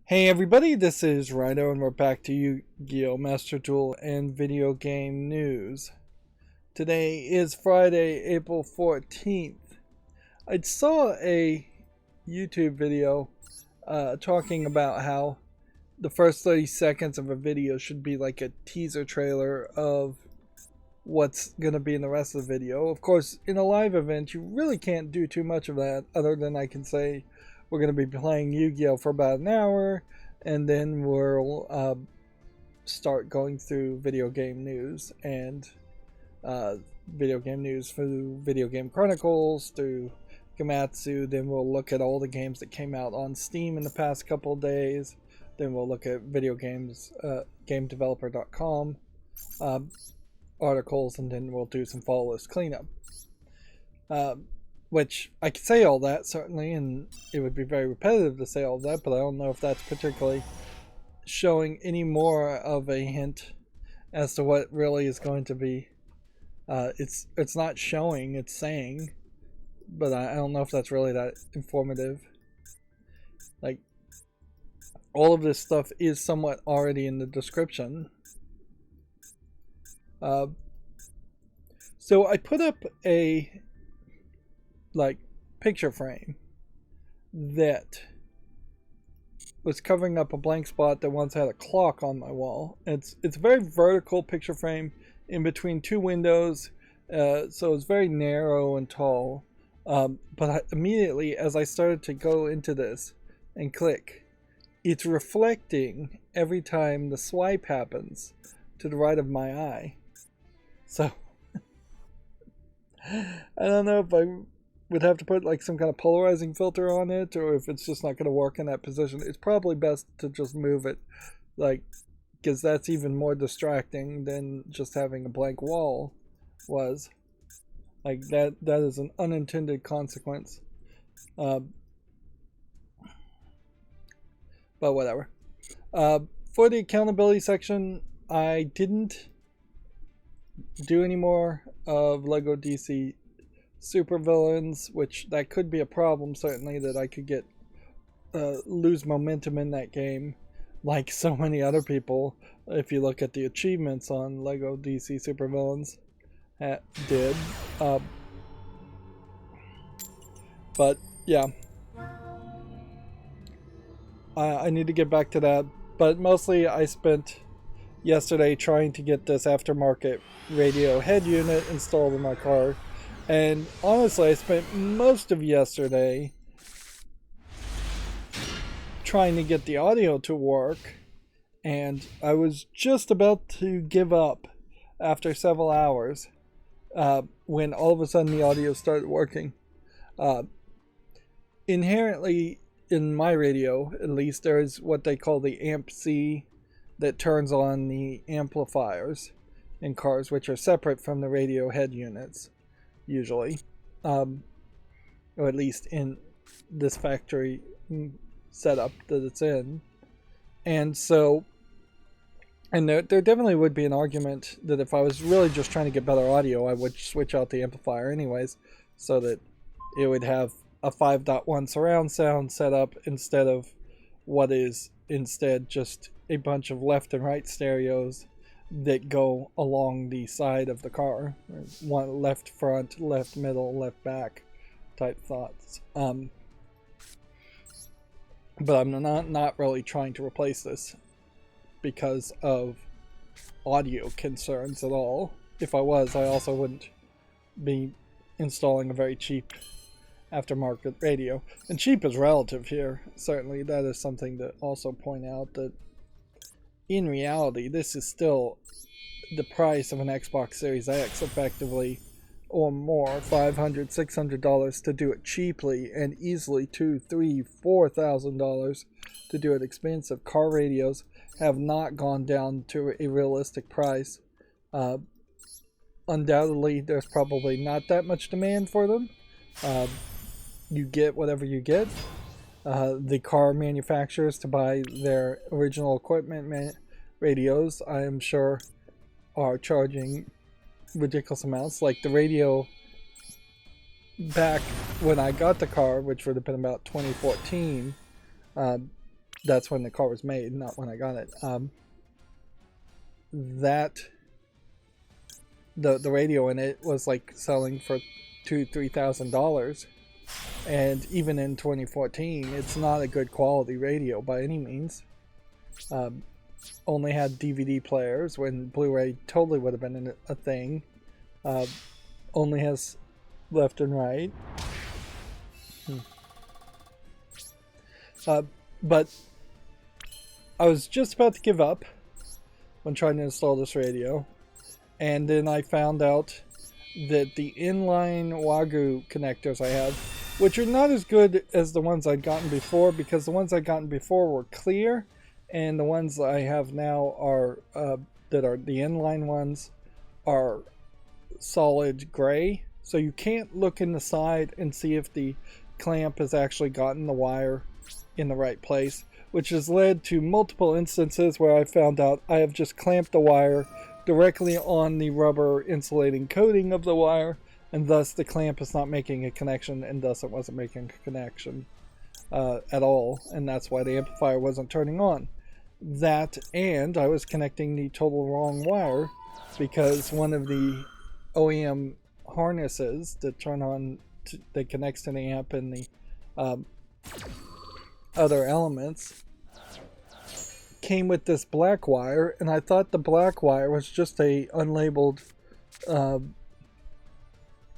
Hey everybody, this is Rydo and we're back to Yu-Gi-Oh! Master Duel and video game news. Today is Friday, April 14th. I saw a YouTube video talking about how the first 30 seconds of a video should be like a teaser trailer of what's going to be in the rest of the video. Of course, in a live event, you really can't do too much of that other than I can say we're going to be playing Yu-Gi-Oh! For about an hour, and then we'll start going through video game news and video game news through Video Game Chronicles, through Gamatsu. Then we'll look at all the games that came out on Steam in the past couple of days. Then we'll look at video games, GameDeveloper.com articles, and then we'll do some follow list cleanup. Which I could say all that certainly, and it would be very repetitive to say all that, but I don't know if that's particularly showing any more of a hint as to what really is going to be. It's not showing, it's saying, but I don't know if that's really that informative. Like, all of this stuff is somewhat already in the description. So I put up a picture frame that was covering up a blank spot that once had a clock on my wall. It's a very vertical picture frame in between two windows, so it's very narrow and tall. But immediately as I started to go into this and click, it's reflecting every time the swipe happens to the right of my eye. So I don't know if I would have to put like some kind of polarizing filter on it, or if it's just not going to work in that position. It's probably best to just move it, because that's even more distracting than just having a blank wall was. That is an unintended consequence. But whatever. For the accountability section, I didn't do any more of Lego DC supervillains, which that could be a problem, certainly, that I could get lose momentum in that game like so many other people. If you look at the achievements on Lego DC supervillains did, but yeah, I need to get back to that. But mostly I spent yesterday trying to get this aftermarket radio head unit installed in my car. And honestly, I spent most of yesterday trying to get the audio to work, and I was just about to give up after several hours when all of a sudden the audio started working. Inherently, in my radio, at least, there is what they call the amp C that turns on the amplifiers in cars, which are separate from the radio head units. Usually, or at least in this factory setup that it's in. And so, and there definitely would be an argument that if I was really just trying to get better audio, I would switch out the amplifier anyways, so that it would have a 5.1 surround sound setup instead of what is instead just a bunch of left and right stereos that go along the side of the car. One left front, left middle, left back type thoughts. But I'm not really trying to replace this because of audio concerns at all. If I was, I also wouldn't be installing a very cheap aftermarket radio. And cheap is relative here. Certainly that is something to also point out, that in reality, this is still the price of an Xbox Series X, effectively, or more, $500, $600 to do it cheaply, and easily $2,000, $3,000, $4,000 to do it expensive. Car radios have not gone down to a realistic price. Undoubtedly, there's probably not that much demand for them. You get whatever you get. The car manufacturers, to buy their original equipment radios, I am sure, are charging ridiculous amounts. Like the radio back when I got the car, which would have been about 2014, that's when the car was made, not when I got it. That the radio in it was like selling for $2,000-3,000, and even in 2014, it's not a good quality radio by any means. Only had DVD players when Blu-ray totally would have been a thing. Only has left and right. But I was just about to give up when trying to install this radio, and then I found out that the inline Wagyu connectors I have, which are not as good as the ones I'd gotten before, because the ones I'd gotten before were clear, and the ones I have now are that are the inline ones are solid gray, so you can't look in the side and see if the clamp has actually gotten the wire in the right place, which has led to multiple instances where I found out I have just clamped the wire directly on the rubber insulating coating of the wire, and thus the clamp is not making a connection, and thus it wasn't making a connection at all, and that's why the amplifier wasn't turning on. That, and I was connecting the total wrong wire, because one of the OEM harnesses that turn on that connects to the amp and the other elements came with this black wire, and I thought the black wire was just a unlabeled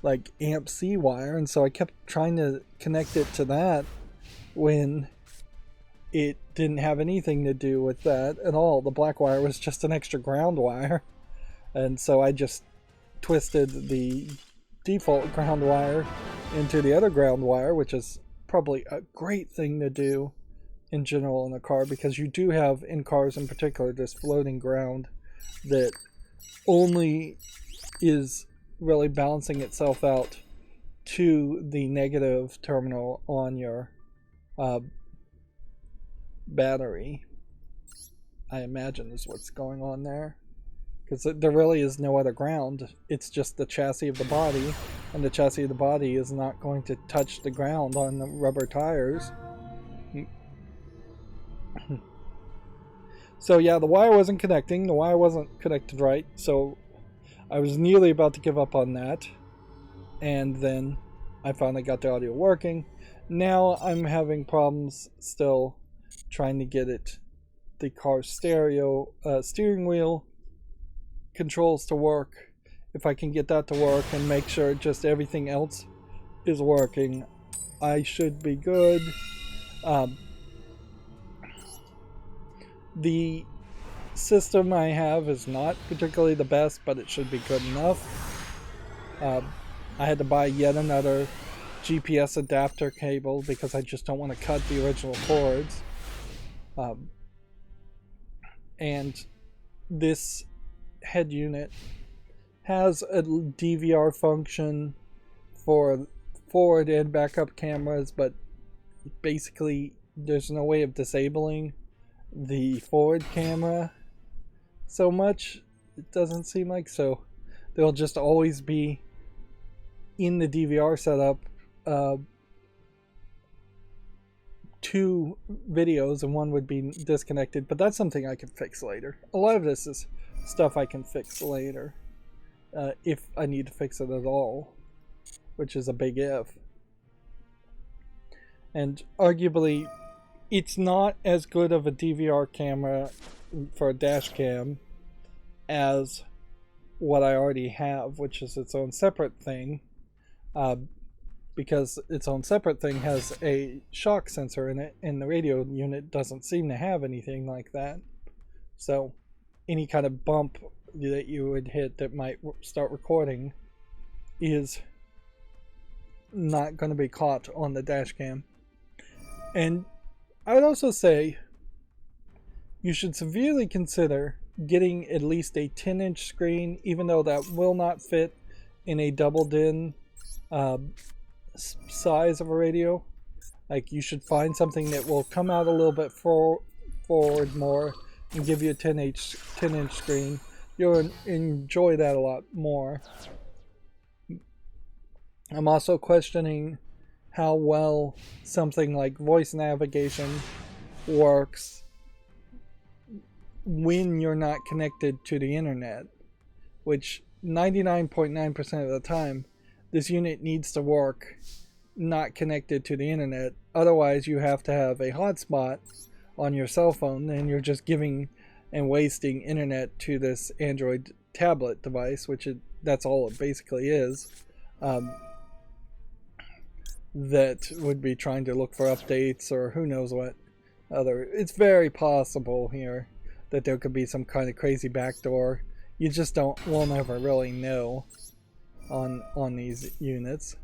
like amp C wire, and so I kept trying to connect it to that when it didn't have anything to do with that at all. The black wire was just an extra ground wire, and so I just twisted the default ground wire into the other ground wire, which is probably a great thing to do in general in a car, because you do have in cars in particular this floating ground that only is really balancing itself out to the negative terminal on your battery. I imagine is what's going on there, because there really is no other ground. It's just the chassis of the body, and the chassis of the body is not going to touch the ground on the rubber tires. So yeah, the wire wasn't connecting. The wire wasn't connected right, so I was nearly about to give up on that, and then I finally got the audio working. Now I'm having problems still trying to get the car stereo steering wheel controls to work. If I can get that to work and make sure just everything else is working, I should be good. The system I have is not particularly the best, but it should be good enough. I had to buy yet another GPS adapter cable because I just don't want to cut the original cords. And this head unit has a DVR function for forward and backup cameras, but basically there's no way of disabling the forward camera so much, it doesn't seem like. So they'll just always be in the DVR setup two videos, and one would be disconnected, but that's something I can fix later. A lot of this is stuff I can fix later, if I need to fix it at all, which is a big if. And arguably it's not as good of a DVR camera for a dash cam as what I already have, which is its own separate thing, because its own separate thing has a shock sensor in it, and the radio unit doesn't seem to have anything like that. So any kind of bump that you would hit that might start recording is not going to be caught on the dash cam. And I would also say you should severely consider getting at least a 10-inch screen, even though that will not fit in a double din size of a radio. Like, you should find something that will come out a little bit forward more and give you a 10-inch screen. You'll enjoy that a lot more. I'm also questioning how well something like voice navigation works when you're not connected to the internet, which 99.9% of the time this unit needs to work not connected to the internet. Otherwise you have to have a hotspot on your cell phone, and you're just giving and wasting internet to this Android tablet device, which that's all it basically is. That would be trying to look for updates or who knows what other. It's very possible here that there could be some kind of crazy backdoor. You just will never really know on these units.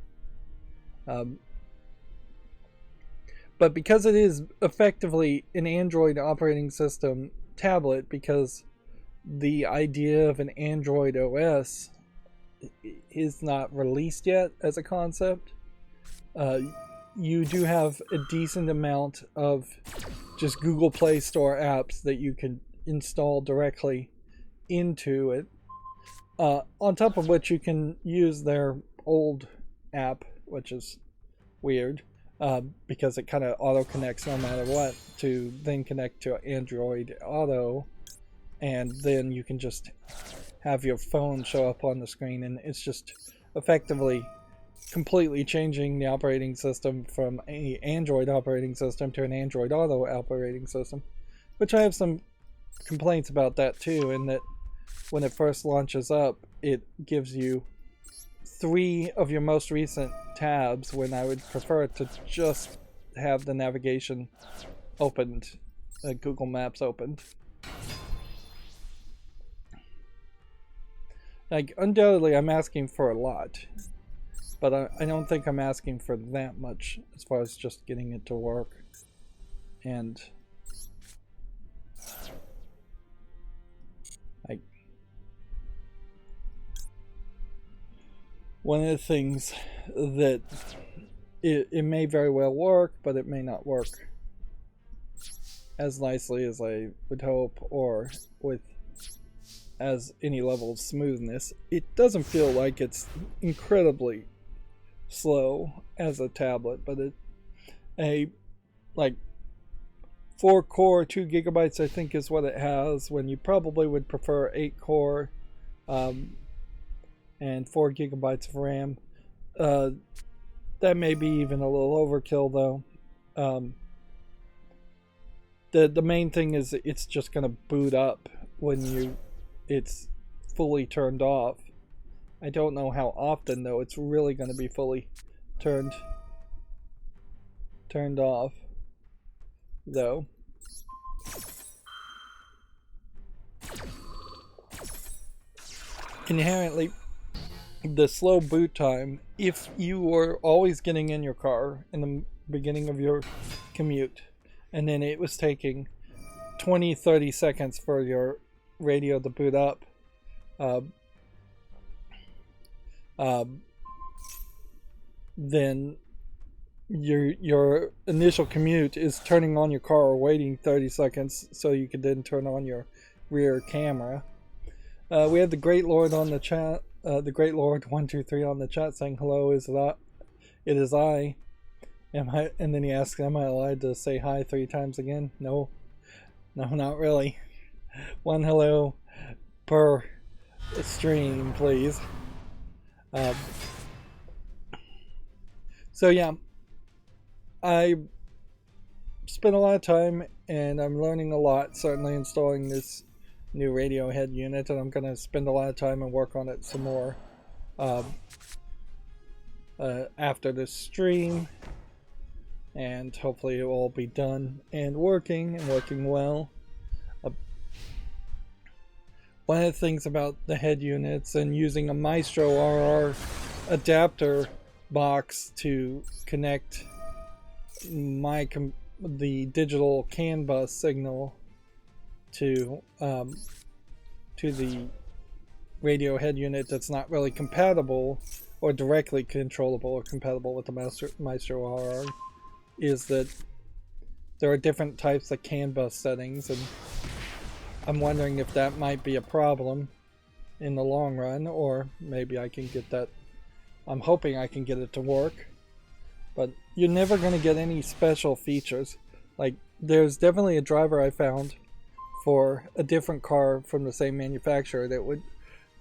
But because it is effectively an Android operating system tablet, because the idea of an Android OS is not released yet as a concept, you do have a decent amount of just Google Play Store apps that you can install directly into it. On top of which you can use their old app, which is weird, because it kind of auto connects no matter what, to then connect to Android Auto, and then you can just have your phone show up on the screen, and it's just effectively completely changing the operating system from an Android operating system to an Android Auto operating system, which I have some complaints about that too, in that when it first launches up, it gives you 3 of your most recent tabs, when I would prefer to just have the navigation opened, Google Maps opened. Like, undoubtedly I'm asking for a lot, but I don't think I'm asking for that much as far as just getting it to work. And like, one of the things that it may very well work, but it may not work as nicely as I would hope, or with as any level of smoothness. It doesn't feel like it's incredibly slow as a tablet, but like 4 core 2 gigabytes I think is what it has, when you probably would prefer 8 core and 4 gigabytes of RAM. That may be even a little overkill though. The main thing is it's just going to boot up when it's fully turned off. I don't know how often though it's really going to be fully turned off though. Inherently, the slow boot time, if you were always getting in your car in the beginning of your commute, and then it was taking 20-30 seconds for your radio to boot up, then your initial commute is turning on your car or waiting 30 seconds so you can then turn on your rear camera. We have the Great Lord on the chat, the Great Lord 123 on the chat saying hello. It is I. And then he asks, am I allowed to say hi 3 times again? No, not really. 1 hello per stream, please. So yeah, I spent a lot of time, and I'm learning a lot, certainly installing this new radio head unit, and I'm going to spend a lot of time and work on it some more after this stream, and hopefully it will all be done and working well. One of the things about the head units and using a Maestro RR adapter box to connect the digital CAN bus signal to the radio head unit that's not really compatible or directly controllable or compatible with the Maestro RR, is that there are different types of CAN bus settings, and I'm wondering if that might be a problem in the long run, or maybe I can get that. I'm hoping I can get it to work, but you're never going to get any special features. Like, there's definitely a driver I found for a different car from the same manufacturer that would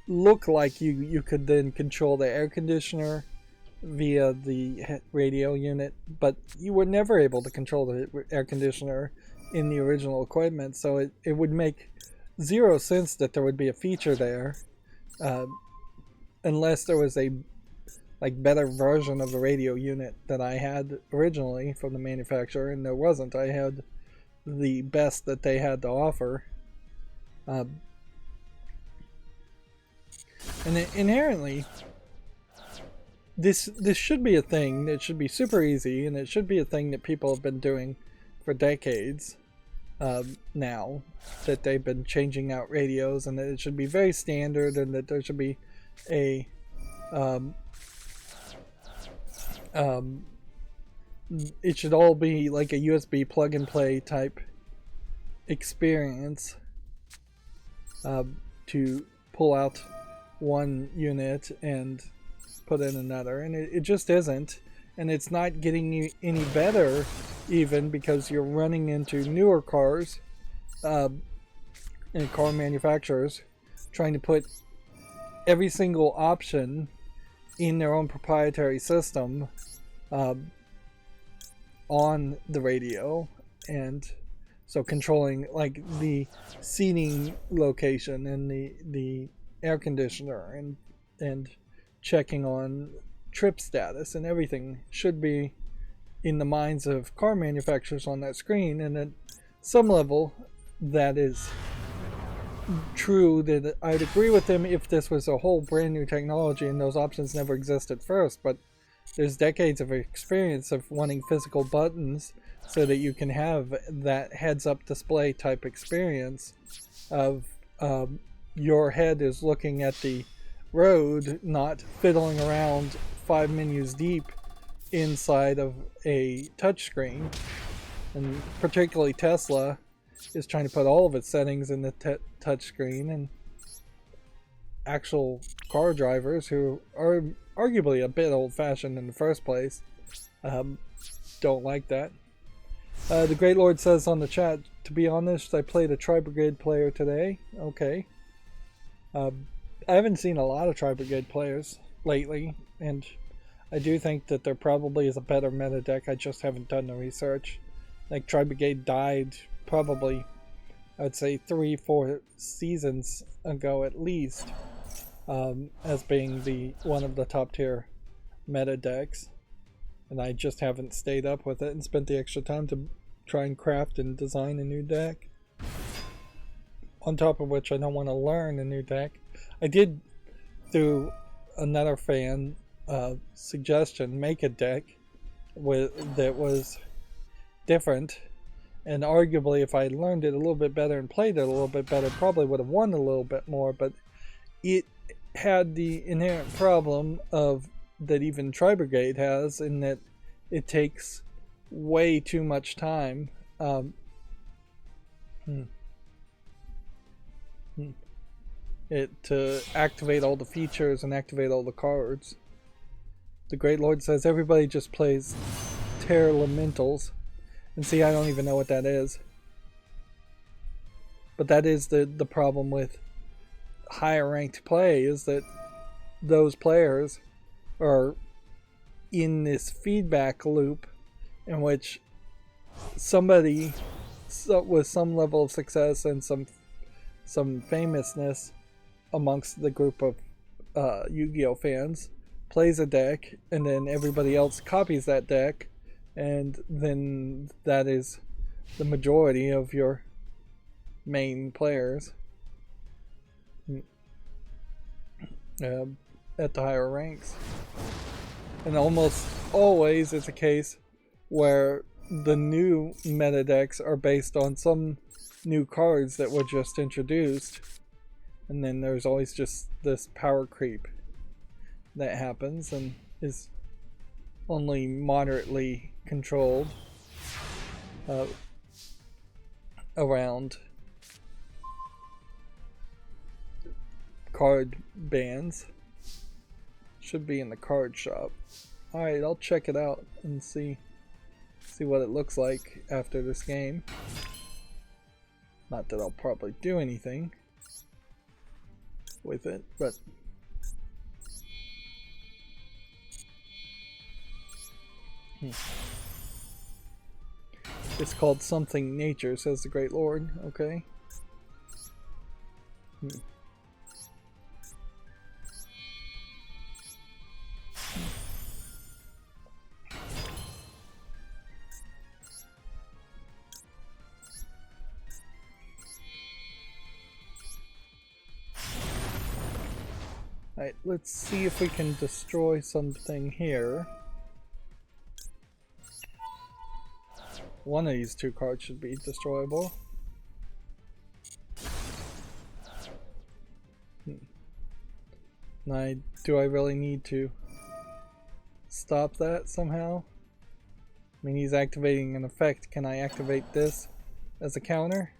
look like you could then control the air conditioner via the radio unit, but you were never able to control the air conditioner in the original equipment, so it would make zero sense that there would be a feature there, uh, unless there was a better version of the radio unit that I had originally from the manufacturer, and there wasn't. I had the best that they had to offer. And inherently, this should be a thing. It should be super easy, and it should be a thing that people have been doing for decades now. That they've been changing out radios, and that it should be very standard, and that there should be a it should all be like a USB plug and play type experience to pull out one unit and put in another, and it just isn't, and it's not getting you any better, even because you're running into newer cars and car manufacturers trying to put every single option in their own proprietary system on the radio, and so controlling like the seating location and the air conditioner and checking on trip status, and everything should be in the minds of car manufacturers on that screen. And at some level that is true, that I'd agree with them if this was a whole brand new technology and those options never existed first, but there's decades of experience of wanting physical buttons so that you can have that heads-up display type experience of your head is looking at the road, not fiddling around 5 menus deep inside of a touchscreen. And particularly Tesla is trying to put all of its settings in the touchscreen, and actual car drivers who are arguably a bit old-fashioned in the first place don't like that. The Great Lord says on the chat, to be honest, I played a Tri-Brigade player today. Okay. I haven't seen a lot of Tri-Brigade players lately, and I do think that there probably is a better meta deck. I just haven't done the research. Like, Tri-Brigade died probably, I'd say 3-4 seasons ago at least, as being one of the top tier meta decks, and I just haven't stayed up with it and spent the extra time to try and craft and design a new deck. On top of which, I don't want to learn a new deck. I did, through another fan suggestion, make a deck that was different, and arguably if I learned it a little bit better and played it a little bit better, probably would have won a little bit more, but it had the inherent problem of that even Tri-Brigade has, in that it takes way too much time to activate all the features and activate all the cards. The Great Lord says everybody just plays Terror Elementals, and see, I don't even know what that is. But that is the problem with higher ranked play, is that those players are in this feedback loop in which somebody with some level of success and some famousness amongst the group of Yu-Gi-Oh fans plays a deck, and then everybody else copies that deck, and then that is the majority of your main players at the higher ranks. And almost always it's a case where the new meta decks are based on some new cards that were just introduced, and then there's always just this power creep that happens and is only moderately controlled around card bans. Should be in the card shop. Alright, I'll check it out and see See what it looks like after this game. Not that I'll probably do anything with it, but it's called something nature, says the Great Lord. Okay. Alright, let's see if we can destroy something here. One of these two cards should be destroyable. Do I really need to stop that somehow? I mean, he's activating an effect. Can I activate this as a counter?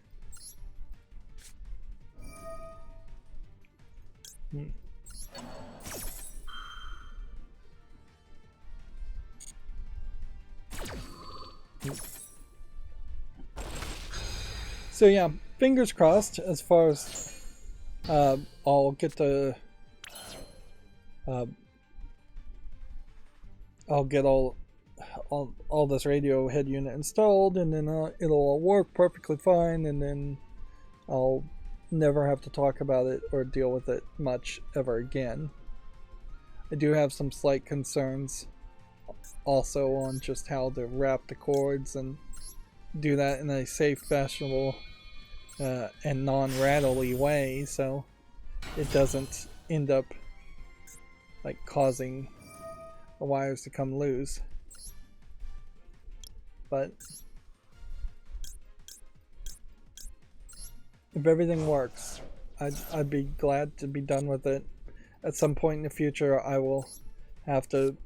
So yeah, fingers crossed as far as I'll get the I'll get all this radio head unit installed, and then it'll all work perfectly fine, and then I'll never have to talk about it or deal with it much ever again. I do have some slight concerns also on just how to wrap the cords and do that in a safe, fashionable, and non-rattly way, so it doesn't end up like causing the wires to come loose. But if everything works, I'd be glad to be done with it. At some point in the future, I will have to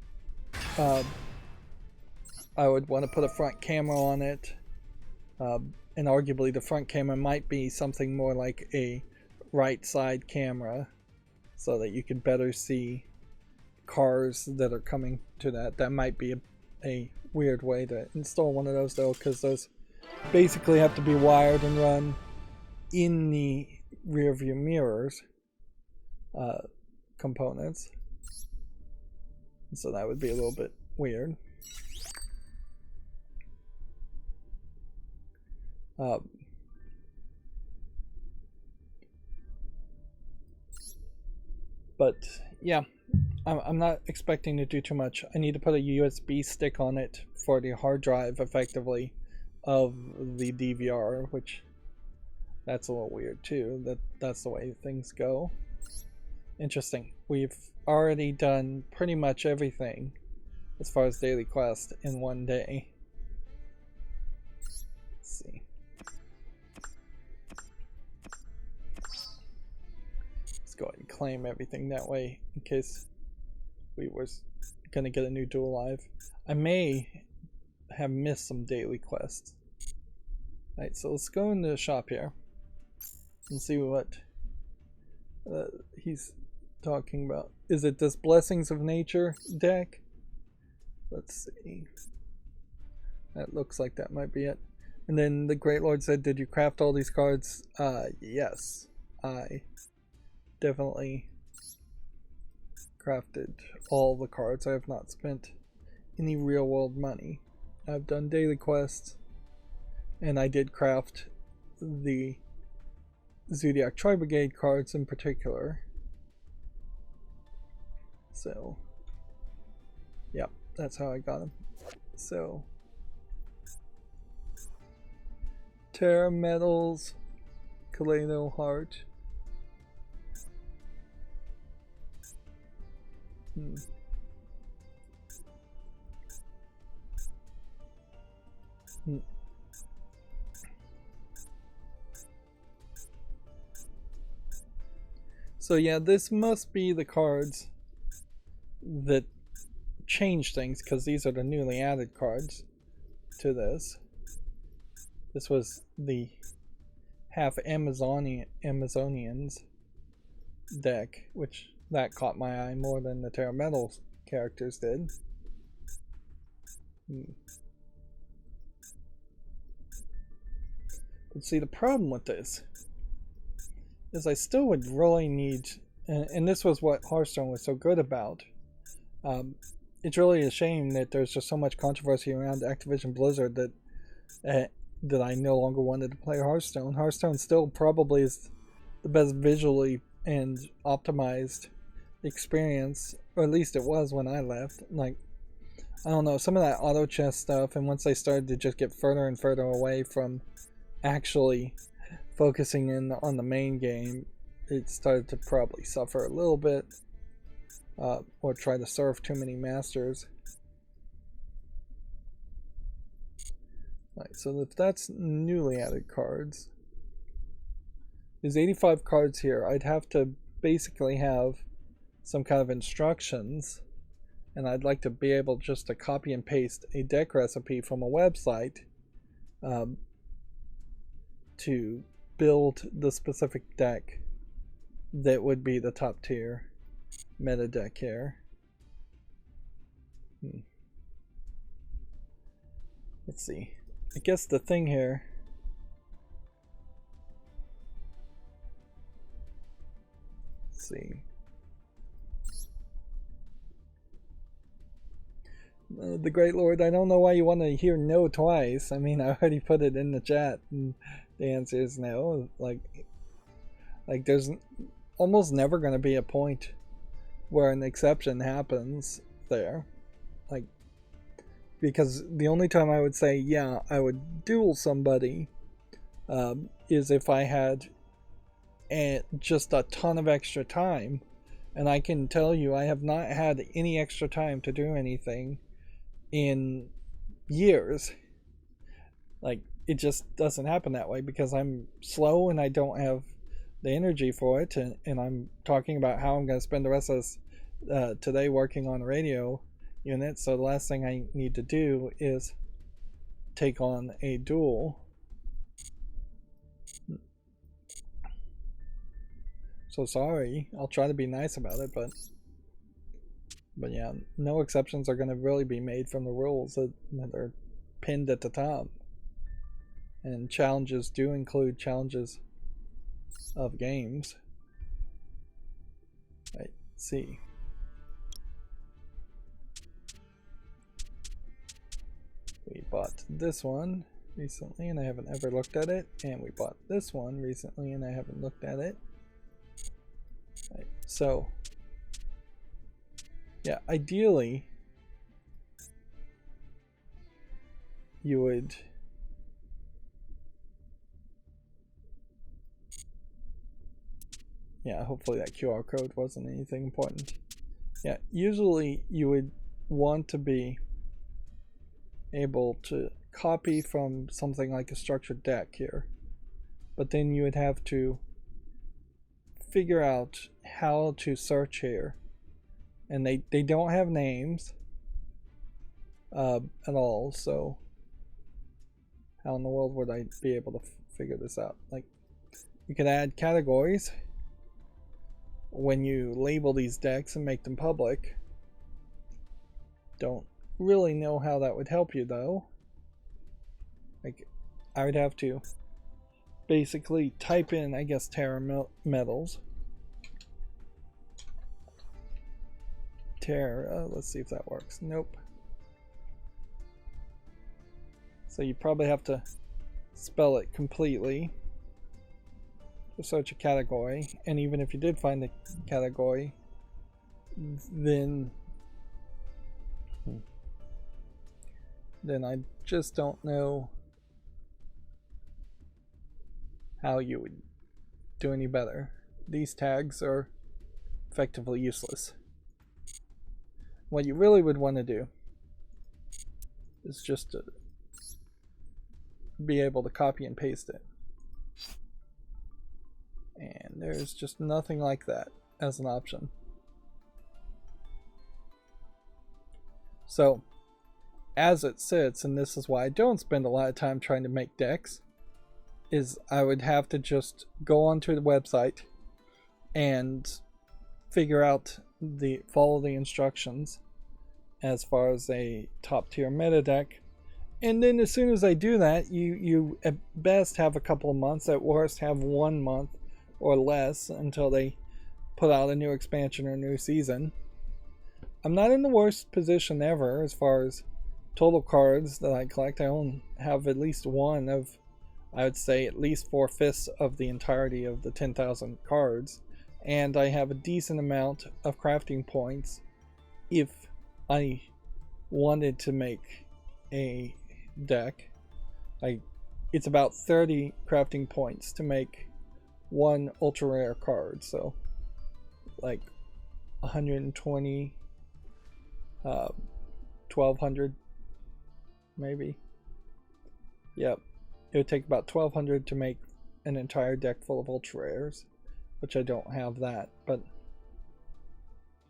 I would want to put a front camera on it, and arguably the front camera might be something more like a right side camera, so that you can better see cars that are coming to that. That might be a weird way to install one of those though, because those basically have to be wired and run in the rear view mirrors components, so that would be a little bit weird. But yeah, I'm not expecting to do too much. I need to put a USB stick on it for the hard drive, effectively, of the DVR, which that's a little weird too. That's the way things go. Interesting. We've already done pretty much everything as far as daily quest in one day. Let's see. Let's go ahead and claim everything that way in case we were gonna get a new duel live. I may have missed some daily quests. Alright, so let's go into the shop here and see what he's talking about. Is it this Blessings of Nature deck? Let's see. That looks like that might be it. And then the Great Lord said, did you craft all these cards? Yes. I definitely crafted all the cards. I have not spent any real world money. I've done daily quests, and I did craft the Zodiac Tri-Brigade cards in particular. So, yep, that's how I got them. So, Terra Metals, Kaleno Heart. So yeah, this must be the cards that change things, because these are the newly added cards to this. This was the half Amazonians deck, which that caught my eye more than the Terra Metals characters did. But see, the problem with this is I still would really need, and this was what Hearthstone was so good about. It's really a shame that there's just so much controversy around Activision Blizzard that I no longer wanted to play Hearthstone. Hearthstone still probably is the best visually and optimized experience, or at least it was when I left. Like, I don't know, some of that auto chess stuff, and once they started to just get further and further away from actually focusing in on the main game, it started to probably suffer a little bit, or try to serve too many masters. Right, so if that's newly added cards, there's 85 cards here. I'd have to basically have some kind of instructions, and I'd like to be able just to copy and paste a deck recipe from a website to build the specific deck that would be the top tier meta deck here. Let's see. I guess the thing here, let's see. The Great Lord, I don't know why you want to hear no twice. I mean, I already put it in the chat, and the answer is no. Like there's almost never going to be a point where an exception happens there. Like, because the only time I would say, yeah, I would duel somebody is if I had just a ton of extra time. And I can tell you, I have not had any extra time to do anything in years. Like, it just doesn't happen that way because I'm slow and I don't have the energy for it. And I'm talking about how I'm going to spend the rest of this today working on radio unit. So the last thing I need to do is take on a duel. So sorry, I'll try to be nice about it, but yeah, no exceptions are going to really be made from the rules that are pinned at the top. And challenges do include challenges of games. Right, see. We bought this one recently and I haven't ever looked at it, and we bought this one recently and I haven't looked at it. Right, so yeah, ideally you would hopefully that QR code wasn't anything important. Yeah, usually you would want to be able to copy from something like a structured deck here, but then you would have to figure out how to search here, and they don't have names at all, so how in the world would I be able to figure this out? Like, you can add categories when you label these decks and make them public. Don't really know how that would help you though. Like, I would have to basically type in, I guess, Terra Metals. Terra, let's see if that works. Nope. So you probably have to spell it completely to search a category, and even if you did find a category, then I just don't know how you would do any better. These tags are effectively useless. What you really would want to do is just to be able to copy and paste it. And there's just nothing like that as an option. So, as it sits, and this is why I don't spend a lot of time trying to make decks, is I would have to just go onto the website and figure out follow the instructions as far as a top tier meta deck, And then as soon as I do that, you at best have a couple of months, at worst have 1 month or less until they put out a new expansion or a new season. I'm not in the worst position ever as far as total cards that I collect. I only have at least one of, I would say, at least 4/5 of the entirety of the 10,000 cards. And I have a decent amount of crafting points if I wanted to make a deck. It's about 30 crafting points to make one ultra rare card, so like 120, 1200 maybe. Yep, it would take about 1200 to make an entire deck full of ultra rares, which I don't have that, but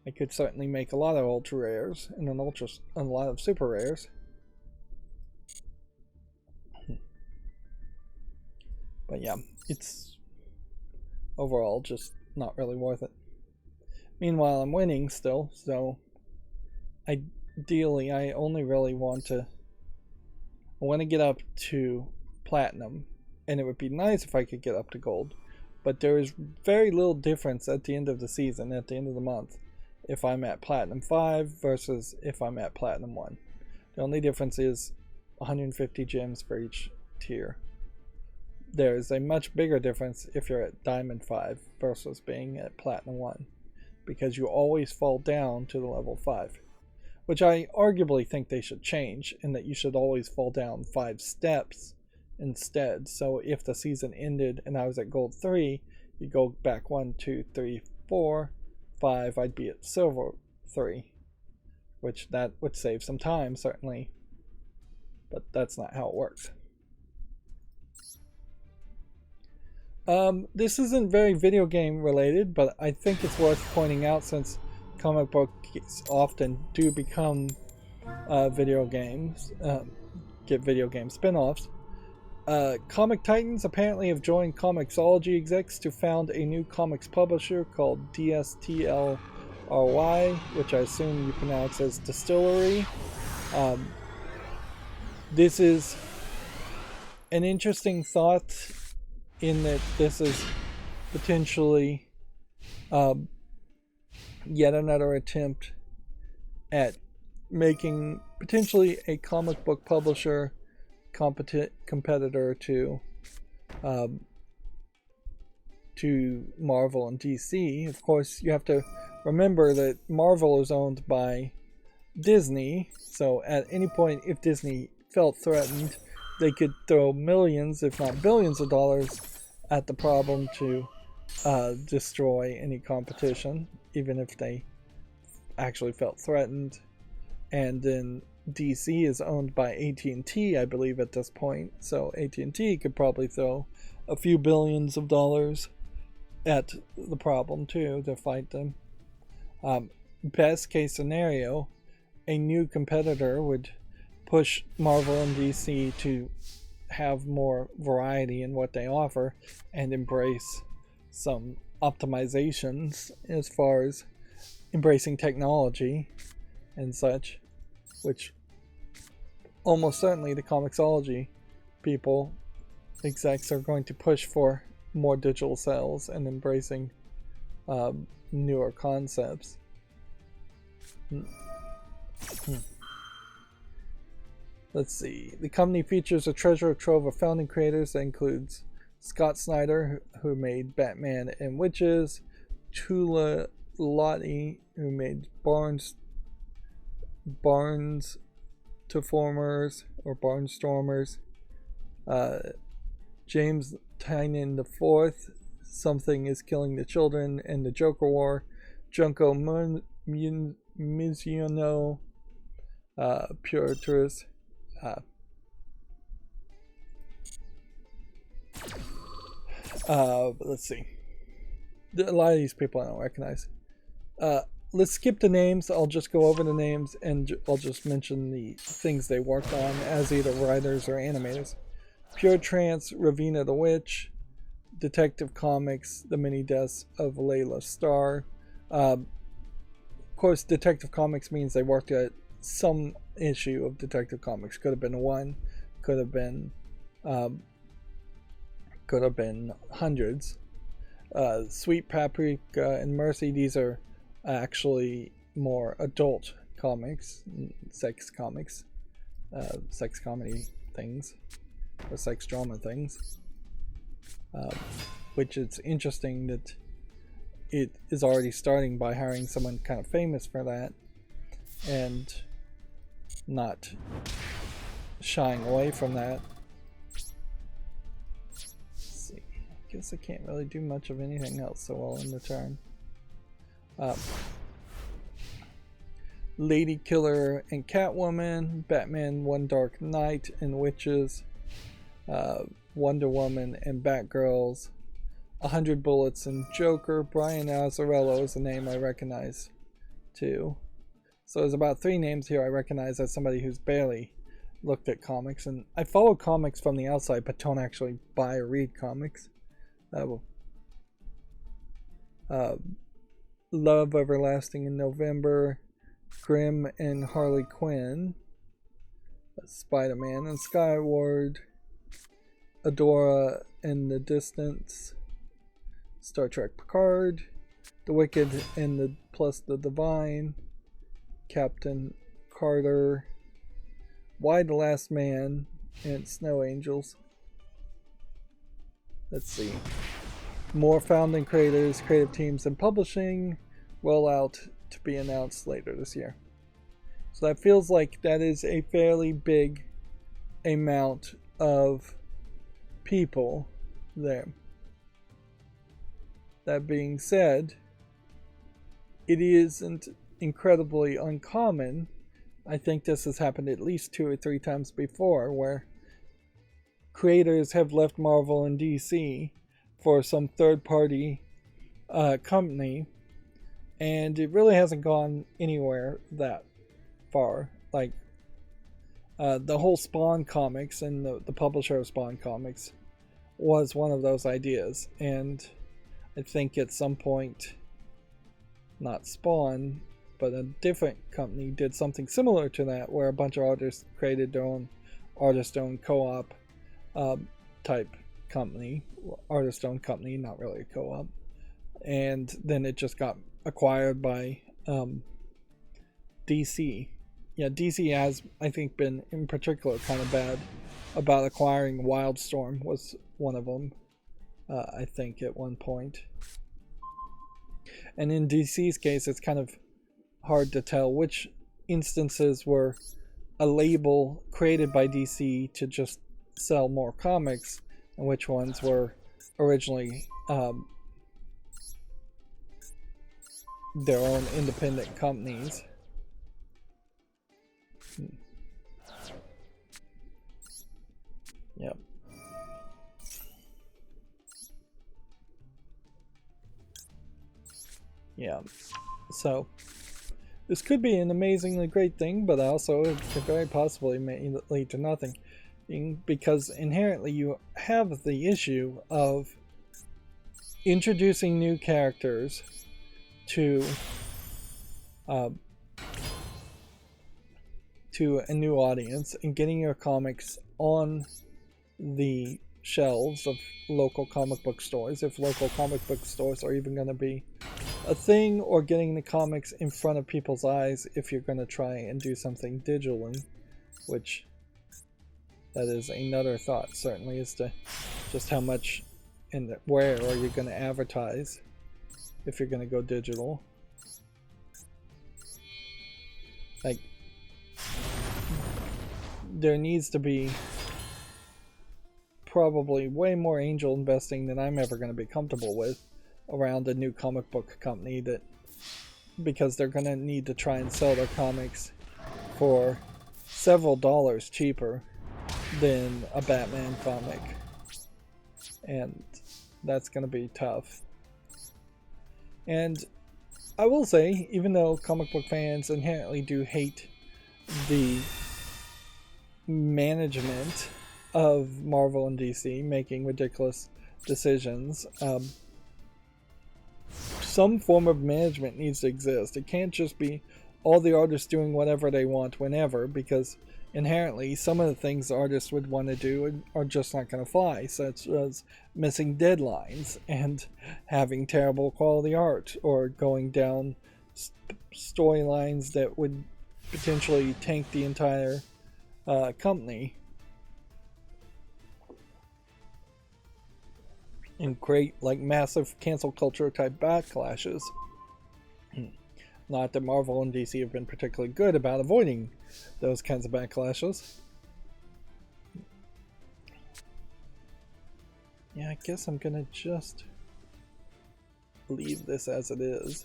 I could certainly make a lot of ultra rares and a lot of super rares. But yeah, it's overall just not really worth it. Meanwhile, I'm winning still, so ideally I only really want to get up to platinum, and it would be nice if I could get up to gold, but there is very little difference at the end of the season, at the end of the month, if I'm at platinum 5 versus if I'm at platinum 1. The only difference is 150 gems for each tier. There's a much bigger difference if you're at diamond 5 versus being at platinum 1, because you always fall down to the level 5, which I arguably think they should change, in that you should always fall down 5 steps instead. So if the season ended and I was at gold 3, you go back 1, 2, 3, 4, 5, I'd be at silver 3, which that would save some time certainly, but that's not how it works. This isn't very video game related, but I think it's worth pointing out since comic books often do become video games, get video game spin-offs. Comic Titans apparently have joined Comixology execs to found a new comics publisher called DSTLRY, which I assume you pronounce as Distillery. This is an interesting thought, in that this is potentially yet another attempt at making potentially a comic book publisher competitor to Marvel and DC. Of course, you have to remember that Marvel is owned by Disney, so at any point, if Disney felt threatened, they could throw millions, if not billions of dollars at the problem to destroy any competition, even if they actually felt threatened. And then DC is owned by AT&T, I believe, at this point, so AT&T could probably throw a few billions of dollars at the problem too, to fight them. Best case scenario, a new competitor would push Marvel and DC to have more variety in what they offer and embrace some optimizations as far as embracing technology and such, which almost certainly the Comixology people, execs, are going to push for more digital sales and embracing newer concepts. Let's see. The company features a treasure trove of founding creators that includes Scott Snyder, who made Batman and Witches, Tula Lottie, who made Barnes to Barnstormers, James Tynion IV, Something is Killing the Children, and the Joker War, Junko Mizuno, Pure Tourist, let's see. A lot of these people I don't recognize. Let's skip the names. I'll just go over the names and I'll just mention the things they worked on as either writers or animators. Pure Trance, Ravina the Witch, Detective Comics, The Mini Deaths of Layla Starr. Of course, Detective Comics means they worked at some issue of Detective Comics. Could have been one. could have been hundreds. Sweet Paprika and Mercy, these are actually more adult comics, sex comics, sex comedy things, or sex drama things. Which it's interesting that it is already starting by hiring someone kind of famous for that and not shying away from that. Let's see. I guess I can't really do much of anything else so well in return. Lady Killer and Catwoman, Batman One Dark Knight and Witches, Wonder Woman and Batgirls, 100 Bullets and Joker. Brian Azzarello is a name I recognize too. So there's about 3 names here I recognize as somebody who's barely looked at comics, and I follow comics from the outside but don't actually buy or read comics. Love Everlasting in November, Grimm and Harley Quinn, Spider-Man and Skyward, Adora and the Distance, Star Trek Picard, The Wicked and the Plus the Divine, Captain Carter, Why the Last Man, and Snow Angels. Let's see. More founding creators, creative teams, and publishing rollout to be announced later this year. So that feels like that is a fairly big amount of people there. That being said, it isn't incredibly uncommon. I think this has happened at least 2 or 3 times before, where creators have left Marvel and DC for some third-party company, and it really hasn't gone anywhere that far. Like the whole Spawn comics and the publisher of Spawn comics was one of those ideas, and I think at some point, not Spawn, but a different company did something similar to that, where a bunch of artists created their own artist-owned co-op type company, artist-owned company, not really a co-op, and then it just got acquired by DC. Yeah, DC has, I think, been in particular kind of bad about acquiring Wildstorm, was one of them, I think, at one point. And in DC's case, it's kind of hard to tell which instances were a label created by DC to just sell more comics, and which ones were originally their own independent companies. Yep. Yeah. So this could be an amazingly great thing, but also it could very possibly may lead to nothing, because inherently you have the issue of introducing new characters to a new audience and getting your comics on the shelves of local comic book stores, if local comic book stores are even going to be a thing, or getting the comics in front of people's eyes if you're going to try and do something digitally, which that is another thought, certainly, as to just how much and where are you going to advertise if you're going to go digital. Like, there needs to be probably way more angel investing than I'm ever going to be comfortable with around a new comic book company, that because they're going to need to try and sell their comics for several dollars cheaper than a Batman comic, and that's going to be tough. And I will say, even though comic book fans inherently do hate the management of Marvel and DC making ridiculous decisions, some form of management needs to exist. It can't just be all the artists doing whatever they want whenever, because inherently some of the things artists would want to do are just not going to fly, such as missing deadlines and having terrible quality art, or going down storylines that would potentially tank the entire company and create like massive cancel culture type backlashes. Not that Marvel and DC have been particularly good about avoiding those kinds of backlashes. Yeah, I guess I'm gonna just leave this as it is.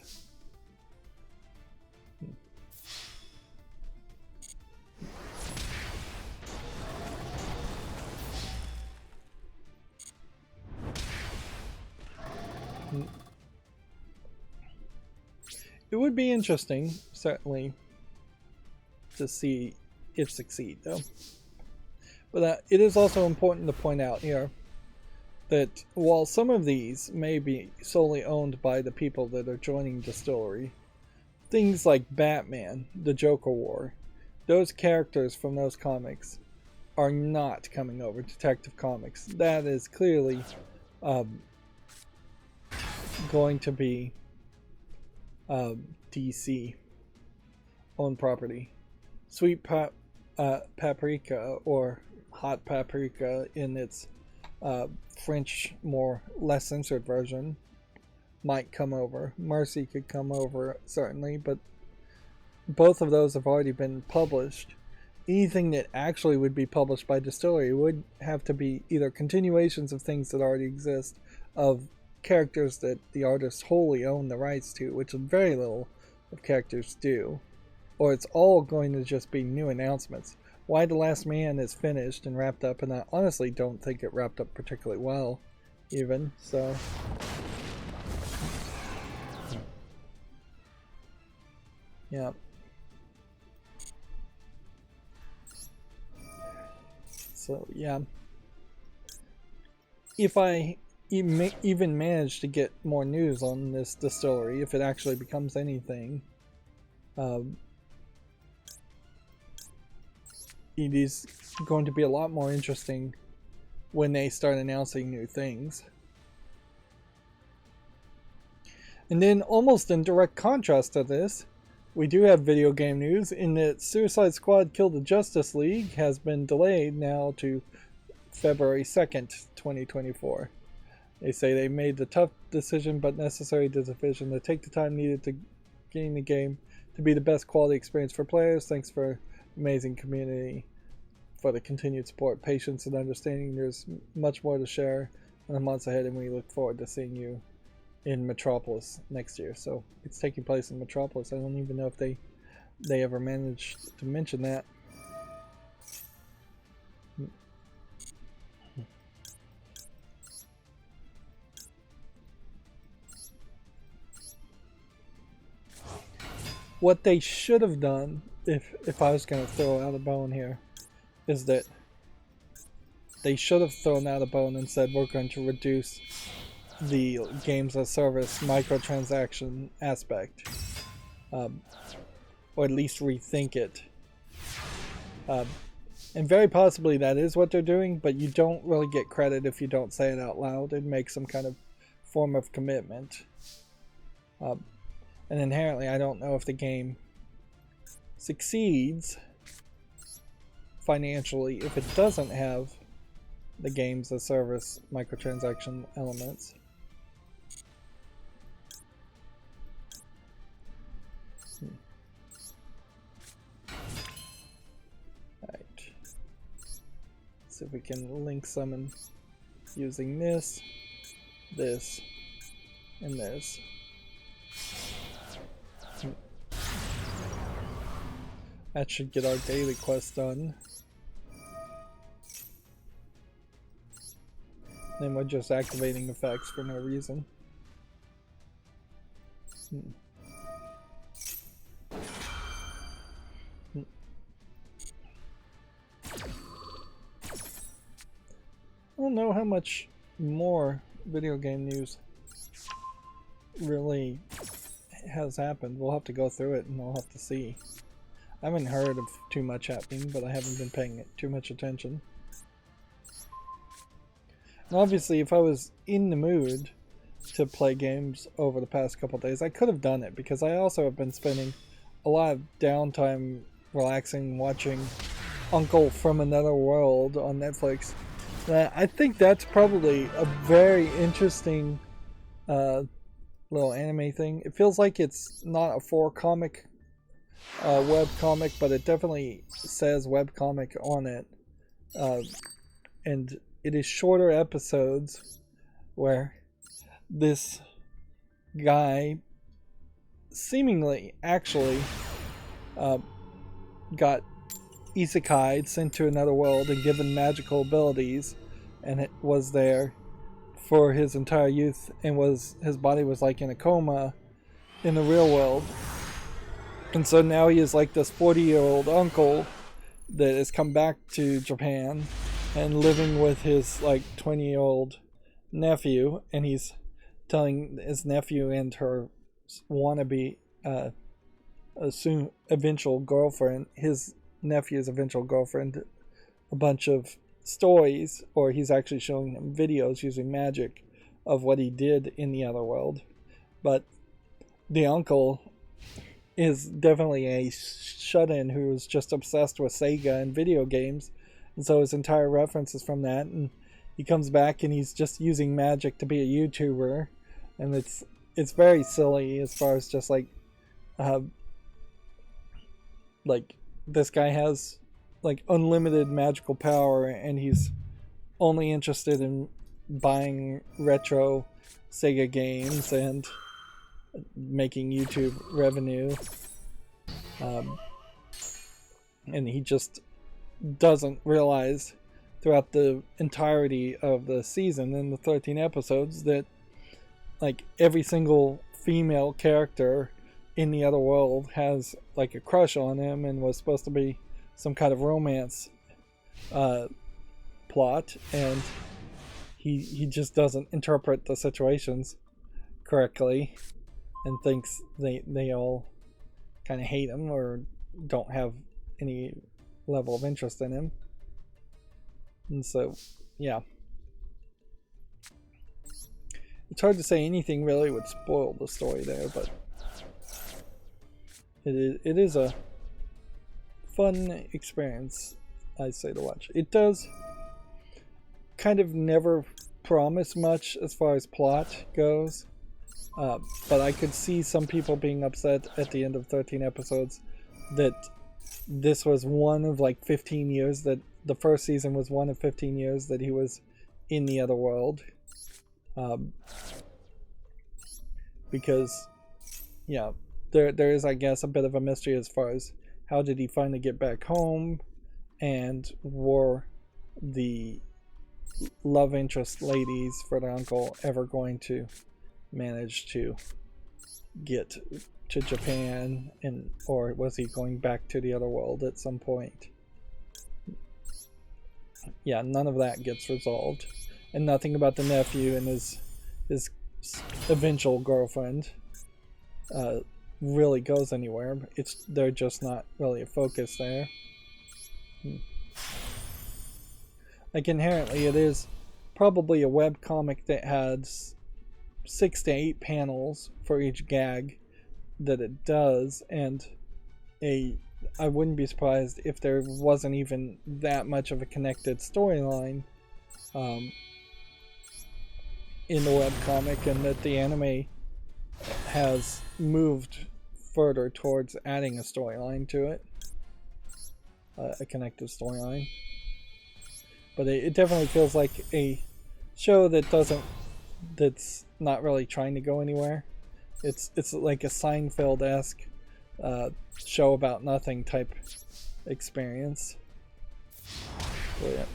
It would be interesting, certainly, to see if succeed, though. But it is also important to point out here that while some of these may be solely owned by the people that are joining Distillery, things like Batman, the Joker War, those characters from those comics are not coming over to Detective Comics. That is clearly going to be DC owned property. Sweet Paprika, or Hot Paprika in its French, less censored version, might come over. Mercy could come over, certainly, but both of those have already been published. Anything that actually would be published by Distillery would have to be either continuations of things that already exist, of characters that the artists wholly own the rights to, which very little of characters do, or it's all going to just be new announcements. Why the Last Man is finished and wrapped up, and I honestly don't think it wrapped up particularly well, even, so... yeah. So, yeah. If I even manage to get more news on this Distillery, if it actually becomes anything, it is going to be a lot more interesting when they start announcing new things. And then, almost in direct contrast to this, we do have video game news in that Suicide Squad Kill the Justice League has been delayed now to February 2nd, 2024. They say they made the tough decision but necessary decision to take the time needed to gain the game to be the best quality experience for players. Thanks for amazing community for the continued support, patience, and understanding. There's much more to share in the months ahead, and we look forward to seeing you in Metropolis next year. So it's taking place in Metropolis. I don't even know if they ever managed to mention that. What they should have done, if I was going to throw out a bone here, is that they should have thrown out a bone and said, we're going to reduce the games as service microtransaction aspect, or at least rethink it. And very possibly that is what they're doing, but you don't really get credit if you don't say it out loud and make some kind of form of commitment. And inherently, I don't know if the game succeeds financially if it doesn't have the games as service microtransaction elements. Alright. See if we can link summon using this, and this. That should get our daily quest done. Then we're just activating effects for no reason. I don't know how much more video game news really has happened. We'll have to go through it and we'll have to see. I haven't heard of too much happening, but I haven't been paying too much attention. And obviously, if I was in the mood to play games over the past couple days, I could have done it, because I also have been spending a lot of downtime relaxing, watching Uncle from Another World on Netflix. I think that's probably a very interesting little anime thing. It feels like it's not a 4-comic web comic, but it definitely says web comic on it. And it is shorter episodes where this guy seemingly actually got isekai, sent to another world and given magical abilities, and it was there for his entire youth, and his body was like in a coma in the real world. And so now he is like this 40-year-old uncle that has come back to Japan and living with his like 20-year-old nephew, and he's telling his nephew and her wannabe soon eventual girlfriend, his nephew's eventual girlfriend, a bunch of stories, or he's actually showing them videos using magic of what he did in the other world. But the uncle is definitely a shut-in who is just obsessed with Sega and video games, and so his entire reference is from that. And he comes back and he's just using magic to be a YouTuber, and it's very silly as far as just like this guy has like unlimited magical power, and he's only interested in buying retro Sega games and making YouTube revenue, and he just doesn't realize throughout the entirety of the season, in the 13 episodes, that like every single female character in the other world has like a crush on him and was supposed to be some kind of romance plot, and he just doesn't interpret the situations correctly and thinks they all kind of hate him or don't have any level of interest in him. And so, yeah. It's hard to say anything really would spoil the story there, but it is a fun experience, I'd say, to watch. It does kind of never promise much as far as plot goes, but I could see some people being upset at the end of 13 episodes that this was one of like 15 years, that the first season was one of 15 years that he was in the other world. Because, yeah, there is, I guess, a bit of a mystery as far as how did he finally get back home, and were the love interest ladies for the uncle ever going to manage to get to Japan, and or was he going back to the other world at some point? Yeah, none of that gets resolved, and nothing about the nephew and his eventual girlfriend really goes anywhere. They're just not really a focus there. Like, inherently it is probably a web comic that has 6 to 8 panels for each gag that it does, and I wouldn't be surprised if there wasn't even that much of a connected storyline in the webcomic, and that the anime has moved further towards adding a storyline to it, a connected storyline. But it definitely feels like a show that's not really trying to go anywhere. It's like a Seinfeld-esque show about nothing type experience,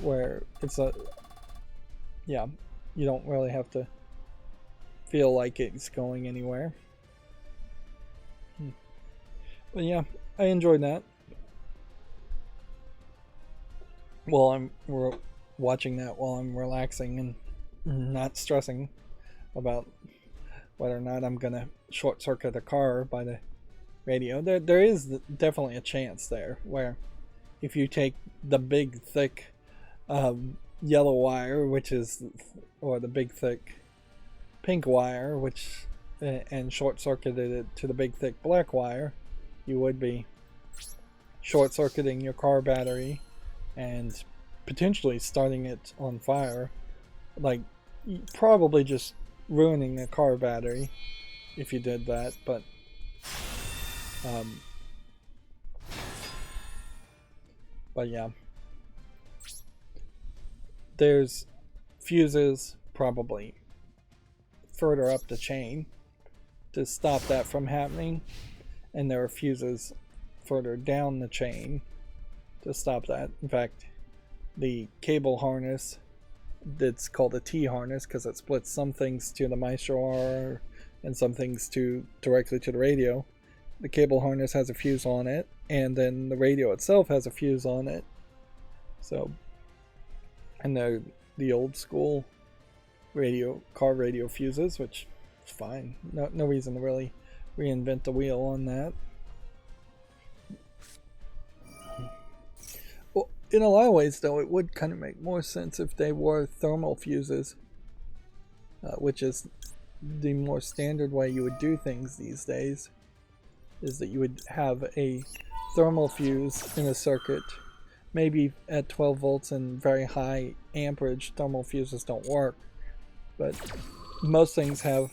where it's you don't really have to feel like it's going anywhere. But yeah, I enjoyed that. We're watching that while I'm relaxing and not stressing about whether or not I'm gonna short circuit a car by the radio. There is definitely a chance there where if you take the big thick yellow wire, which is, or the big thick pink wire, which and short circuited it to the big thick black wire, you would be short circuiting your car battery and potentially starting it on fire, like probably just ruining the car battery if you did that. But yeah, there's fuses probably further up the chain to stop that from happening, and there are fuses further down the chain to stop that. In fact, the cable harness that's called a T harness because it splits some things to the Maestro R and some things directly to the radio. The cable harness has a fuse on it, and then the radio itself has a fuse on it. So, and the old school car radio fuses, which is fine. No reason to really reinvent the wheel on that. Well, in a lot of ways, though, it would kind of make more sense if they were thermal fuses, which is the more standard way you would do things these days. Is that you would have a thermal fuse in a circuit, maybe at 12 volts and very high amperage. Thermal fuses don't work, but most things have,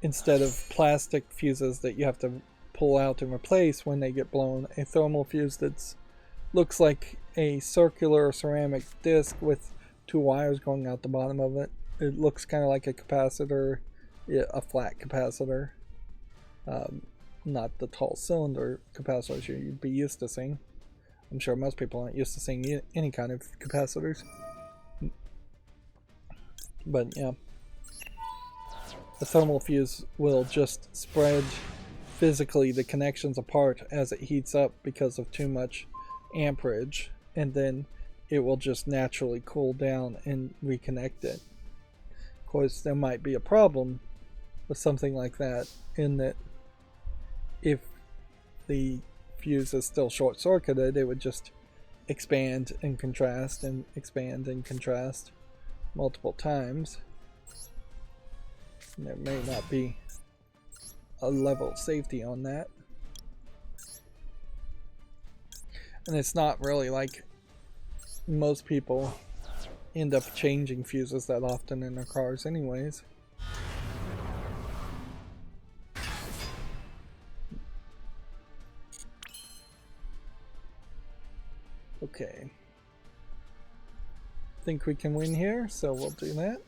instead of plastic fuses that you have to pull out and replace when they get blown, a thermal fuse that looks like a circular ceramic disc with two wires going out the bottom of it. It looks kind of like a capacitor, a flat capacitor. Not the tall cylinder capacitors you'd be used to seeing. I'm sure most people aren't used to seeing any kind of capacitors. But yeah, the thermal fuse will just spread physically the connections apart as it heats up because of too much amperage, and then it will just naturally cool down and reconnect it. Of course, there might be a problem with something like that in that if the fuse is still short-circuited, it would just expand and contrast and expand and contrast multiple times. And there may not be a level of safety on that. And it's not really like most people end up changing fuses that often in their cars anyways. Okay. Think we can win here, so we'll do that.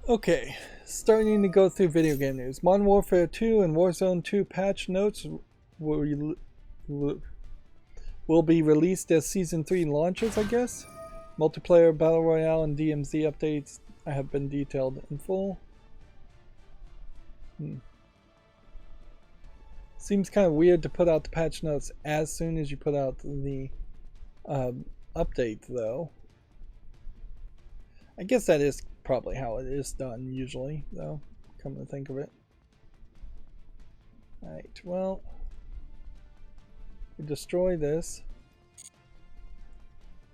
Okay, starting to go through video game news. Modern Warfare 2 and Warzone 2 patch notes will be released as Season 3 launches, I guess. Multiplayer, Battle Royale, and DMZ updates have been detailed in full. Seems kind of weird to put out the patch notes as soon as you put out the update, though. I guess that is probably how it is done usually, though, come to think of it. Alright, well, we destroy this,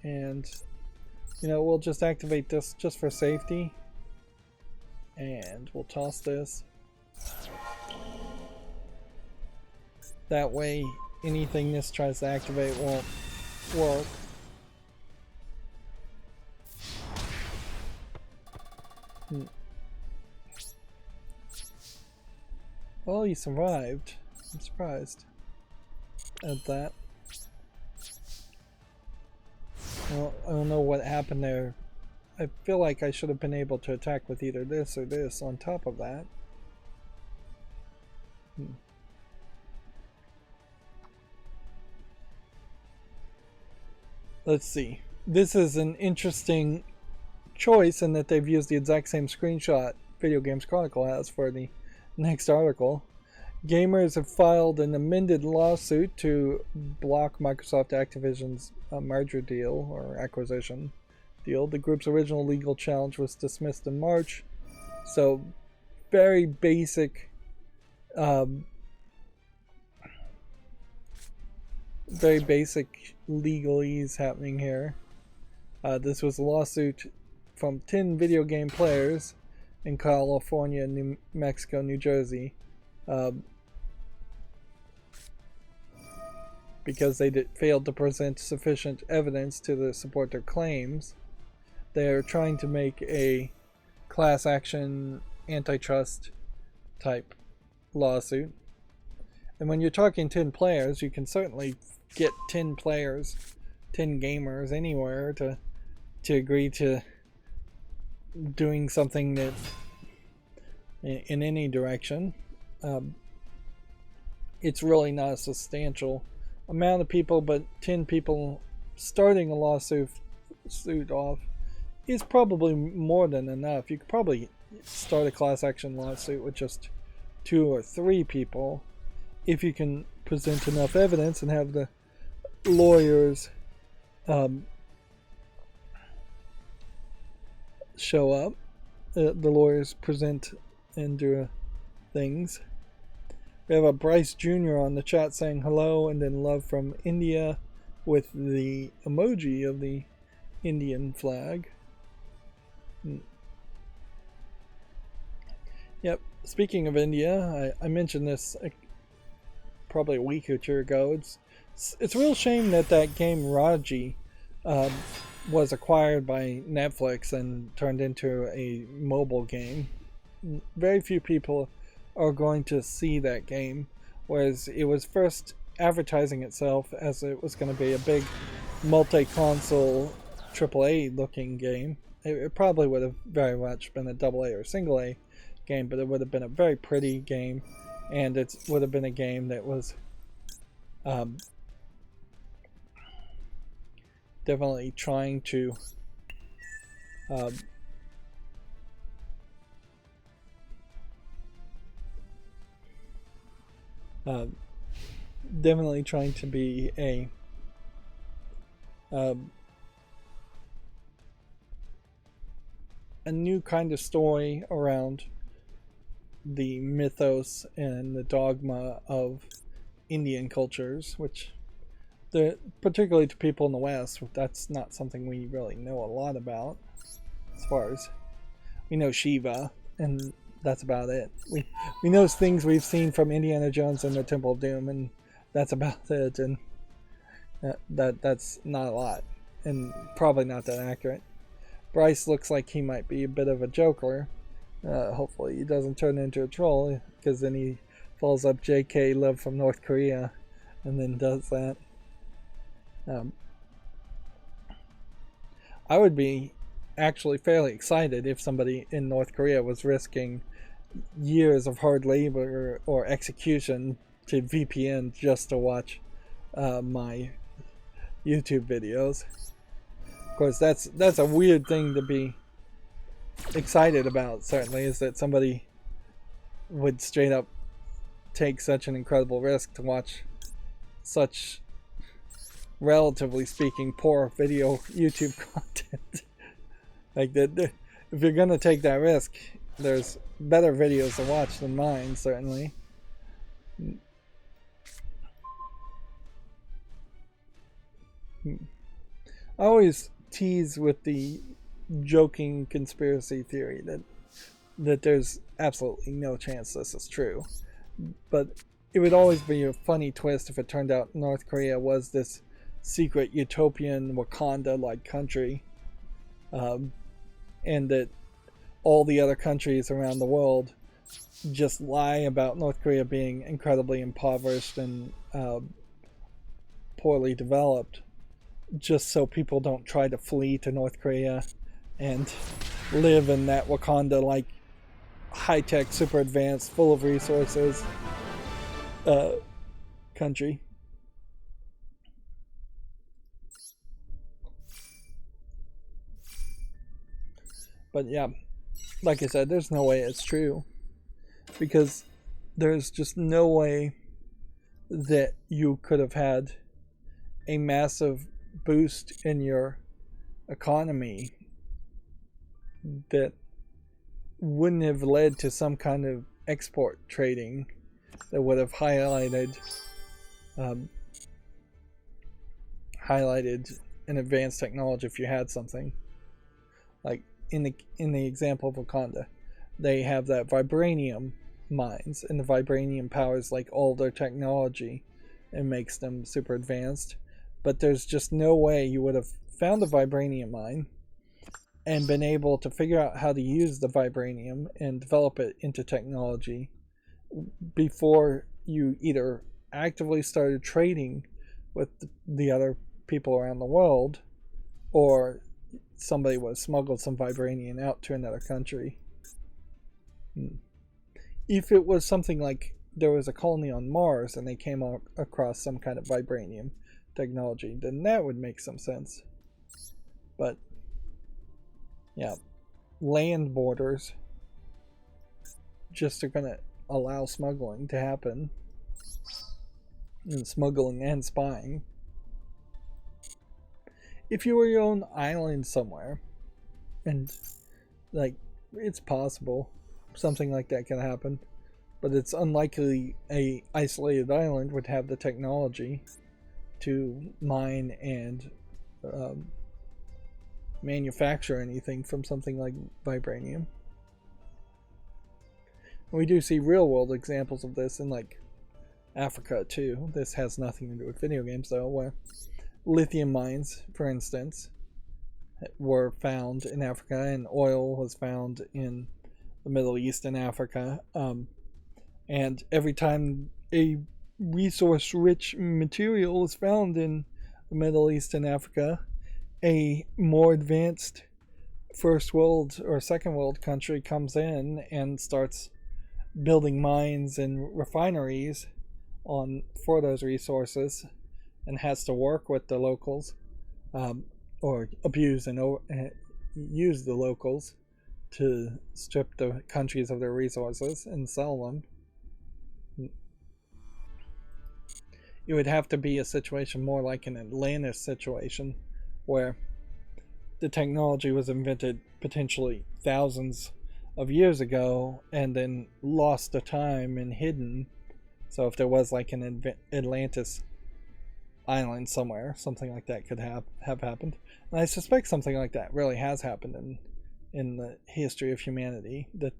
and you know, we'll just activate this just for safety, and we'll toss this. That way anything this tries to activate won't work. Well, you survived. I'm surprised at that. Well, I don't know what happened there. I feel like I should have been able to attack with either this or this on top of that. Let's see. This is an interesting choice in that they've used the exact same screenshot Video Games Chronicle has for the next article. Gamers have filed an amended lawsuit to block Microsoft Activision's merger deal or acquisition deal. The group's original legal challenge was dismissed in March. So, very basic, legalese happening here. This was a lawsuit from 10 video game players in California, New Mexico, New Jersey, because they failed to present sufficient evidence to support their claims. They're trying to make a class action antitrust type lawsuit. And when you're talking 10 players, you can certainly get 10 players, 10 gamers anywhere to agree to doing something that in any direction. It's really not a substantial amount of people, but 10 people starting a lawsuit off is probably more than enough. You could probably start a class action lawsuit with just 2 or 3 people if you can present enough evidence and have the lawyers show up. The lawyers present and do things. We have a Bryce Jr. on the chat saying hello and then love from India with the emoji of the Indian flag. Yep, speaking of India, I mentioned this probably a week or 2 ago. It's a real shame that game Raji was acquired by Netflix and turned into a mobile game. Very few people are going to see that game, whereas it was first advertising itself as it was going to be a big multi-console AAA looking game. It probably would have very much been a AA or single A game, but it would have been a very pretty game, and it would have been a game that was definitely trying to definitely trying to be a new kind of story around the mythos and the dogma of Indian cultures, which particularly to people in the West, that's not something we really know a lot about. As far as we know Shiva, and that's about it. We know things we've seen from Indiana Jones and the Temple of Doom, and that's about it. And that's not a lot, and probably not that accurate. Bryce looks like he might be a bit of a joker. Hopefully he doesn't turn into a troll, because then he follows up JK Love from North Korea and then does that. I would be actually fairly excited if somebody in North Korea was risking years of hard labor or execution to VPN just to watch my YouTube videos. Of course, that's a weird thing to be excited about, certainly, is that somebody would straight up take such an incredible risk to watch such, relatively speaking, poor video YouTube content. Like that, if you're gonna take that risk, there's better videos to watch than mine, certainly. I always tease with the joking conspiracy theory that there's absolutely no chance this is true, but it would always be a funny twist if it turned out North Korea was this secret utopian Wakanda-like country, and that all the other countries around the world just lie about North Korea being incredibly impoverished and poorly developed, just so people don't try to flee to North Korea and live in that Wakanda-like high-tech, super advanced, full of resources country. But yeah, like I said, there's no way it's true, because there's just no way that you could have had a massive boost in your economy that wouldn't have led to some kind of export trading that would have highlighted an advanced technology. If you had something like in the example of Wakanda, they have that vibranium mines, and the vibranium powers like all their technology and makes them super advanced. But there's just no way you would have found the vibranium mine and been able to figure out how to use the vibranium and develop it into technology before you either actively started trading with the other people around the world, or somebody would have smuggled some vibranium out to another country. If it was something like there was a colony on Mars and they came across some kind of vibranium technology, then that would make some sense. But yeah, land borders just are going to allow smuggling to happen, and smuggling and spying. If you were your own island somewhere, and like, it's possible something like that can happen, but it's unlikely a isolated island would have the technology to mine and manufacture anything from something like vibranium. And we do see real world examples of this in like Africa too. This has nothing to do with video games though, where lithium mines, for instance, were found in Africa, and oil was found in the Middle East and Africa. And every time a resource-rich material is found in the Middle East and Africa, a more advanced first world or second world country comes in and starts building mines and refineries for those resources, and has to work with the locals, or abuse and use the locals to strip the countries of their resources and sell them. It would have to be a situation more like an Atlantis situation, where the technology was invented potentially thousands of years ago and then lost to time and hidden. So if there was like an Atlantis island somewhere, something like that could have happened. And I suspect something like that really has happened in the history of humanity, that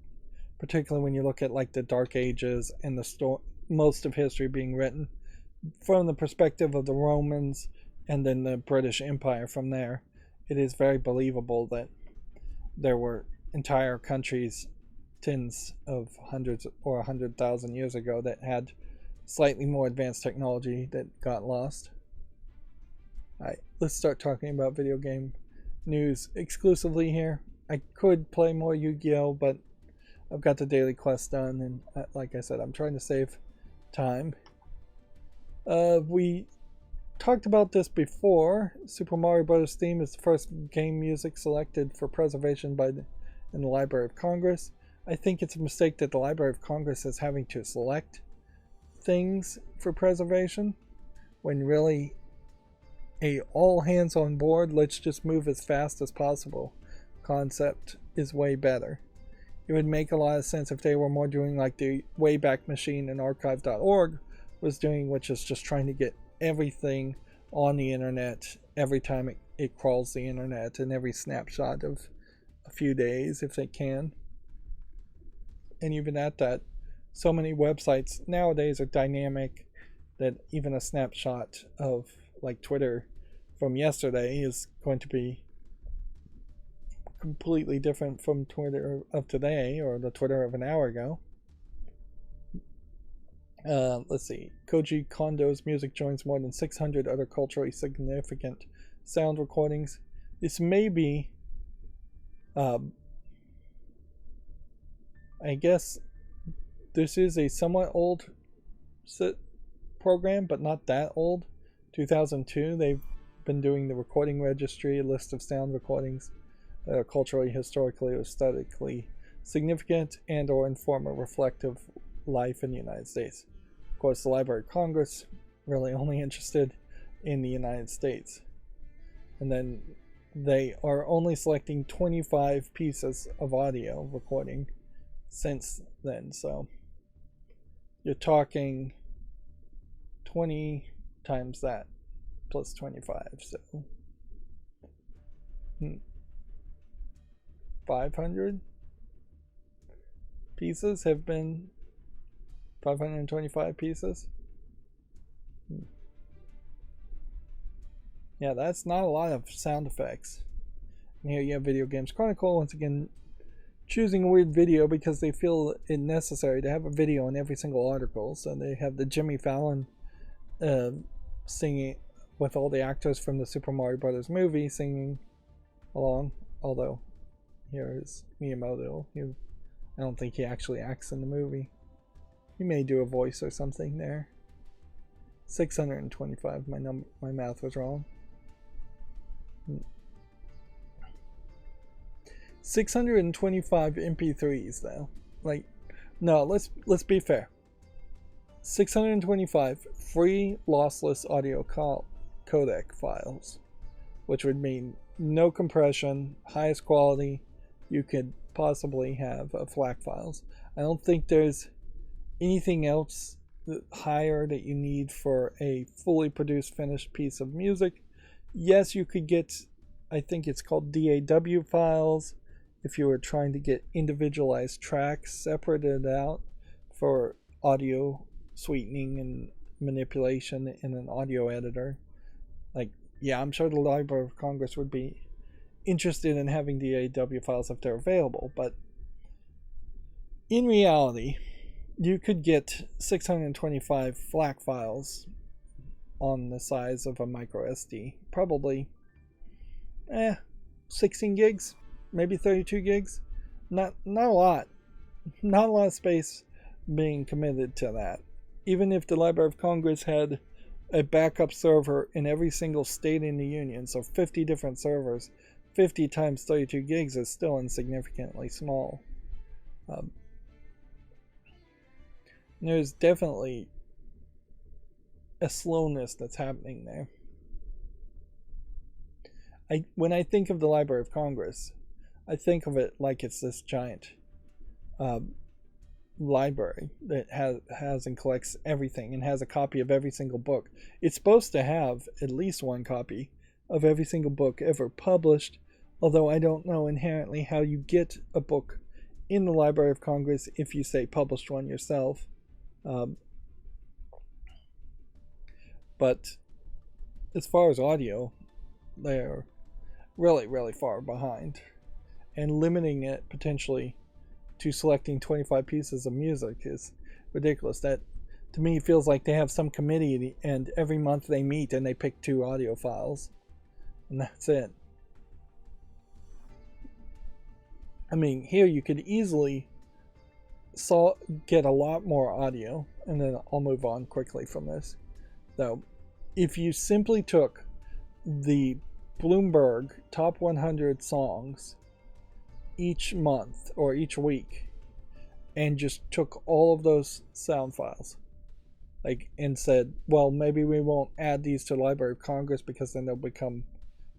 particularly when you look at like the Dark Ages and most of history being written from the perspective of the Romans and then the British Empire from there, it is very believable that there were entire countries tens of hundreds or 100,000 years ago that had slightly more advanced technology that got lost. Alright, let's start talking about video game news exclusively here. I could play more Yu-Gi-Oh, but I've got the daily quest done, and like I said, I'm trying to save time. We talked about this before. Super Mario Bros. Theme is the first game music selected for preservation in the Library of Congress. I think it's a mistake that the Library of Congress is having to select things for preservation, when really a all hands on board, let's just move as fast as possible concept is way better. It would make a lot of sense if they were more doing like the Wayback Machine and archive.org was doing, which is just trying to get everything on the internet every time it crawls the internet, and every snapshot of a few days if they can. And even at that, so many websites nowadays are dynamic that even a snapshot of like Twitter from yesterday is going to be completely different from Twitter of today or the Twitter of an hour ago. Let's see. Koji Kondo's music joins more than 600 other culturally significant sound recordings. This may be, I guess, this is a somewhat old program, but not that old. 2002, they've been doing the recording registry, a list of sound recordings that are culturally, historically, or aesthetically significant and or inform a reflective life in the United States. Of course, the Library of Congress really only interested in the United States. And then they are only selecting 25 pieces of audio recording since then. So you're talking 20 times that plus 25. So 500 pieces have been 525 pieces. Yeah, that's not a lot of sound effects. And here you have Video Games Chronicle, once again choosing a weird video because they feel it necessary to have a video in every single article. So they have the Jimmy Fallon singing with all the actors from the Super Mario Brothers movie singing along. Although here is Miyamoto. I don't think he actually acts in the movie. He may do a voice or something there. 625. My math was wrong. 625 MP3s though. Like, no, let's be fair. 625 free lossless audio codec files, which would mean no compression, highest quality you could possibly have of FLAC files. I don't think there's anything else higher that you need for a fully produced finished piece of music. Yes, you could get, I think it's called DAW files, if you were trying to get individualized tracks separated out for audio sweetening and manipulation in an audio editor. Like, yeah, I'm sure the Library of Congress would be interested in having DAW files if they're available, but in reality, you could get 625 FLAC files on the size of a micro SD. Probably 16 gigs, maybe 32 gigs. Not a lot. Not a lot of space being committed to that. Even if the Library of Congress had a backup server in every single state in the union, so 50 different servers, 50 times 32 gigs is still insignificantly small. There's definitely a slowness that's happening there. When I think of the Library of Congress, I think of it like it's this giant library that has and collects everything and has a copy of every single book. It's supposed to have at least one copy of every single book ever published, although I don't know inherently how you get a book in the Library of Congress if you say published one yourself. But as far as audio, they're really, really far behind, and limiting it potentially to selecting 25 pieces of music is ridiculous. That, to me, feels like they have some committee and every month they meet and they pick 2 audio files and that's it. I mean, here you could easily get a lot more audio, and then I'll move on quickly from this. Though, if you simply took the Bloomberg top 100 songs each month or each week and just took all of those sound files, like, and said, well, maybe we won't add these to the Library of Congress because then they'll become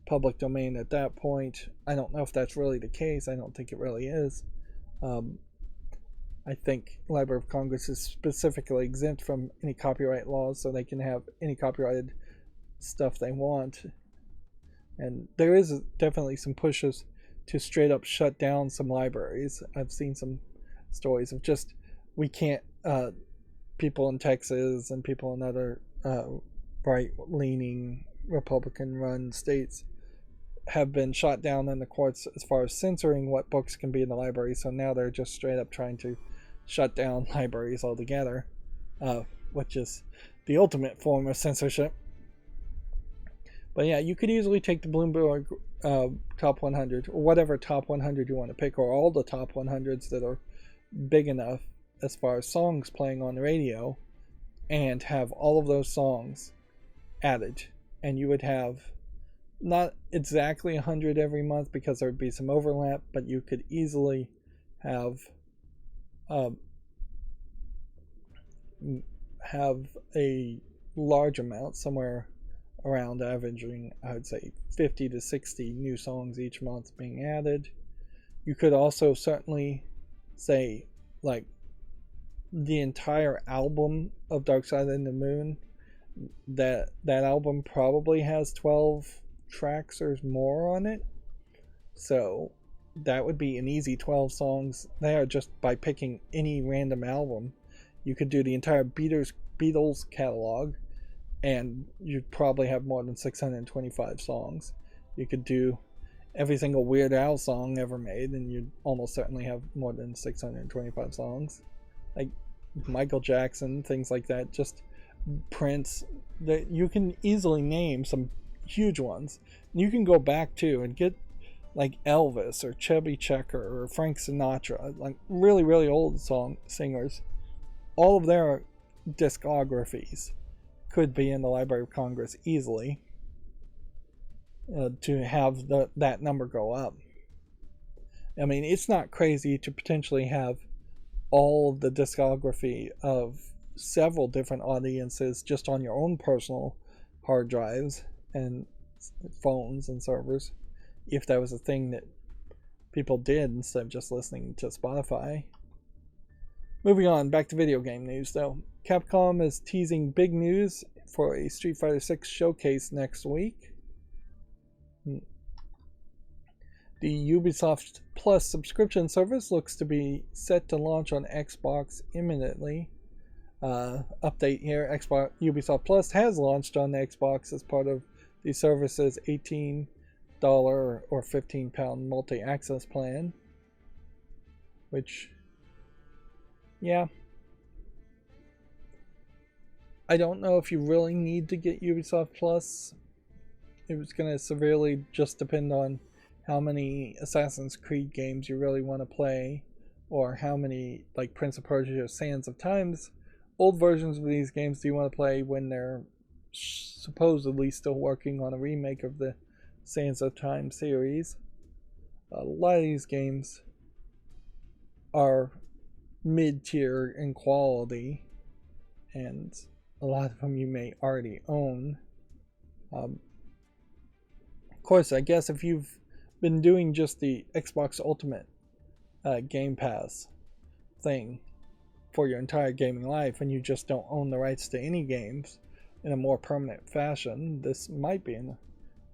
public domain at that point. I don't know if that's really the case. I don't think it really is. I think Library of Congress is specifically exempt from any copyright laws, so they can have any copyrighted stuff they want. And there is definitely some pushes to straight up shut down some libraries. I've seen some stories of just, we can't, people in Texas and people in other right-leaning Republican-run states have been shot down in the courts as far as censoring what books can be in the library. So now they're just straight up trying to shut down libraries altogether, which is the ultimate form of censorship. But yeah, you could easily take the Bloomberg top 100, or whatever top 100 you want to pick, or all the top 100s that are big enough as far as songs playing on the radio, and have all of those songs added. And you would have not exactly 100 every month because there would be some overlap, but you could easily have have a large amount, somewhere around averaging, I would say, 50 to 60 new songs each month being added. You could also certainly say, like, the entire album of Dark Side of the Moon, that album probably has 12 tracks or more on it. So that would be an easy 12 songs there just by picking any random album. You could do the entire Beatles catalog, and you'd probably have more than 625 songs. You could do every single Weird Al song ever made, and you'd almost certainly have more than 625 songs. Like Michael Jackson, things like that, just Prince, that you can easily name some huge ones. And you can go back to and get like Elvis or Chubby Checker or Frank Sinatra, like really, really old song singers. All of their discographies could be in the Library of Congress easily, to have that number go up. I mean, it's not crazy to potentially have all of the discography of several different audiences just on your own personal hard drives and phones and servers, if that was a thing that people did instead of just listening to Spotify. Moving on, back to video game news though. Capcom is teasing big news for a Street Fighter 6 showcase next week. The Ubisoft Plus subscription service looks to be set to launch on Xbox imminently. Update here, Ubisoft Plus has launched on the Xbox as part of the service's $18 or £15 multi-access plan. Which, yeah, I don't know if you really need to get Ubisoft Plus. It was going to severely just depend on how many Assassin's Creed games you really want to play, or how many, like Prince of Persia, Sands of Times, old versions of these games do you want to play when they're supposedly still working on a remake of the Sands of Time series. A lot of these games are mid-tier in quality, and a lot of them you may already own. Of course, I guess if you've been doing just the Xbox Ultimate Game Pass thing for your entire gaming life, and you just don't own the rights to any games in a more permanent fashion, this might be an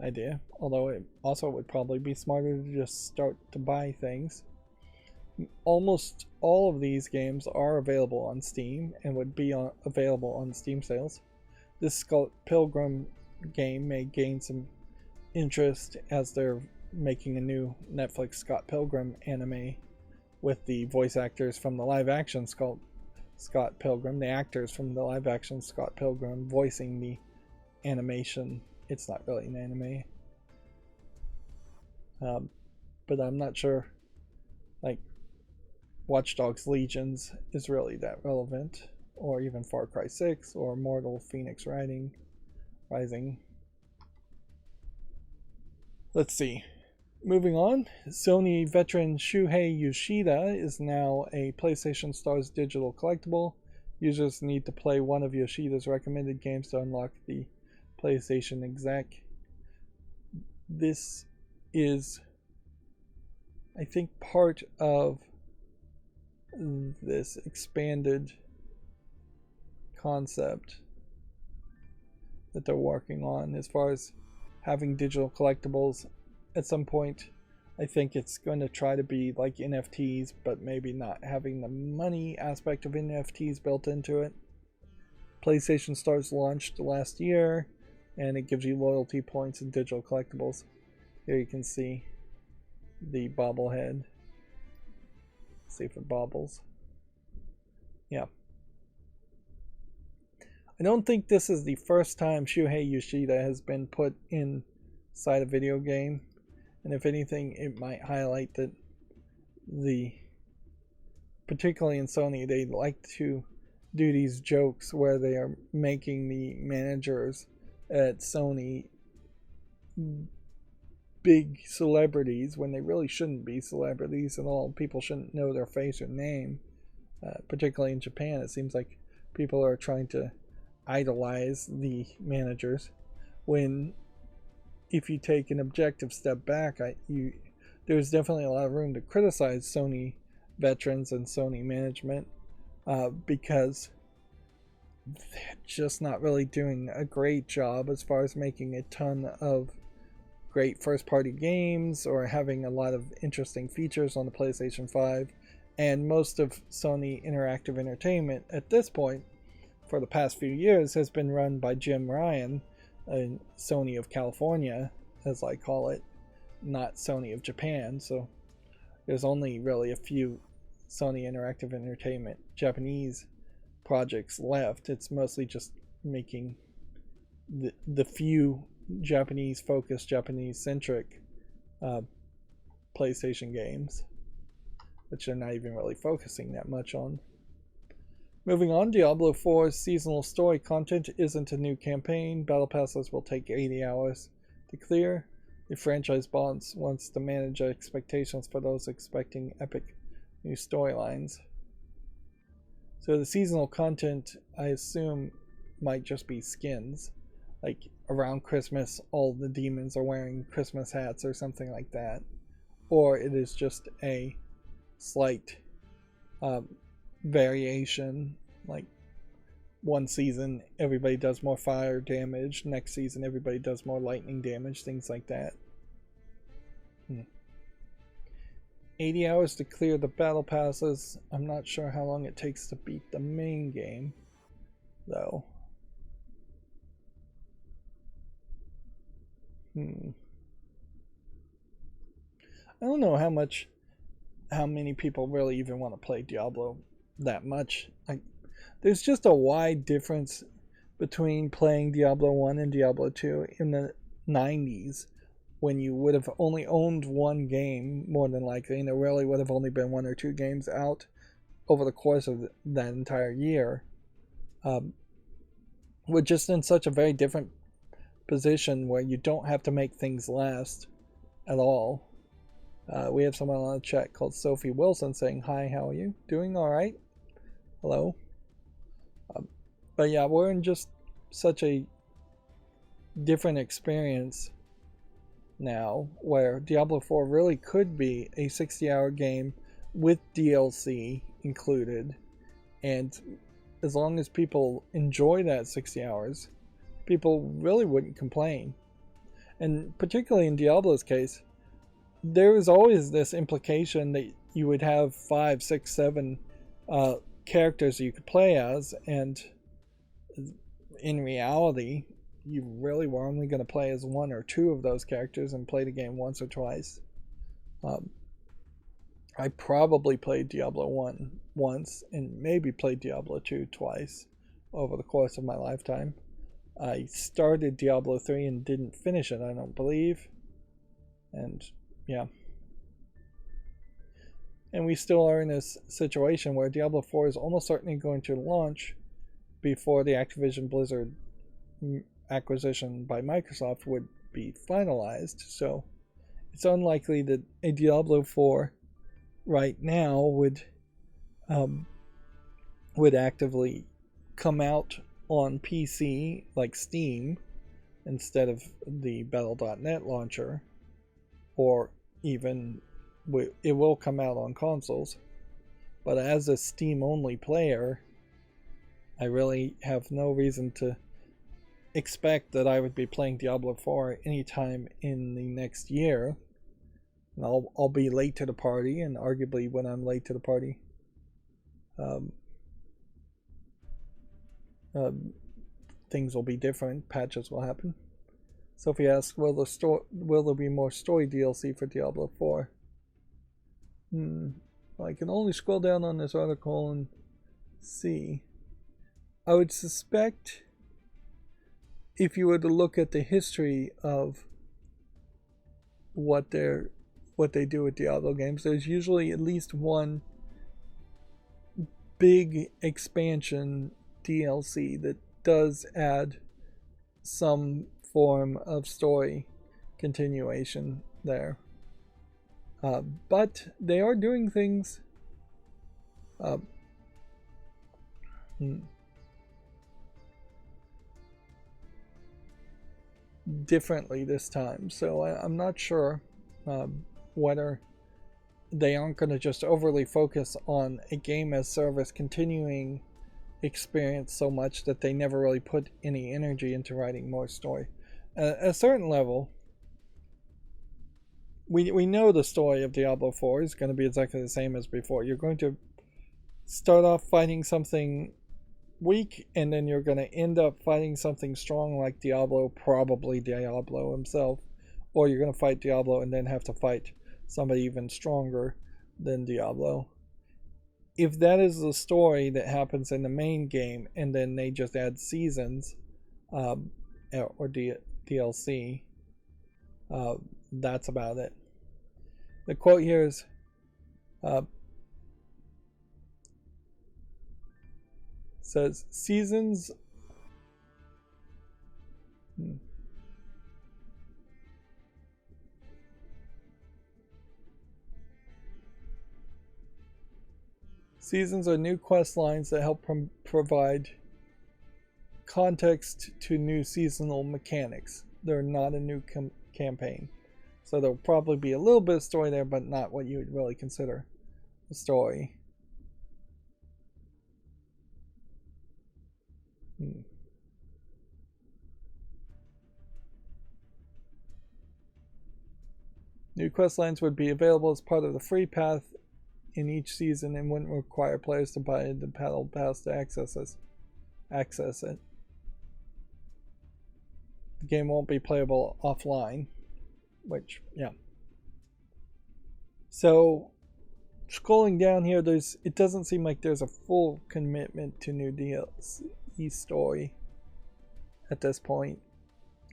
idea. Although it also would probably be smarter to just start to buy things. Almost all of these games are available on Steam and would be available on Steam sales. This Scott Pilgrim game may gain some interest as they're making a new Netflix Scott Pilgrim anime with the voice actors from the live action Scott Pilgrim, the actors from the live action Scott Pilgrim voicing the animation. It's not really an anime. But I'm not sure, like, Watch Dogs Legions is really that relevant, or even Far Cry 6 or Mortal Phoenix Rising. Let's see. Moving on, Sony veteran Shuhei Yoshida is now a PlayStation Stars digital collectible. Users need to play one of Yoshida's recommended games to unlock the PlayStation exec. This is, I think, part of this expanded concept that they're working on as far as having digital collectibles. At some point, I think it's going to try to be like NFTs, but maybe not having the money aspect of NFTs built into it. PlayStation Stars launched last year, and it gives you loyalty points and digital collectibles. Here you can see the bobblehead. See if it bobbles. Yeah. I don't think this is the first time Shuhei Yoshida has been put inside a video game. And if anything, it might highlight that particularly in Sony, they like to do these jokes where they are making the managers at Sony big celebrities when they really shouldn't be celebrities at all. People shouldn't know their face or name. Particularly in Japan, it seems like people are trying to idolize the managers, when if you take an objective step back, there's definitely a lot of room to criticize Sony veterans and Sony management, because they're just not really doing a great job as far as making a ton of great first party games or having a lot of interesting features on the PlayStation 5. And most of Sony Interactive Entertainment at this point, for the past few years, has been run by Jim Ryan, Sony of California, as I call it, not Sony of Japan. So there's only really a few Sony Interactive Entertainment Japanese projects left. It's mostly just making the few Japanese focused, Japanese centric PlayStation games, which they're not even really focusing that much on. Moving on, Diablo 4's seasonal story content isn't a new campaign. Battle passes will take 80 hours to clear. The franchise boss wants to manage expectations for those expecting epic new storylines. So the seasonal content, I assume, might just be skins. Like around Christmas, all the demons are wearing Christmas hats or something like that. Or it is just a slight variation, like one season everybody does more fire damage, next season everybody does more lightning damage, things like that. 80 hours to clear the battle passes. I'm not sure how long it takes to beat the main game, though. I don't know how many people really even want to play Diablo that much. There's just a wide difference between playing Diablo 1 and Diablo 2 in the 90s, when you would have only owned one game, more than likely, and there really would have only been one or two games out over the course of that entire year. We're just in such a very different position where you don't have to make things last at all. We have someone on the chat called Sophie Wilson saying, "Hi, how are you? Doing all right? Hello." But yeah, we're in just such a different experience now, where Diablo 4 really could be a 60-hour game with DLC included, and as long as people enjoy that 60 hours, people really wouldn't complain. And particularly in Diablo's case, there was always this implication that you would have 5, 6, 7 characters you could play as, and in reality you really were only going to play as one or two of those characters and play the game once or twice. I probably played Diablo 1 once and maybe played Diablo 2 twice over the course of my lifetime. I started Diablo 3 and didn't finish it, I don't believe. And yeah. And we still are in this situation where Diablo 4 is almost certainly going to launch before the Activision Blizzard acquisition by Microsoft would be finalized. So it's unlikely that a Diablo 4 right now would actively come out on PC like Steam instead of the Battle.net launcher, or even it will come out on consoles. But as a Steam only player, I really have no reason to expect that I would be playing Diablo 4 anytime in the next year. And I'll be late to the party, and arguably when I'm late to the party, things will be different. Patches will happen. Sophie asks, will there be more story DLC for Diablo 4? I can only scroll down on this article and see. I would suspect, if you were to look at the history of what they do with Diablo games, there's usually at least one big expansion DLC that does add some form of story continuation there. But they are doing things. differently this time. So I'm not sure whether they aren't going to just overly focus on a game as service continuing experience so much that they never really put any energy into writing more story. At a certain level, we know the story of Diablo 4 is going to be exactly the same as before. You're going to start off fighting something weak, and then you're going to end up fighting something strong like Diablo, probably Diablo himself, or you're going to fight Diablo and then have to fight somebody even stronger than Diablo. If that is the story that happens in the main game, and then they just add seasons or DLC, that's about it. The quote here is says seasons seasons are new quest lines that help provide context to new seasonal mechanics. They're not a new campaign. So there'll probably be a little bit of story there, but not what you would really consider a story. New quest lines would be available as part of the free path in each season and wouldn't require players to buy the battle pass to access it. The game won't be playable offline, which, yeah. So scrolling down here, it doesn't seem like there's a full commitment to new DLC story at this point.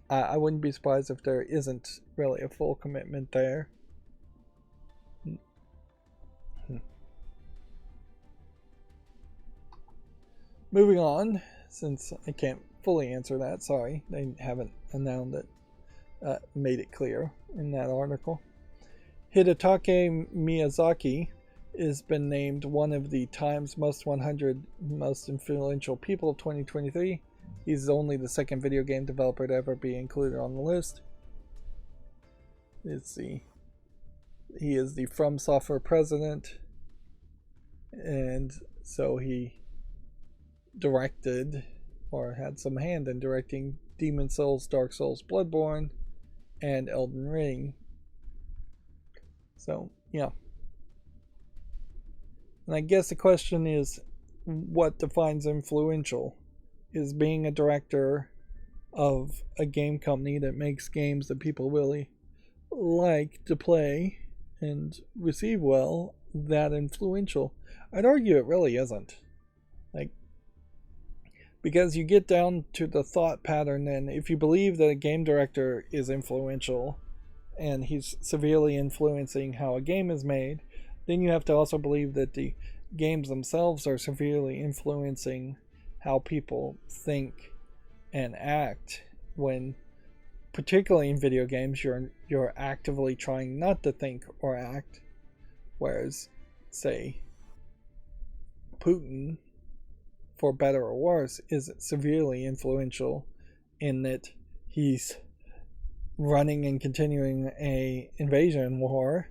I wouldn't be surprised if there isn't really a full commitment there. Moving on, since I can't fully answer that, sorry, they haven't announced it, made it clear in that article. Hidetake Miyazaki has been named one of the Times Most 100 Most Influential People of 2023. He's only the second video game developer to ever be included on the list. He is the From Software president, and so he directed or had some hand in directing Demon Souls, Dark Souls, Bloodborne, and Elden Ring. So, yeah. And I guess the question is, what defines influential? Is being a director of a game company that makes games that people really like to play and receive well that influential? I'd argue it really isn't. Because you get down to the thought pattern, and if you believe that a game director is influential and he's severely influencing how a game is made, then you have to also believe that the games themselves are severely influencing how people think and act, when particularly in video games you're actively trying not to think or act, whereas say Putin, for better or worse, is severely influential in that he's running and continuing a invasion war,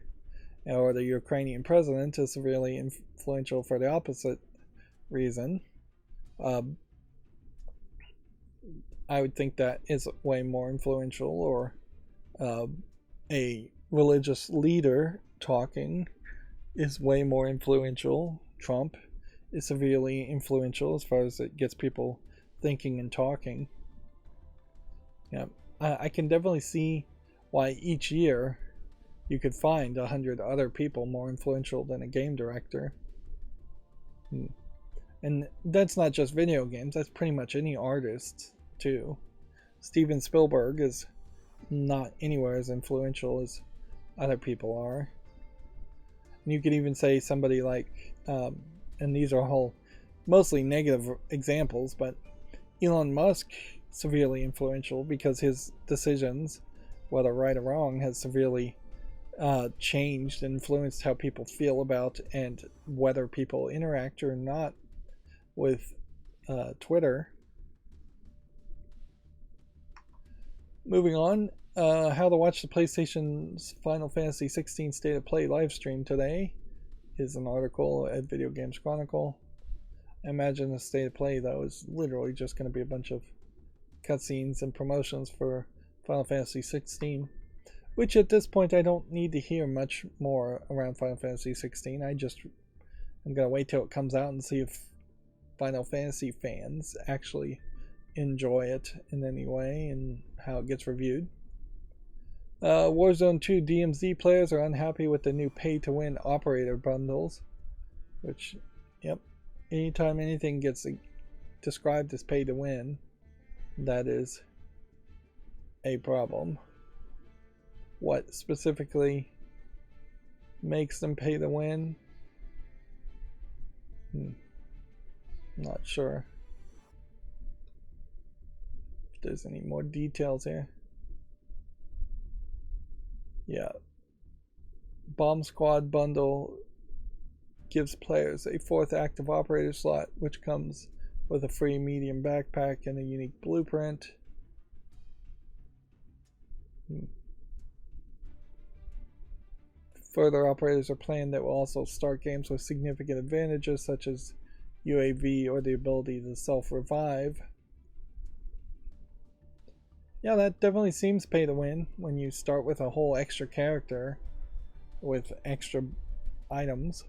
or the Ukrainian president is severely influential for the opposite reason. I would think that is way more influential. Or a religious leader talking is way more influential. Trump is severely influential as far as it gets people thinking and talking. Yeah, I can definitely see why each year you could find 100 other people more influential than a game director. And that's not just video games, that's pretty much any artist too. Steven Spielberg is not anywhere as influential as other people are. And you could even say somebody like and these are all mostly negative examples, but Elon Musk, severely influential because his decisions, whether right or wrong, has severely changed and influenced how people feel about and whether people interact or not with Twitter. Moving on, how to watch the PlayStation's Final Fantasy 16 State of Play live stream today is an article at Video Games Chronicle. I imagine the State of Play, though, is literally just going to be a bunch of cutscenes and promotions for Final Fantasy 16, which at this point I don't need to hear much more around Final Fantasy 16. I'm going to wait till it comes out and see if Final Fantasy fans actually enjoy it in any way and how it gets reviewed. Warzone 2 DMZ players are unhappy with the new pay-to-win operator bundles, which, yep, anytime anything gets described as pay-to-win, that is a problem. What specifically makes them pay to win? Not sure if there's any more details here. Yeah. Bomb Squad bundle gives players a 4th active operator slot, which comes with a free medium backpack and a unique blueprint. Further operators are planned that will also start games with significant advantages such as UAV or the ability to self-revive. Yeah, that definitely seems pay to win when you start with a whole extra character with extra items.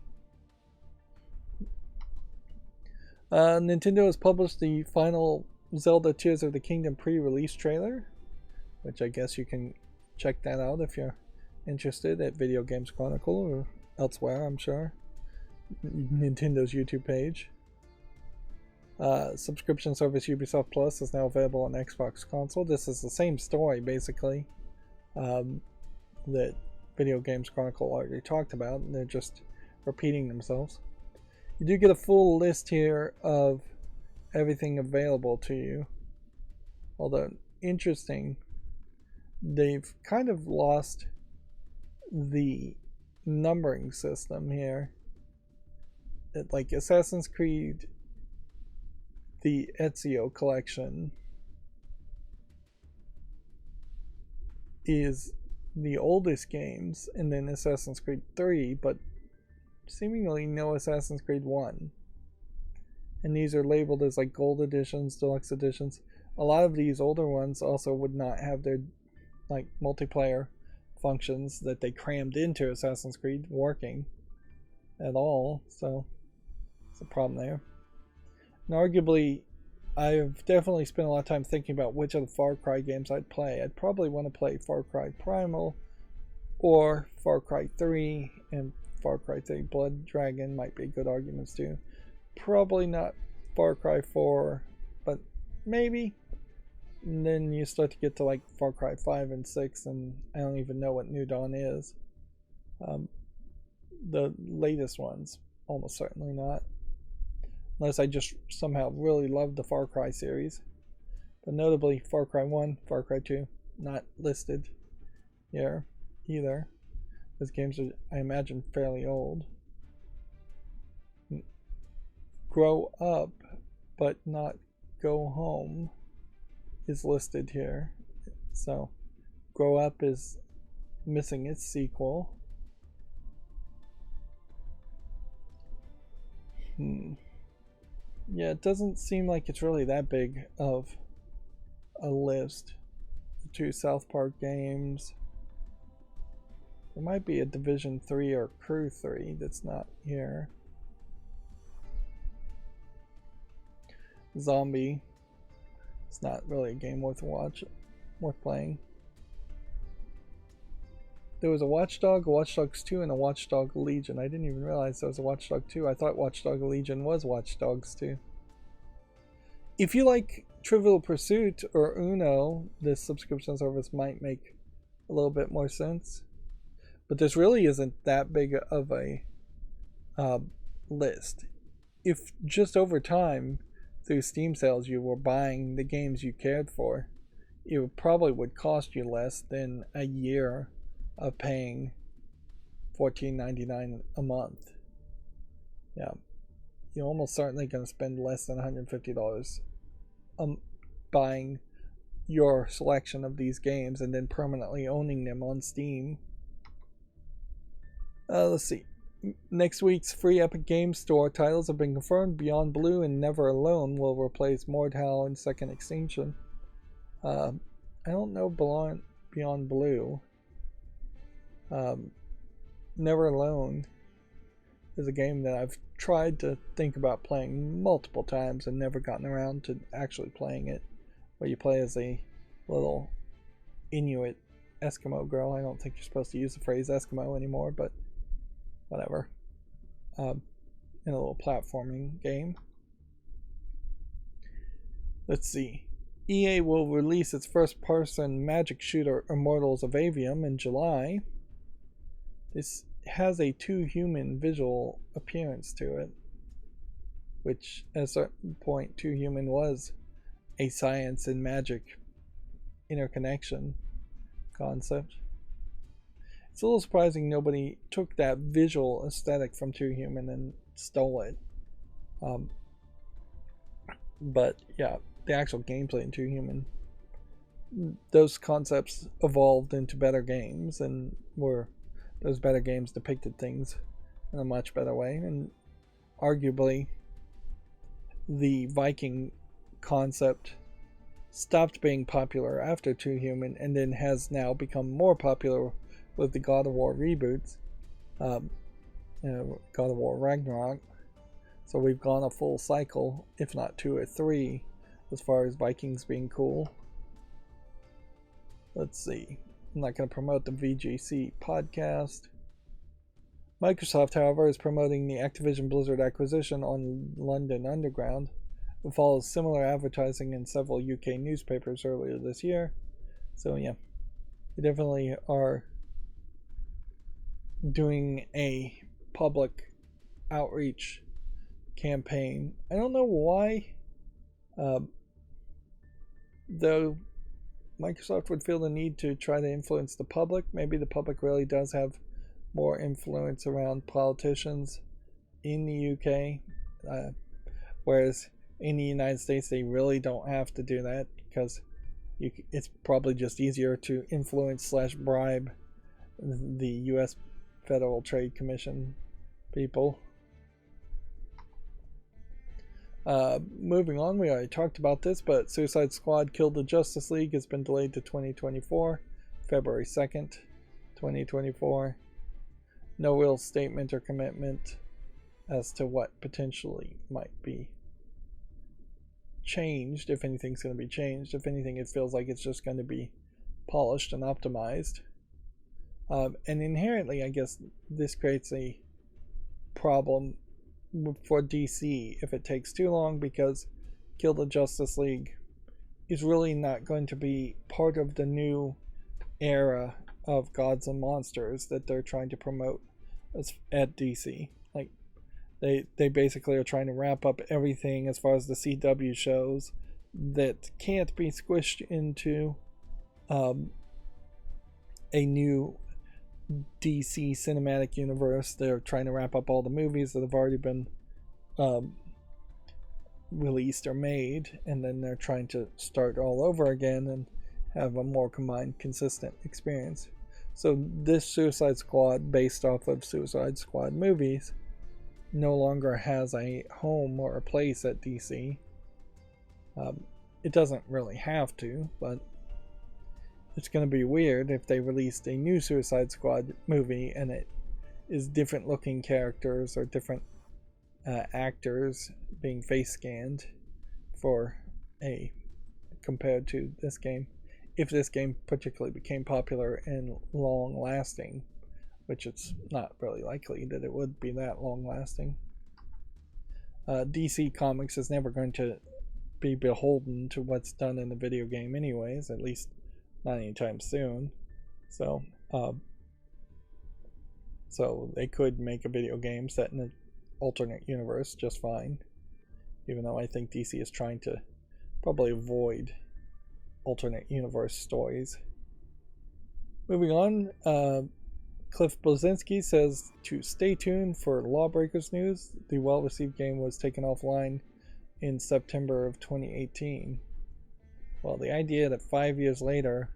Nintendo has published the final Zelda Tears of the Kingdom pre-release trailer, which I guess you can check that out if you're interested at Video Games Chronicle or elsewhere, I'm sure. Nintendo's YouTube page. Subscription service Ubisoft Plus is now available on Xbox console. This is the same story, basically, that Video Games Chronicle already talked about, and they're just repeating themselves. You do get a full list here of everything available to you. Although, interesting, they've kind of lost the numbering system here. Like Assassin's Creed, the Ezio collection is the oldest games, and then Assassin's Creed 3, but seemingly no Assassin's Creed 1. And these are labeled as like gold editions, deluxe editions. A lot of these older ones also would not have their like multiplayer functions that they crammed into Assassin's Creed working at all, so it's a problem there. And arguably, I've definitely spent a lot of time thinking about which of the Far Cry games I'd play. I'd probably want to play Far Cry Primal or Far Cry 3, and Far Cry 3 Blood Dragon might be good arguments too. Probably not Far Cry 4, but maybe. And then you start to get to like Far Cry 5 and 6, and I don't even know what New Dawn is. The latest ones, almost certainly not. Unless I just somehow really love the Far Cry series. But notably, Far Cry 1, Far Cry 2, not listed here either. Those games are, I imagine, fairly old. Grow Up, but not Go Home is listed here. So, Grow Up is missing its sequel. Yeah, it doesn't seem like it's really that big of a list. The 2 South Park games. There might be a Division 3 or Crew 3 that's not here. Zombie. It's not really a game worth playing. There was a Watch Dogs 2, and a Watch Dogs Legion. I didn't even realize there was a Watch Dogs 2. I thought Watch Dogs Legion was Watch Dogs 2. If you like Trivial Pursuit or Uno, this subscription service might make a little bit more sense. But this really isn't that big of a list. If just over time, through Steam sales, you were buying the games you cared for, it probably would cost you less than a year of paying $14.99 a month. Yeah, you're almost certainly going to spend less than $150 buying your selection of these games and then permanently owning them on Steam. Let's see. Next week's free Epic Games Store titles have been confirmed. Beyond Blue and Never Alone will replace Mordhau and Second Extinction. I don't know Beyond Blue. Never Alone is a game that I've tried to think about playing multiple times and never gotten around to actually playing it. Where you play as a little Inuit Eskimo girl. I don't think you're supposed to use the phrase Eskimo anymore, but whatever. In a little platforming game. Let's see. EA will release its first-person magic shooter Immortals of Avium in July. This has a two-human visual appearance to it, which at a certain point two-human was a science and magic interconnection concept. It's a little surprising nobody took that visual aesthetic from Two Human and stole it. But yeah, the actual gameplay in Two Human, those concepts evolved into better games, and those better games depicted things in a much better way. And arguably, the Viking concept stopped being popular after Two Human and then has now become more popular with the God of War reboots, God of War Ragnarok. So we've gone a full cycle, if not 2 or 3, as far as Vikings being cool. Let's see. I'm not going to promote the VGC podcast. Microsoft, however, is promoting the Activision Blizzard acquisition on London Underground. It follows similar advertising in several UK newspapers earlier this year. So yeah, they definitely are doing a public outreach campaign. I don't know why, though Microsoft would feel the need to try to influence the public. Maybe the public really does have more influence around politicians in the UK, whereas in the United States they really don't have to do that, because it's probably just easier to influence / bribe the US Federal Trade Commission people. Moving on, we already talked about this, but Suicide Squad Kill the Justice League has been delayed to 2024, February 2nd, 2024. No real statement or commitment as to what potentially might be changed, if anything's going to be changed. If anything, it feels like it's just going to be polished and optimized. And inherently, I guess this creates a problem for DC if it takes too long, because Kill the Justice League is really not going to be part of the new era of Gods and Monsters that they're trying to promote at DC. Like, they basically are trying to wrap up everything as far as the CW shows that can't be squished into a new DC cinematic universe. They're trying to wrap up all the movies that have already been released or made, and then they're trying to start all over again and have a more combined, consistent experience. So this Suicide Squad, based off of Suicide Squad movies, no longer has a home or a place at DC. It doesn't really have to, but it's going to be weird if they released a new Suicide Squad movie and it is different looking characters or different actors being face scanned compared to this game. If this game particularly became popular and long lasting, which it's not really likely that it would be that long lasting. DC Comics is never going to be beholden to what's done in the video game anyways, at least not anytime soon. So they could make a video game set in an alternate universe just fine, even though I think DC is trying to probably avoid alternate universe stories. Moving on, Cliff Blazinski says to stay tuned for Lawbreakers news. The well-received game was taken offline in September of 2018. Well, the idea that 5 years later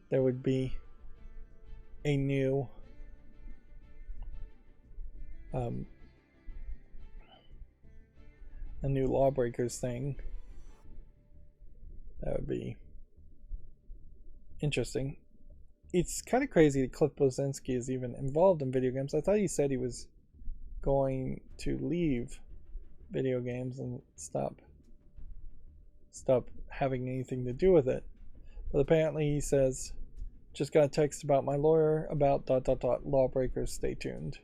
there would be a new Lawbreakers thing, that would be interesting. It's kind of crazy that Cliff Bleszinski is even involved in video games. I thought he said he was going to leave video games and stop having anything to do with it. But apparently he says, just got a text about my lawyer about ... Lawbreakers, stay tuned.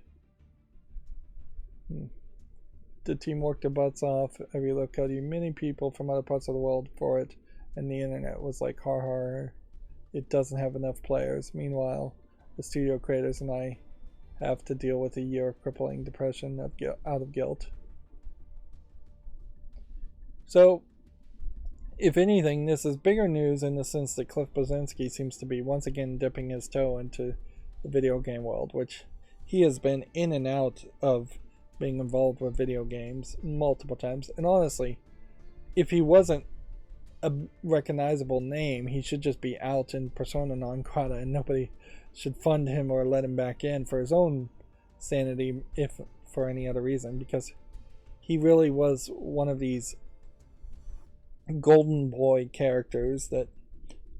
The team worked their butts off. I relocated many people from other parts of the world for it, and the internet was like, har har, it doesn't have enough players. Meanwhile, the studio creators and I have to deal with a year of crippling depression out of guilt. So, if anything, this is bigger news in the sense that Cliff Bleszinski seems to be once again dipping his toe into the video game world, which he has been in and out of being involved with video games multiple times. And honestly, if he wasn't a recognizable name, he should just be out in persona non grata, and nobody should fund him or let him back in for his own sanity, if for any other reason, because he really was one of these golden boy characters that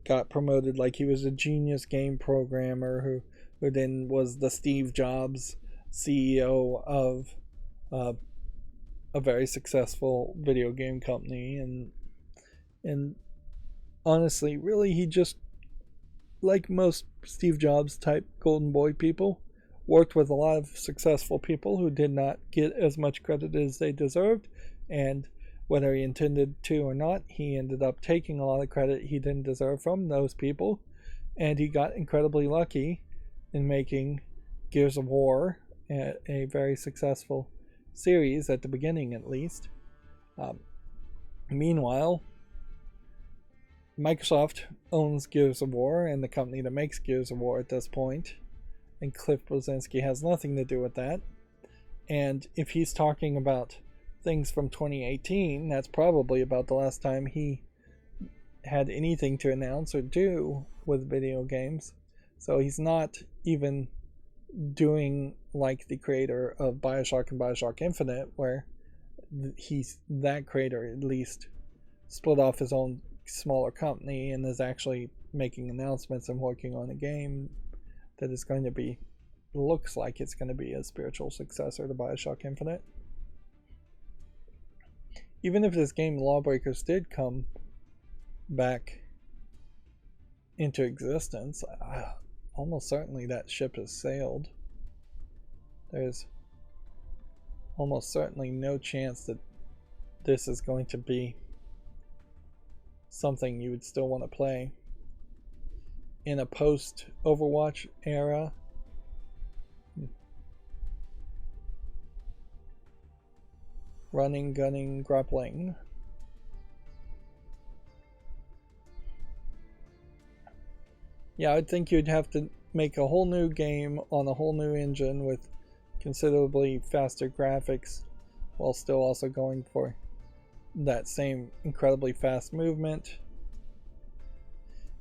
got promoted like he was a genius game programmer who then was the Steve Jobs CEO of a very successful video game company, and honestly, really, he just, like most Steve Jobs type golden boy people, worked with a lot of successful people who did not get as much credit as they deserved, and whether he intended to or not, he ended up taking a lot of credit he didn't deserve from those people, and he got incredibly lucky in making Gears of War a very successful series at the beginning, at least. Meanwhile, Microsoft owns Gears of War and the company that makes Gears of War at this point, and Cliff Bleszinski has nothing to do with that. And if he's talking about things from 2018, that's probably about the last time he had anything to announce or do with video games. So he's not even doing like the creator of Bioshock and Bioshock Infinite, where he's that creator at least split off his own smaller company and is actually making announcements and working on a game that is going to be, looks like it's going to be a spiritual successor to Bioshock Infinite. Even if this game Lawbreakers did come back into existence, almost certainly that ship has sailed. There's almost certainly no chance that this is going to be something you would still want to play in a post Overwatch era. Running, gunning, grappling. Yeah, I'd think you'd have to make a whole new game on a whole new engine with considerably faster graphics, while still also going for that same incredibly fast movement.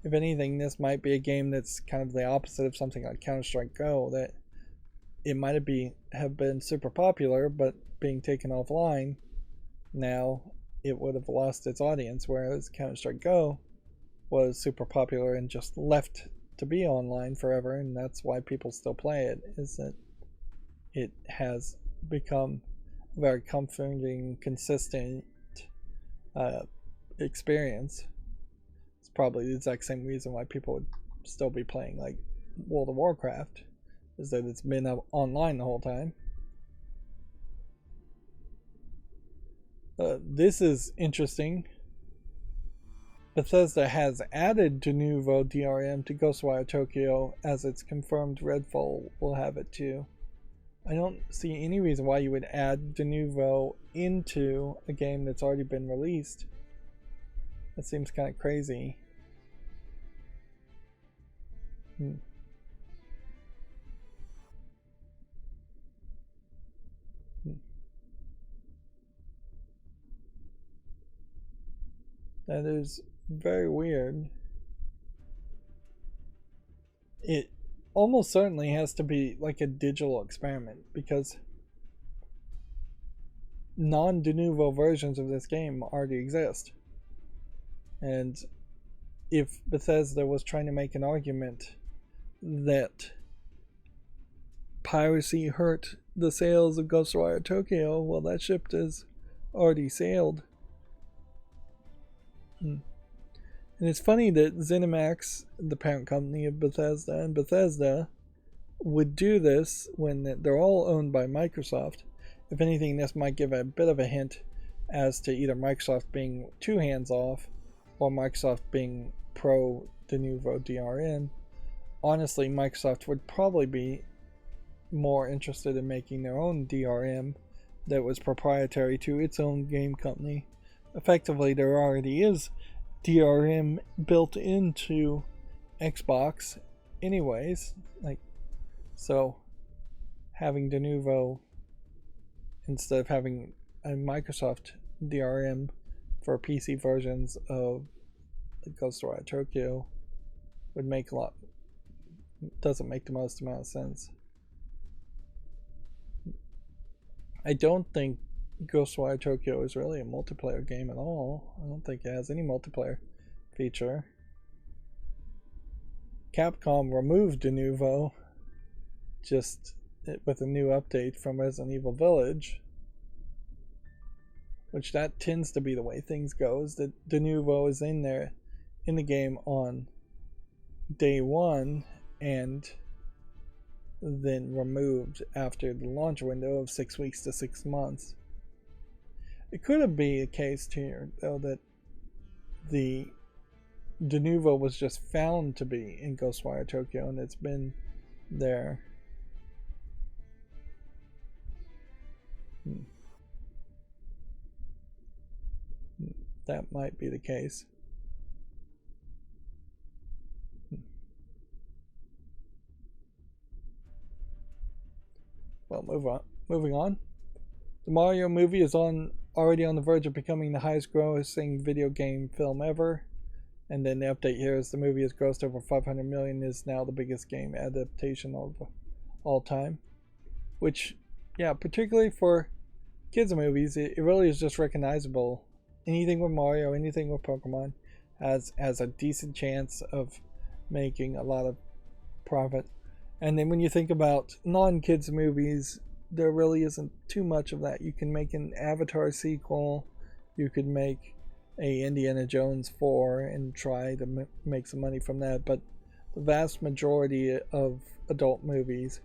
If anything, this might be a game that's kind of the opposite of something like Counter-Strike Go, that it might have been super popular, but being taken offline, now it would have lost its audience, whereas Counter-Strike Go was super popular and just left to be online forever, and that's why people still play it, is that it has become a very comforting, consistent experience. It's probably the exact same reason why people would still be playing like World of Warcraft, is that it's been up online the whole time. This is interesting. Bethesda has added de novo DRM to Ghostwire Tokyo, as it's confirmed Redfall will have it too. I don't see any reason why you would add de novo into a game that's already been released. That seems kind of crazy. That is very weird. It almost certainly has to be like a digital experiment because non-de novo versions of this game already exist. And if Bethesda was trying to make an argument that piracy hurt the sales of Ghostwire Tokyo, well, that ship has already sailed. And it's funny that ZeniMax, the parent company of Bethesda, and Bethesda would do this when they're all owned by Microsoft. If anything, this might give a bit of a hint as to either Microsoft being too hands off or Microsoft being pro de novo DRM. Honestly, Microsoft would probably be more interested in making their own DRM that was proprietary to its own game company. Effectively, there already is DRM built into Xbox anyways, so having de novo instead of having a Microsoft DRM for PC versions of Ghostwire Tokyo doesn't make the most amount of sense. I don't think Ghostwire Tokyo is really a multiplayer game at all. I don't think it has any multiplayer feature. Capcom removed de novo just with a new update from Resident Evil Village, which that tends to be the way things go, is that de novo is in there in the game on day one and then removed after the launch window of 6 weeks to 6 months. It could be a case here, though, that the de novo was just found to be in Ghostwire Tokyo and it's been there. That might be the case. Well, moving on. The Mario movie is already on the verge of becoming the highest grossing video game film ever. And then the update here is the movie has grossed over 500 million, is now the biggest game adaptation of all time. Which, yeah, particularly for kids movies, it really is just recognizable. Anything with Mario, anything with Pokemon has a decent chance of making a lot of profit. And then when you think about non-kids movies, there really isn't too much of that. You can make an Avatar sequel, you could make a Indiana Jones 4 and try to make some money from that, but the vast majority of adult movies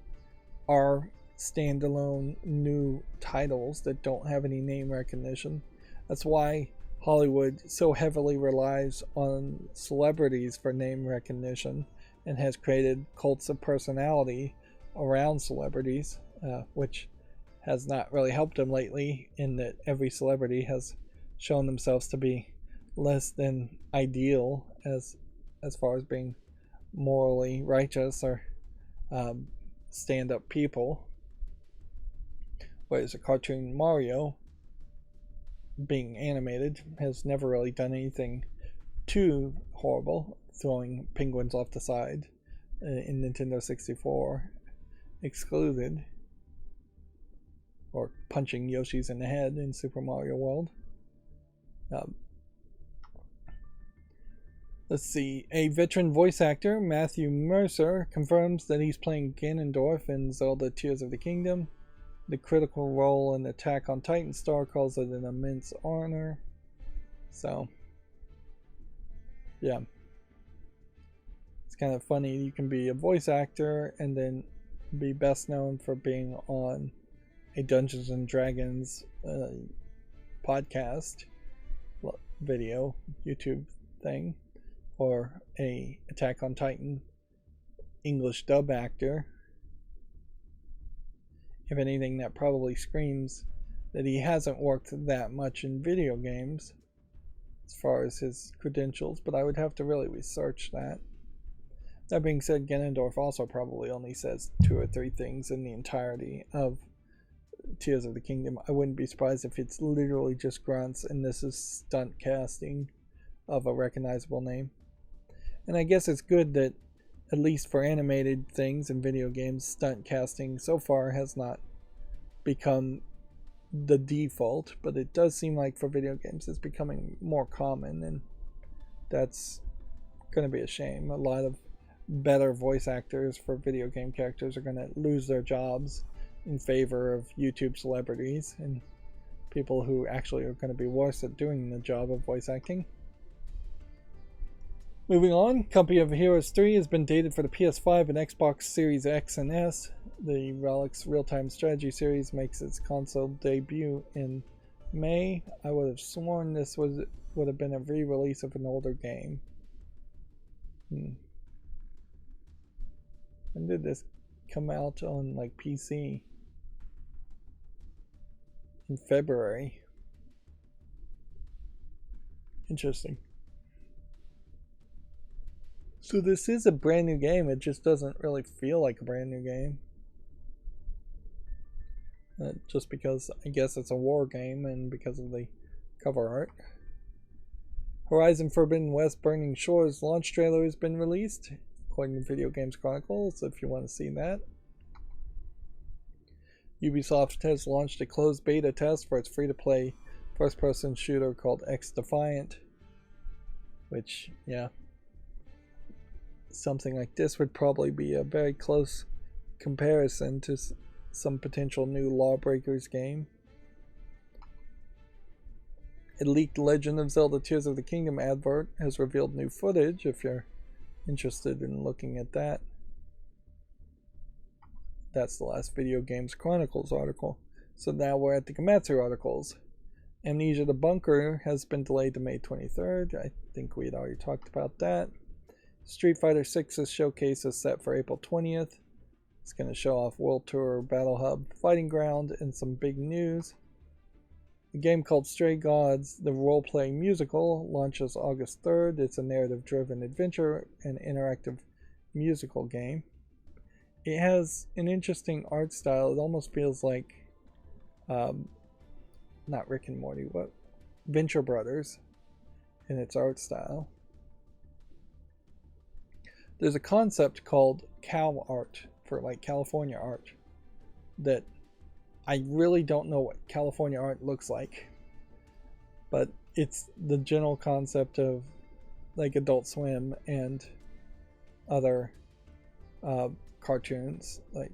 are standalone new titles that don't have any name recognition. That's why Hollywood so heavily relies on celebrities for name recognition and has created cults of personality around celebrities, which has not really helped them lately, in that every celebrity has shown themselves to be less than ideal as far as being morally righteous or stand-up people. Whereas a cartoon Mario, being animated, has never really done anything too horrible, throwing penguins off the side in Nintendo 64 excluded, or punching Yoshis in the head in Super Mario World. Let's see. A veteran voice actor, Matthew Mercer, confirms that he's playing Ganondorf in Zelda Tears of the Kingdom. The critical role in Attack on Titan star calls it an immense honor. So, yeah. It's kind of funny. You can be a voice actor and then be best known for being on a Dungeons and Dragons podcast video YouTube thing, or a Attack on Titan English dub actor. If anything, that probably screams that he hasn't worked that much in video games as far as his credentials, but I would have to really research that. That being said, Ganondorf also probably only says 2 or 3 things in the entirety of Tears of the Kingdom. I wouldn't be surprised if it's literally just grunts and this is stunt casting of a recognizable name. And I guess it's good that, at least for animated things and video games, stunt casting so far has not become the default, but it does seem like for video games it's becoming more common, and that's going to be a shame. A lot of better voice actors for video game characters are going to lose their jobs in favor of YouTube celebrities and people who actually are going to be worse at doing the job of voice acting. Moving on, Company of Heroes 3 has been dated for the PS5 and Xbox Series X and S. The Relics real-time strategy series makes its console debut in May. I would have sworn this would have been a re-release of an older game. When did this come out on like PC? In February. Interesting. So this is a brand new game, it just doesn't really feel like a brand new game. Just because I guess it's a war game and because of the cover art. Horizon Forbidden West Burning Shores launch trailer has been released, according to Video Games Chronicles, if you want to see that. Ubisoft has launched a closed beta test for its free-to-play first-person shooter called X Defiant, which, yeah, something like this would probably be a very close comparison to some potential new Lawbreakers game. A leaked Legend of Zelda Tears of the Kingdom advert has revealed new footage, if you're interested in looking at that. That's the last Video Games Chronicles article. So now we're at the Gamatsu articles. Amnesia the Bunker has been delayed to May 23rd. I think we had already talked about that. Street Fighter 6's showcase is set for April 20th. It's going to show off World Tour, Battle Hub, Fighting Ground, and some big news. A game called Stray Gods, the role-playing musical, launches August 3rd. It's a narrative-driven adventure and interactive musical game. It has an interesting art style. It almost feels like, not Rick and Morty, what? Venture Brothers in its art style. There's a concept called Cal art, for like California art, that I really don't know what California art looks like, but it's the general concept of like Adult Swim and other cartoons like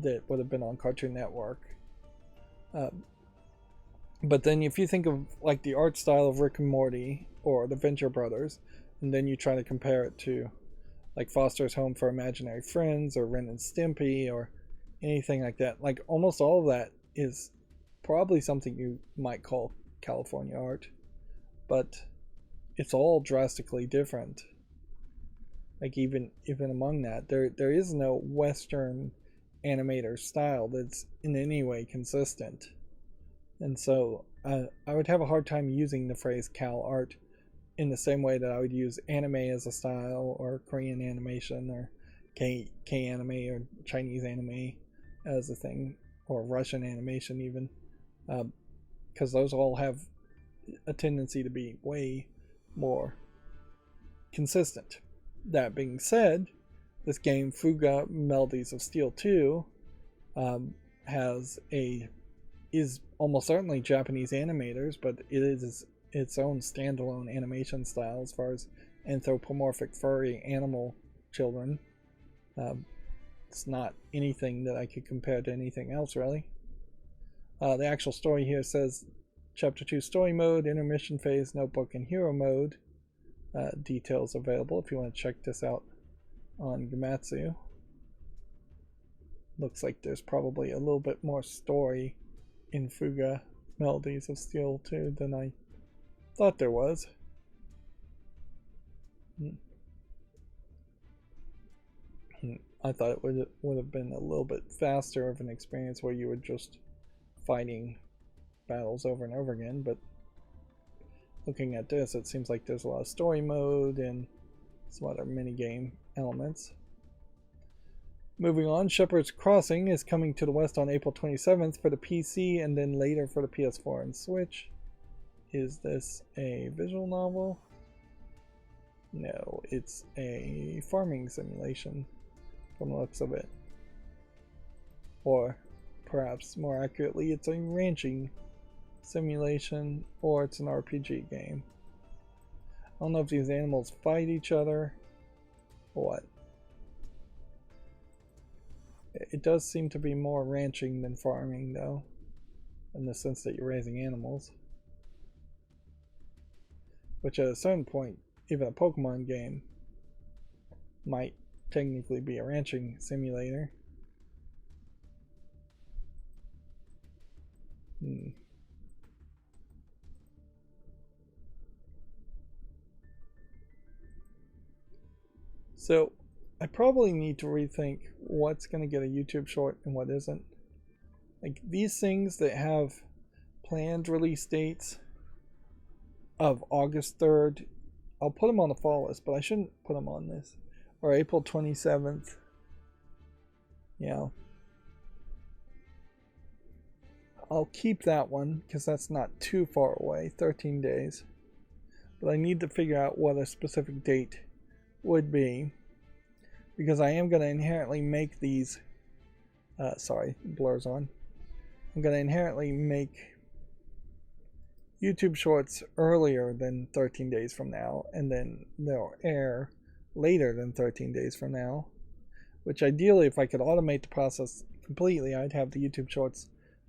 that would have been on Cartoon Network. But then if you think of like the art style of Rick and Morty or the Venture Brothers, and then you try to compare it to like Foster's Home for Imaginary Friends or Ren and Stimpy or anything like that, like almost all of that is probably something you might call California art, but it's all drastically different. Like even among that, there is no Western animator style that's in any way consistent, and so I would have a hard time using the phrase Cal art in the same way that I would use anime as a style, or Korean animation, or K anime, or Chinese anime as a thing, or Russian animation even, because those all have a tendency to be way more consistent. That being said, this game, Fuga Melodies of Steel 2, is almost certainly Japanese animators, but it is its own standalone animation style as far as anthropomorphic furry animal children. It's not anything that I could compare to anything else, really. The actual story here says Chapter 2 Story Mode, Intermission Phase, Notebook, and Hero Mode. Details available if you want to check this out on Gamatsu. Looks like there's probably a little bit more story in Fuga Melodies of Steel 2 than I thought there was. I thought it would have been a little bit faster of an experience where you were just fighting battles over and over again, but looking at this, it seems like there's a lot of story mode and some other minigame elements. Moving on, Shepherd's Crossing is coming to the West on April 27th for the PC and then later for the PS4 and Switch. Is this a visual novel? No, it's a farming simulation from the looks of it. Or perhaps more accurately, it's a ranching simulation, or it's an RPG game. I don't know if these animals fight each other or what. It does seem to be more ranching than farming, though, in the sense that you're raising animals. Which at a certain point, even a Pokemon game might technically be a ranching simulator. So I probably need to rethink what's going to get a YouTube short and what isn't. Like these things that have planned release dates of August 3rd, I'll put them on the fall list, but I shouldn't put them on this. Or April 27th. Yeah. I'll keep that one because that's not too far away, 13 days. But I need to figure out what a specific date would be, because I am going to inherently make these sorry, blur's on. I'm going to inherently make YouTube shorts earlier than 13 days from now, and then they'll air later than 13 days from now, which ideally, if I could automate the process completely, I'd have the YouTube shorts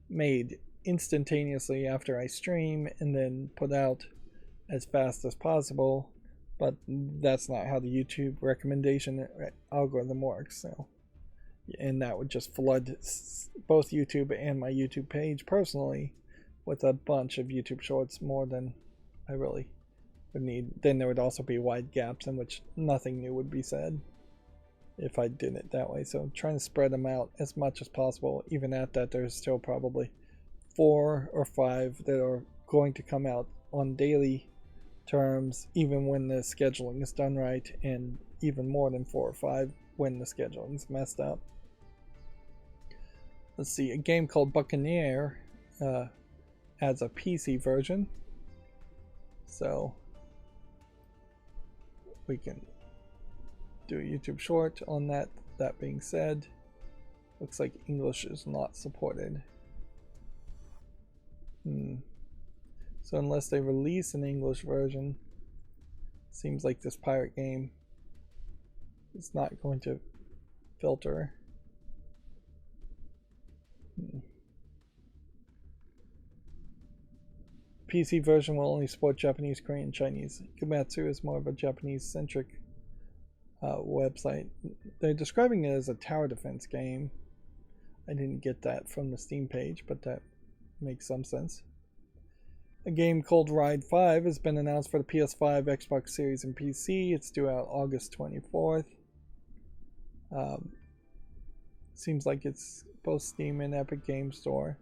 made instantaneously after I stream and then put out as fast as possible. But that's not how the YouTube recommendation algorithm works. So, and that would just flood both YouTube and my YouTube page personally with a bunch of YouTube shorts, more than I really would need. Then there would also be wide gaps in which nothing new would be said if I did it that way. So trying to spread them out as much as possible. Even at that, there's still probably 4 or 5 that are going to come out on daily terms, even when the scheduling is done right, and even more than 4 or 5 when the scheduling is messed up. Let's see, a game called Buccaneer has a PC version, so we can do a YouTube short on that. That being said, looks like English is not supported. So unless they release an English version, seems like this pirate game is not going to filter. PC version will only support Japanese, Korean, Chinese. Kumatsu is more of a Japanese-centric website. They're describing it as a tower defense game. I didn't get that from the Steam page, but that makes some sense. A game called Ride 5 has been announced for the PS5, Xbox Series, and PC. It's due out August 24th. Seems like it's both Steam and Epic Game Store.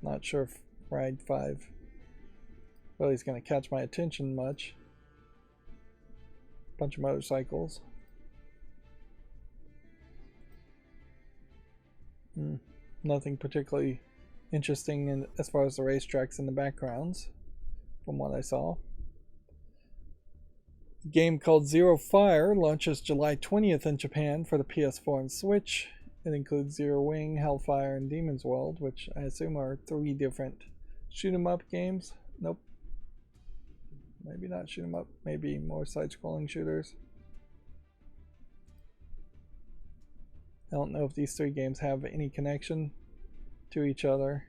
Not sure if Ride 5 really is going to catch my attention much. Bunch of motorcycles. Nothing particularly interesting as far as the racetracks and the backgrounds, from what I saw. A game called Zero Fire launches July 20th in Japan for the PS4 and Switch. It includes Zero Wing, Hellfire, and Demon's World, which I assume are 3 different shoot-'em-up games. Nope. Maybe not shoot-'em-up, maybe more side-scrolling shooters. I don't know if these 3 games have any connection to each other.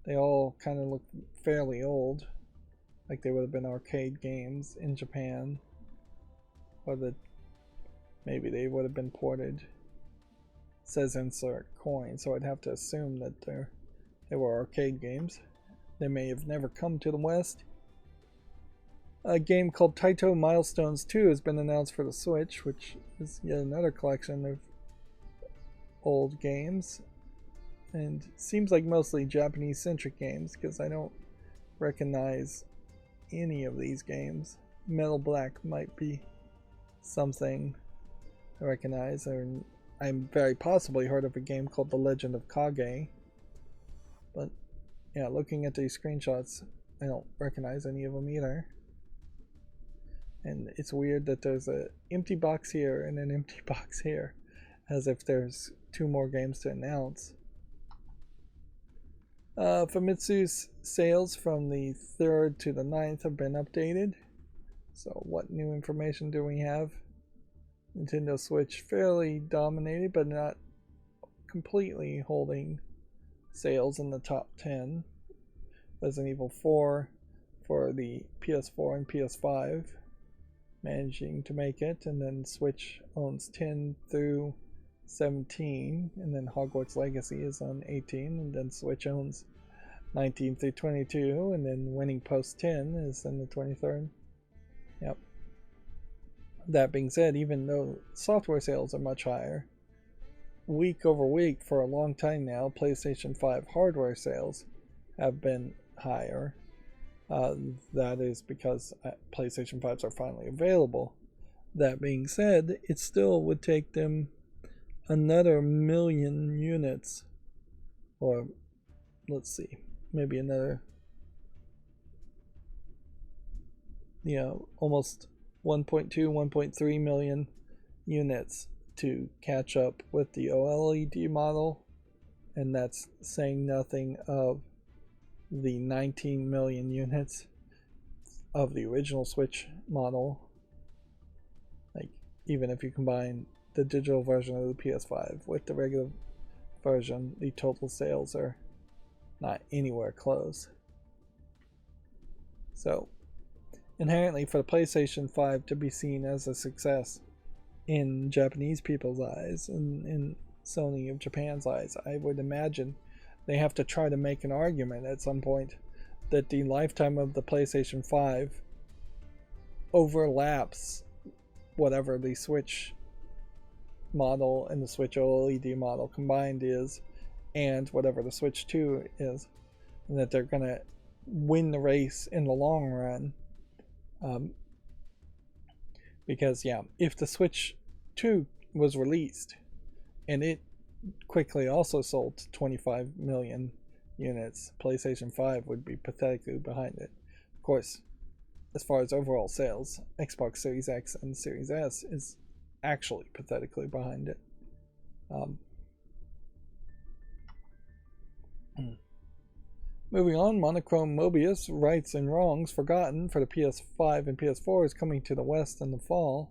They all kind of look fairly old, like they would have been arcade games in Japan, or that maybe they would have been ported. It says insert coin, so I'd have to assume that they were arcade games. They may have never come to the West. A game called Taito Milestones 2 has been announced for the Switch, which is yet another collection of old games, and seems like mostly Japanese-centric games, because I don't recognize any of these games. Metal Black might be something I recognize, or I'm very possibly heard of a game called The Legend of Kage, yeah, looking at these screenshots, I don't recognize any of them either. And it's weird that there's an empty box here and an empty box here, as if there's 2 more games to announce. Famitsu's sales from the 3rd to the 9th have been updated. So what new information do we have? Nintendo Switch fairly dominated, but not completely holding sales in the top 10. Resident Evil 4 for the PS4 and PS5 managing to make it, and then Switch owns 10 through 17, and then Hogwarts Legacy is on 18, and then Switch owns 19 through 22, and then Winning Post 10 is in the 23rd. Yep. That being said, even though software sales are much higher, week over week for a long time now, PlayStation 5 hardware sales have been higher. That is because PlayStation 5s are finally available. That being said, it still would take them another 1,000,000 units, or let's see, maybe another, almost 1.2, 1.3 million units to catch up with the OLED model, and that's saying nothing of the 19 million units of the original Switch model. Like, even if you combine the digital version of the PS5 with the regular version, the total sales are not anywhere close. So, inherently, for the PlayStation 5 to be seen as a success in Japanese people's eyes and in Sony of Japan's eyes, I would imagine they have to try to make an argument at some point that the lifetime of the PlayStation 5 overlaps whatever the Switch model and the Switch OLED model combined is, and whatever the Switch 2 is, and that they're going to win the race in the long run. Because, yeah, if the Switch 2 was released and it quickly also sold 25 million units, PlayStation 5 would be pathetically behind it. Of course, as far as overall sales, Xbox Series X and Series S is actually pathetically behind it. Moving on, Monochrome Mobius, Rights and Wrongs Forgotten for the PS5 and PS4 is coming to the West in the fall.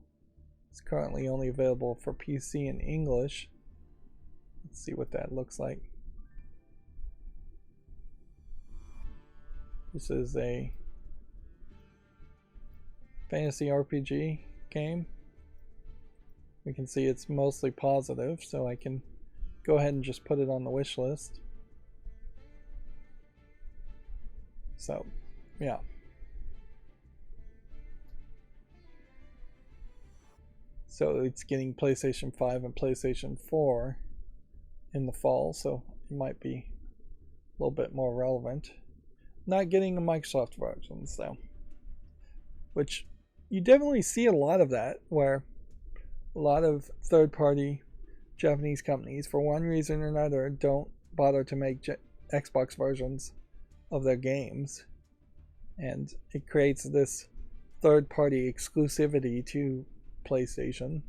It's currently only available for PC in English. Let's see what that looks like. This is a fantasy RPG game. We can see it's mostly positive, so I can go ahead and just put it on the wish list. So, yeah. So it's getting PlayStation 5 and PlayStation 4 in the fall, so it might be a little bit more relevant. Not getting the Microsoft versions, though. Which you definitely see a lot of that, where a lot of third-party Japanese companies, for one reason or another, don't bother to make Xbox versions of their games. And it creates this third-party exclusivity to PlayStation.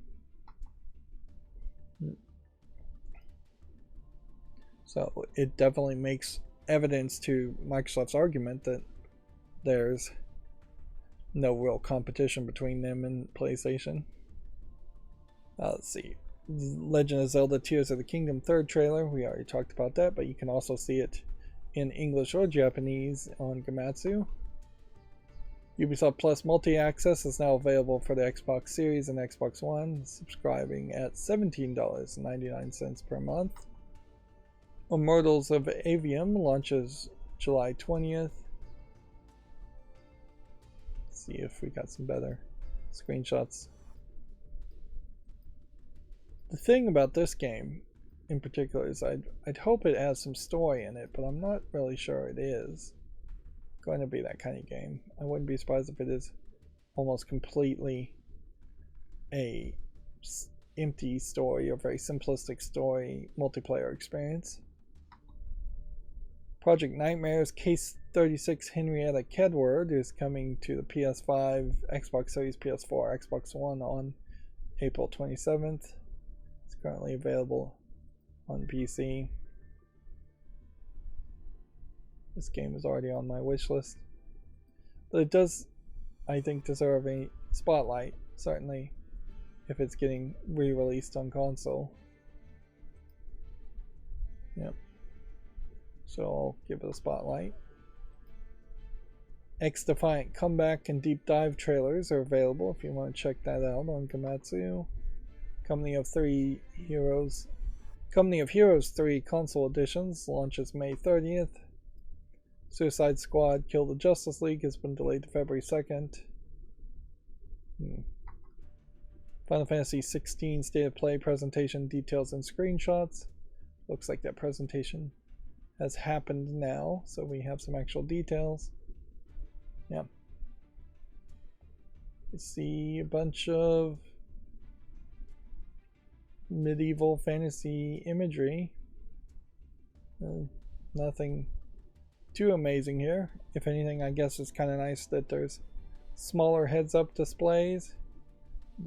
So it definitely makes evidence to Microsoft's argument that there's no real competition between them and PlayStation. Let's see. Legend of Zelda Tears of the Kingdom 3rd trailer. We already talked about that, but you can also see it in English or Japanese on Gamatsu. Ubisoft Plus Multi-Access is now available for the Xbox Series and Xbox One, subscribing at $17.99 per month. Immortals of Avium launches July 20th. Let's see if we got some better screenshots. The thing about this game in particular is I'd hope it has some story in it, but I'm not really sure it is going to be that kind of game. I wouldn't be surprised if it is almost completely a empty story or very simplistic story multiplayer experience. Project Nightmares Case 36 Henrietta Kedward is coming to the PS5, Xbox Series, PS4, Xbox One on April 27th. It's currently available on PC. This game is already on my wish list. But it does, I think, deserve a spotlight, certainly, if it's getting re-released on console. Yep. So I'll give it a spotlight. X-Defiant Comeback and Deep Dive trailers are available if you want to check that out on Gamatsu. Company of Heroes 3 console editions launches May 30th. Suicide Squad Kill the Justice League has been delayed to February 2nd. Final Fantasy 16 State of Play presentation details and screenshots. Looks like that presentation has happened now, so we have some actual details. Yeah. You see a bunch of medieval fantasy imagery. Nothing too amazing here. If anything, I guess it's kind of nice that there's smaller heads-up displays,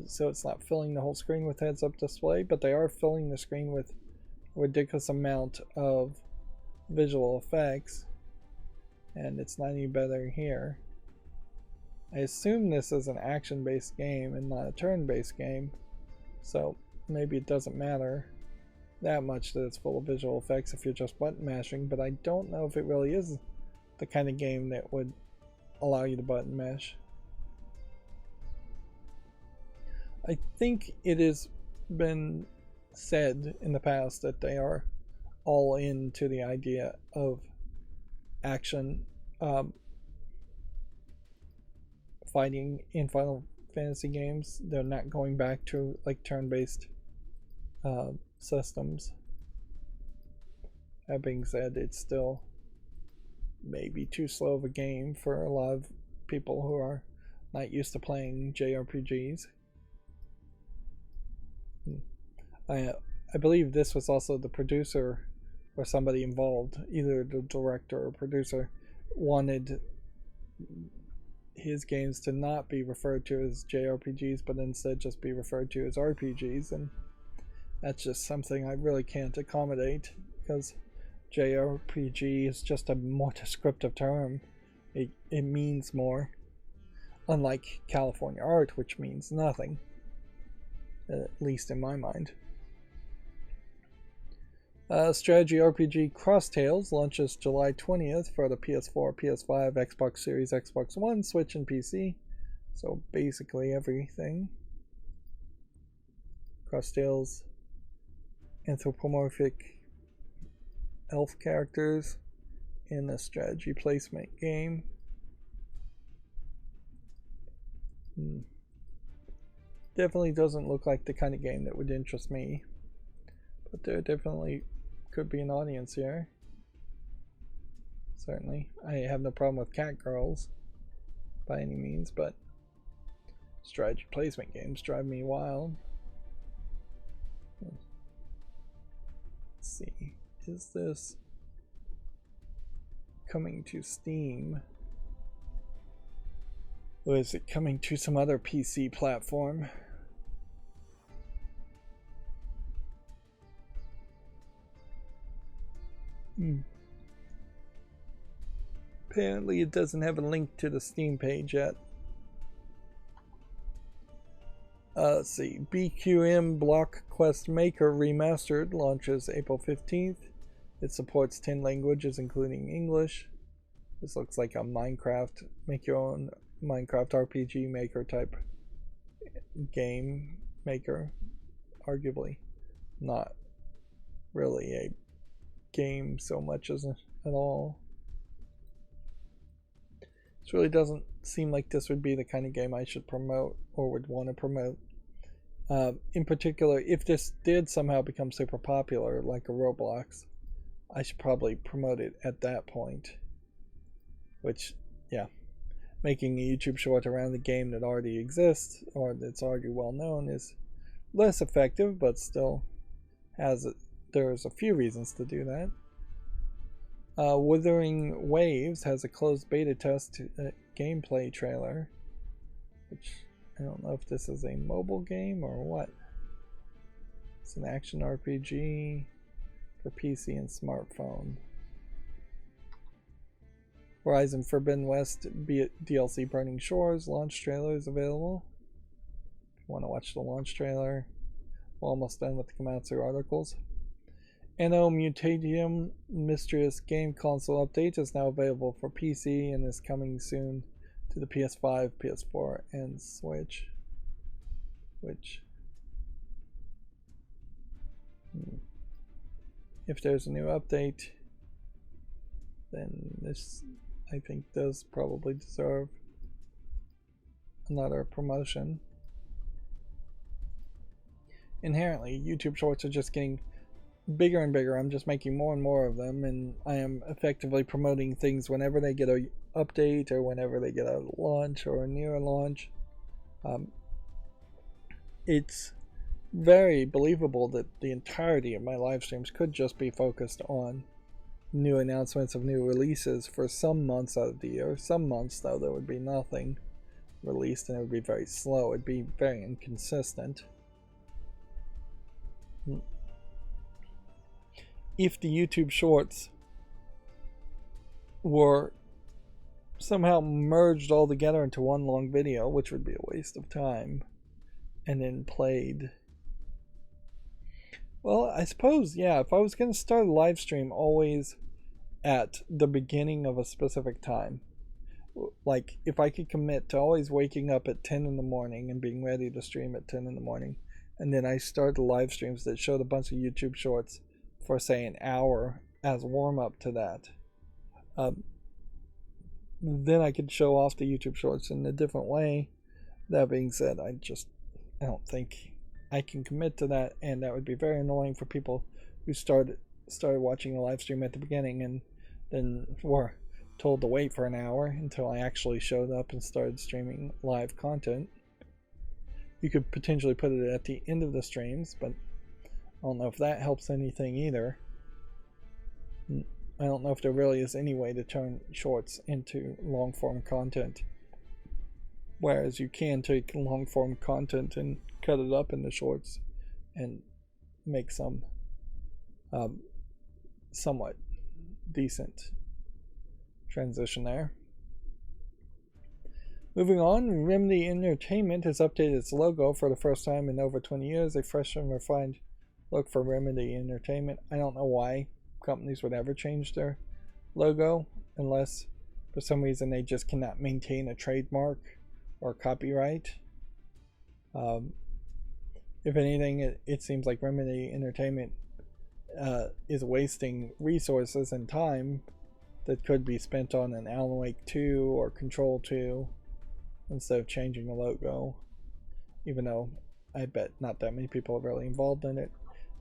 so it's not filling the whole screen with heads-up display, but they are filling the screen with a ridiculous amount of visual effects, and it's not any better here. I assume this is an action-based game and not a turn-based game, so maybe it doesn't matter that much that it's full of visual effects if you're just button mashing, but I don't know if it really is the kind of game that would allow you to button mash. I think it has been said in the past that they are all into the idea of action fighting in Final Fantasy games. They're not going back to like turn-based systems. That being said, it's still maybe too slow of a game for a lot of people who are not used to playing JRPGs. I believe this was also the producer or somebody involved, either the director or producer, wanted his games to not be referred to as JRPGs, but instead just be referred to as RPGs, and that's just something I really can't accommodate, because JRPG is just a more descriptive term. It means more, unlike California Art, which means nothing, at least in my mind. Strategy RPG Cross Tales launches July 20th for the PS4, PS5, Xbox Series, Xbox One, Switch, and PC. So basically everything. Cross Tales, anthropomorphic elf characters in a strategy placement game. Definitely doesn't look like the kind of game that would interest me, but there definitely could be an audience here. Certainly. I have no problem with cat girls by any means, but strategy placement games drive me wild. Let's see. Is this coming to Steam? Or is it coming to some other PC platform? Apparently it doesn't have a link to the Steam page yet. Let's see. BQM Block Quest Maker Remastered launches April 15th. It supports 10 languages including English. This looks like a Minecraft, make your own Minecraft RPG maker type game maker. Arguably not really a game so much as at all. This really doesn't seem like this would be the kind of game I should promote or would want to promote. In particular, if this did somehow become super popular like a Roblox, I should probably promote it at that point. Which, yeah, making a YouTube short around the game that already exists or that's already well known is less effective, but still there's a few reasons to do that. Wuthering Waves has a closed beta test gameplay trailer, which I don't know if this is a mobile game or what. It's an action RPG for PC and smartphone. Horizon Forbidden West DLC Burning Shores launch trailer is available. If you want to watch the launch trailer, we're almost done with the Komatsu articles. Anno Mutatum Mysterious Game Console update is now available for PC and is coming soon to the PS5, PS4, and Switch. If there's a new update, then this, I think, does probably deserve another promotion. Inherently, YouTube Shorts are just getting bigger and bigger. I'm just making more and more of them, and I am effectively promoting things whenever they get a update or whenever they get a launch or near a launch. It's very believable that the entirety of my live streams could just be focused on new announcements of new releases for some months out of the year. Some months, though, there would be nothing released and it would be very slow. It'd be very inconsistent. If the YouTube Shorts were somehow merged all together into one long video, which would be a waste of time, and then played, well, I suppose, yeah, if I was going to start a live stream always at the beginning of a specific time, like if I could commit to always waking up at 10 in the morning and being ready to stream at 10 in the morning, and then I start the live streams that showed a bunch of YouTube Shorts for, say, an hour as warm-up to that, then I could show off the YouTube Shorts in a different way. That being said, I don't think I can commit to that, and that would be very annoying for people who started watching a live stream at the beginning and then were told to wait for an hour until I actually showed up and started streaming live content. You could potentially put it at the end of the streams, but I don't know if that helps anything either. I don't know if there really is any way to turn shorts into long-form content. Whereas you can take long-form content and cut it up into shorts and make some somewhat decent transition there. Moving on, Remedy Entertainment has updated its logo for the first time in over 20 years. A fresh and refined look for Remedy Entertainment. I don't know why companies would ever change their logo unless for some reason they just cannot maintain a trademark or copyright. If anything, it seems like Remedy Entertainment is wasting resources and time that could be spent on an Alan Wake 2 or Control 2 instead of changing the logo, even though I bet not that many people are really involved in it.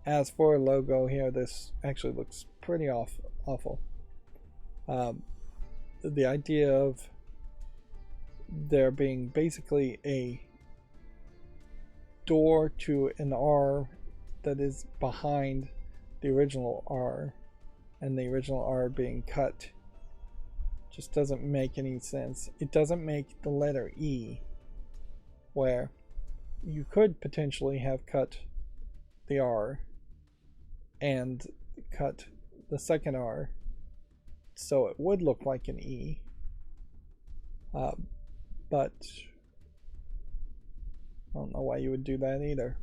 As for a logo here, this actually looks pretty awful. The idea of there being basically a door to an R that is behind the original R, and the original R being cut, just doesn't make any sense. It doesn't make the letter E, where you could potentially have cut the R and cut the second R so it would look like an E, but I don't know why you would do that either.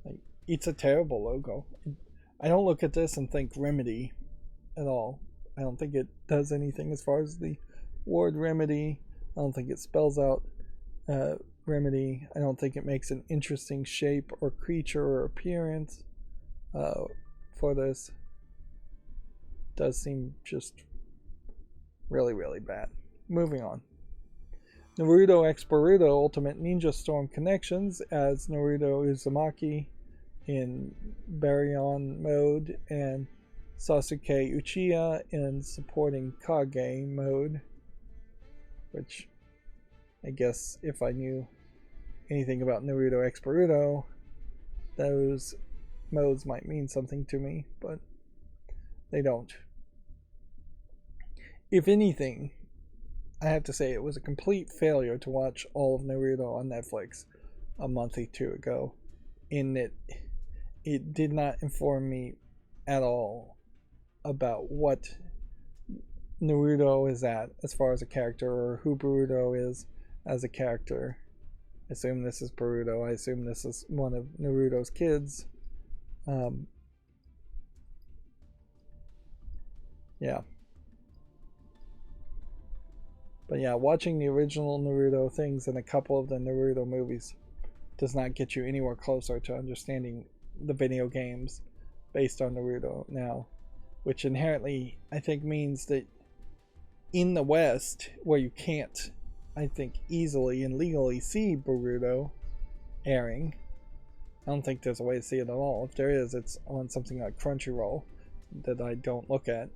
Like, it's a terrible logo. I don't look at this and think Remedy at all. I don't think it does anything as far as the word remedy. I don't think it spells out remedy. I don't think it makes an interesting shape or creature or appearance for this. It does seem just really, really bad. Moving on. Naruto x Boruto Ultimate Ninja Storm Connections as Naruto Uzumaki in Baryon mode and Sasuke Uchiha in supporting Kage mode, which I guess if I knew anything about Naruto x Boruto, those modes might mean something to me, but they don't. if anything, I have to say it was a complete failure to watch all of Naruto on Netflix a month or two ago, in that it did not inform me at all about what Naruto is at as far as a character, or who Boruto is as a character. I assume this is Boruto. I assume this is one of Naruto's kids. Yeah. But yeah, watching the original Naruto things and a couple of the Naruto movies does not get you anywhere closer to understanding the video games based on Naruto now, which inherently I think means that in the West, where you can't, I think, easily and legally see Boruto airing, I don't think there's a way to see it at all. If there is, it's on something like Crunchyroll that I don't look at.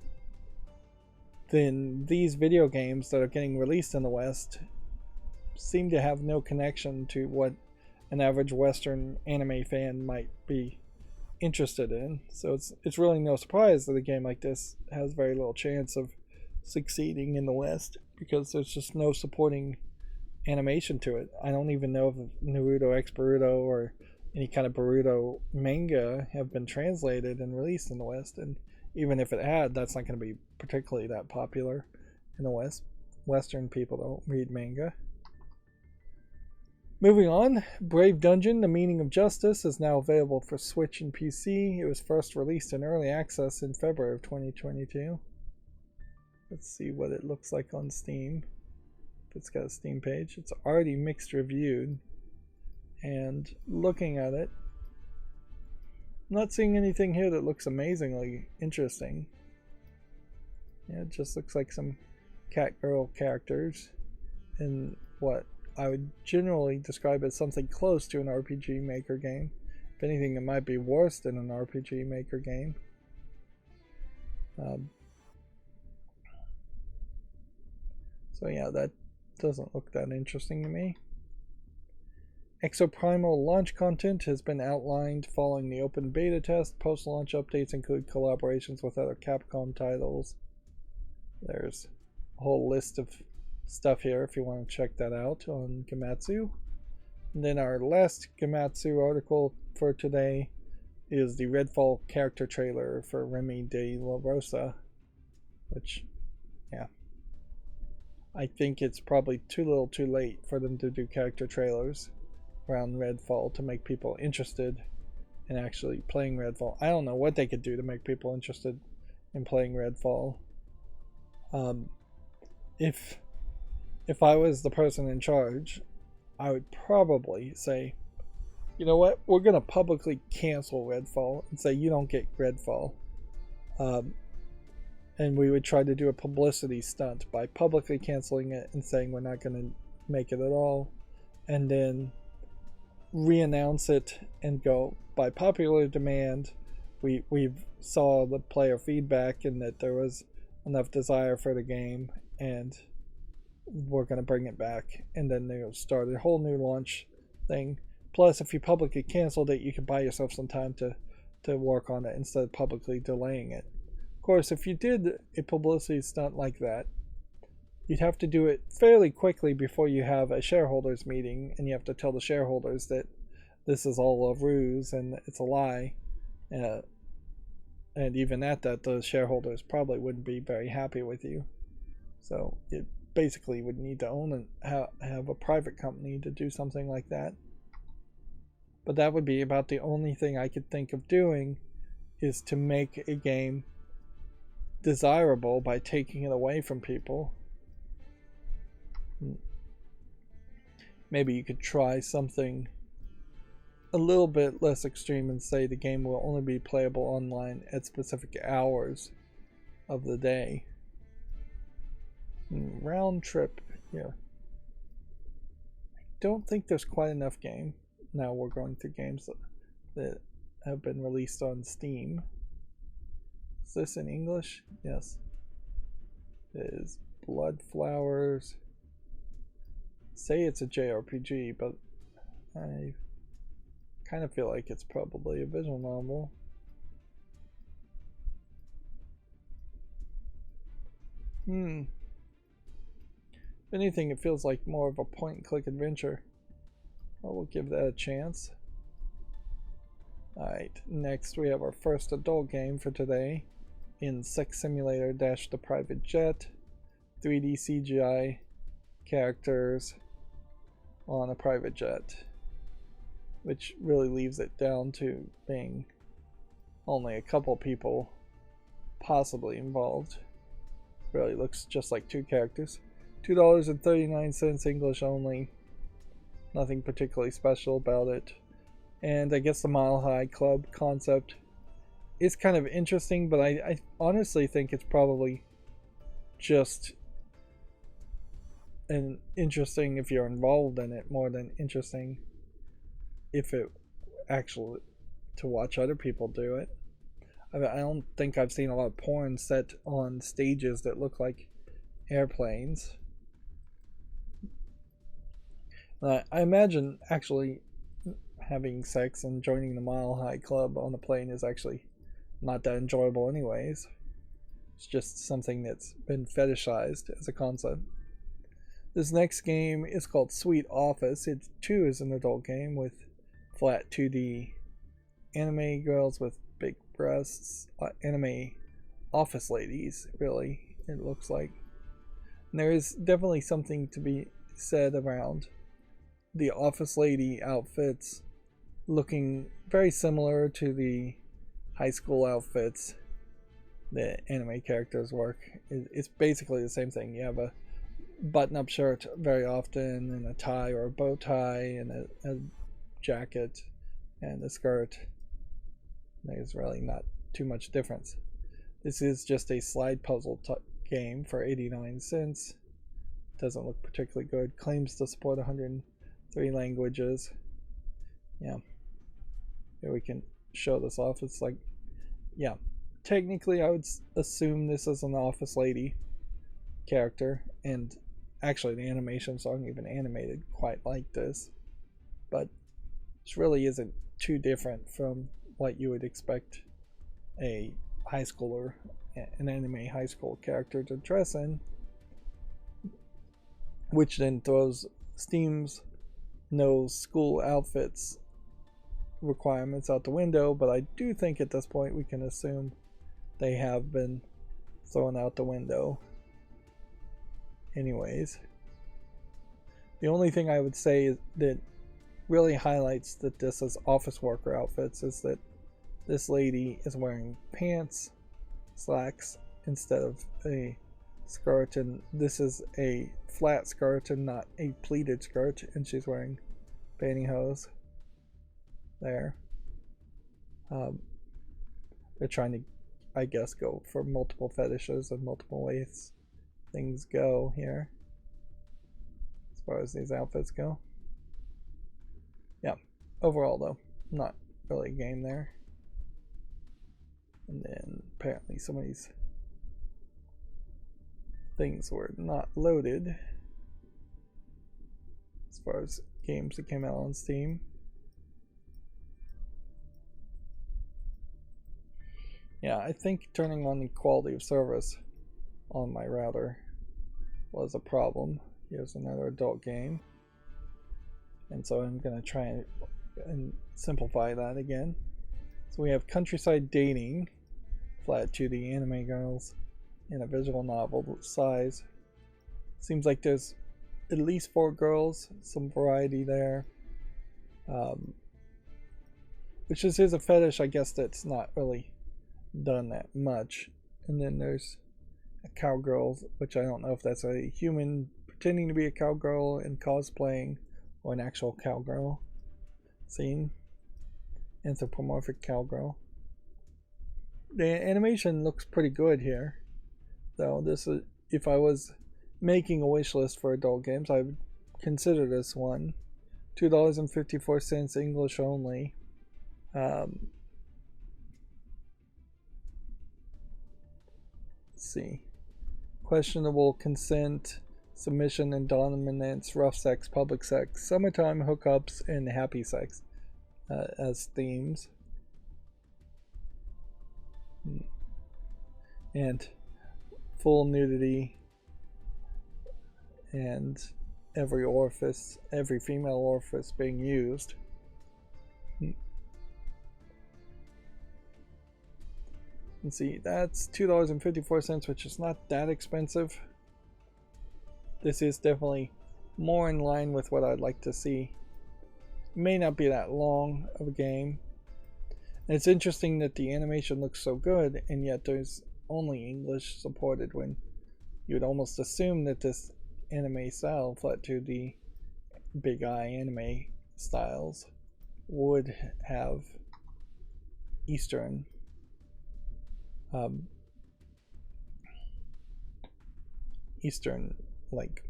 Then these video games that are getting released in the West seem to have no connection to what an average Western anime fan might be interested in. So it's really no surprise that a game like this has very little chance of succeeding in the West, because there's just no supporting animation to it. I don't even know if Naruto X Boruto or any kind of Boruto manga have been translated and released in the West, and even if it had, that's not going to be particularly that popular in the West. Western people don't read manga. Moving on, Brave Dungeon, The Meaning of Justice is now available for Switch and PC. It was first released in early access in February of 2022. Let's see what it looks like on Steam. If it's got a Steam page. It's already mixed reviewed. And looking at it, I'm not seeing anything here that looks amazingly interesting. Yeah, it just looks like some cat girl characters in what I would generally describe as something close to an RPG Maker game. If anything, it might be worse than an RPG Maker game. So yeah, that doesn't look that interesting to me. Exoprimal launch content has been outlined following the open beta test. Post-launch updates include collaborations with other Capcom titles. There's a whole list of stuff here if you want to check that out on Gematsu. And then our last Gematsu article for today is the Redfall character trailer for Remy de la Rosa, which, yeah, I think it's probably too little too late for them to do character trailers around Redfall to make people interested in actually playing Redfall. I don't know what they could do to make people interested in playing Redfall. If I was the person in charge, I would probably say, you know what, we're going to publicly cancel Redfall and say you don't get Redfall. And we would try to do a publicity stunt by publicly canceling it and saying we're not going to make it at all, and then re-announce it and go, by popular demand, we've saw the player feedback and that there was enough desire for the game, and we're going to bring it back, and then they'll start a whole new launch thing. Plus, if you publicly canceled it, you could buy yourself some time to work on it instead of publicly delaying it. Of course, if you did a publicity stunt like that, you'd have to do it fairly quickly before you have a shareholders meeting, and you have to tell the shareholders that this is all a ruse and it's a lie. And even at that, the shareholders probably wouldn't be very happy with you. So you basically would need to own and have a private company to do something like that. But that would be about the only thing I could think of doing, is to make a game desirable by taking it away from people. Maybe you could try something a little bit less extreme and say the game will only be playable online at specific hours of the day. Round trip, yeah. I don't think there's quite enough game. Now we're going through games that have been released on Steam. Is this in English? Yes. It is Blood Flowers. Say it's a JRPG, but I kind of feel like it's probably a visual novel. If anything, it feels like more of a point-and-click adventure. Well, we'll give that a chance. Alright, next we have our first adult game for today. Insect Simulator Dash the Private Jet. 3D CGI characters on a private jet, which really leaves it down to being only a couple people possibly involved. Really looks just like two characters. $2.39 English only. Nothing particularly special about it. And I guess the Mile High Club concept is kind of interesting, but I honestly think it's probably just an interesting if you're involved in it more than interesting if it actually to watch other people do it. I don't think I've seen a lot of porn set on stages that look like airplanes. I imagine actually having sex and joining the Mile High Club on the plane is actually not that enjoyable anyways. It's just something that's been fetishized as a concept. This next game is called Sweet Office. It too is an adult game with flat 2D anime girls with big breasts, anime office ladies, really, it looks like. And there is definitely something to be said around the office lady outfits looking very similar to the high school outfits that anime characters work. It's basically the same thing. You have a button-up shirt very often, and a tie or a bow tie, and a jacket, and a skirt. There's really not too much difference. This is just a slide puzzle game for 89 cents. Doesn't look particularly good. Claims to support 103 languages. Yeah. Here we can show this off. It's like, yeah. Technically, I would assume this is an office lady character, and actually the animations aren't even animated quite like this, but this really isn't too different from what you would expect a high schooler, an anime high school character to dress in, which then throws Steam's no school outfits requirements out the window. But I do think at this point we can assume they have been thrown out the window anyways. The only thing I would say that really highlights that this is office worker outfits is that this lady is wearing pants, slacks instead of a skirt, and this is a flat skirt and not a pleated skirt, and she's wearing pantyhose there. They're trying to, I guess, go for multiple fetishes and multiple ways things go here as far as these outfits go. Yeah, overall though, not really a game there. And then apparently some of these things were not loaded as far as games that came out on Steam. Yeah, I think turning on the quality of service on my router was a problem. Here's another adult game, and so I'm going to try and simplify that again. So we have Countryside Dating, flat 2D anime girls in a visual novel size. Seems like there's at least 4 girls, some variety there. Which is a fetish, I guess, that's not really done that much. And then there's a cowgirl, which I don't know if that's a human pretending to be a cowgirl and cosplaying or an actual cowgirl scene. Anthropomorphic cowgirl. The animation looks pretty good here, though. This is, if I was making a wish list for adult games, I would consider this one. $2.54 English only. Let's see. Questionable consent, submission and dominance, rough sex, public sex, summertime hookups, and happy sex as themes. And full nudity, and every orifice, every female orifice being used. And see, that's $2.54, which is not that expensive. This is definitely more in line with what I'd like to see. It may not be that long of a game. And it's interesting that the animation looks so good, and yet there's only English supported, when you would almost assume that this anime style, flat 2D, big eye anime styles, would have Eastern like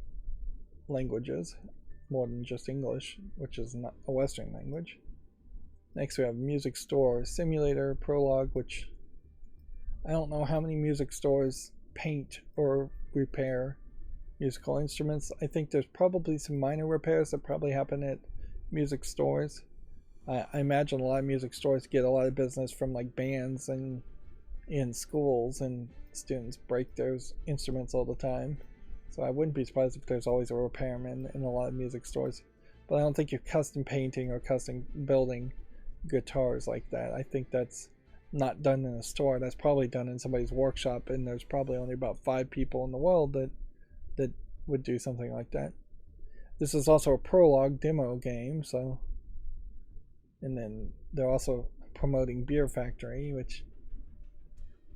languages more than just English, which is not a Western language. Next we have Music Store Simulator Prologue, which I don't know how many music stores paint or repair musical instruments. I think there's probably some minor repairs that probably happen at music stores. I imagine a lot of music stores get a lot of business from like bands and in schools, and students break those instruments all the time. So I wouldn't be surprised if there's always a repairman in a lot of music stores. But I don't think you're custom painting or custom building guitars like that. I think that's not done in a store. That's probably done in somebody's workshop, and there's probably only about 5 people in the world that would do something like that. This is also a prologue demo game, so. And then they're also promoting Beer Factory, which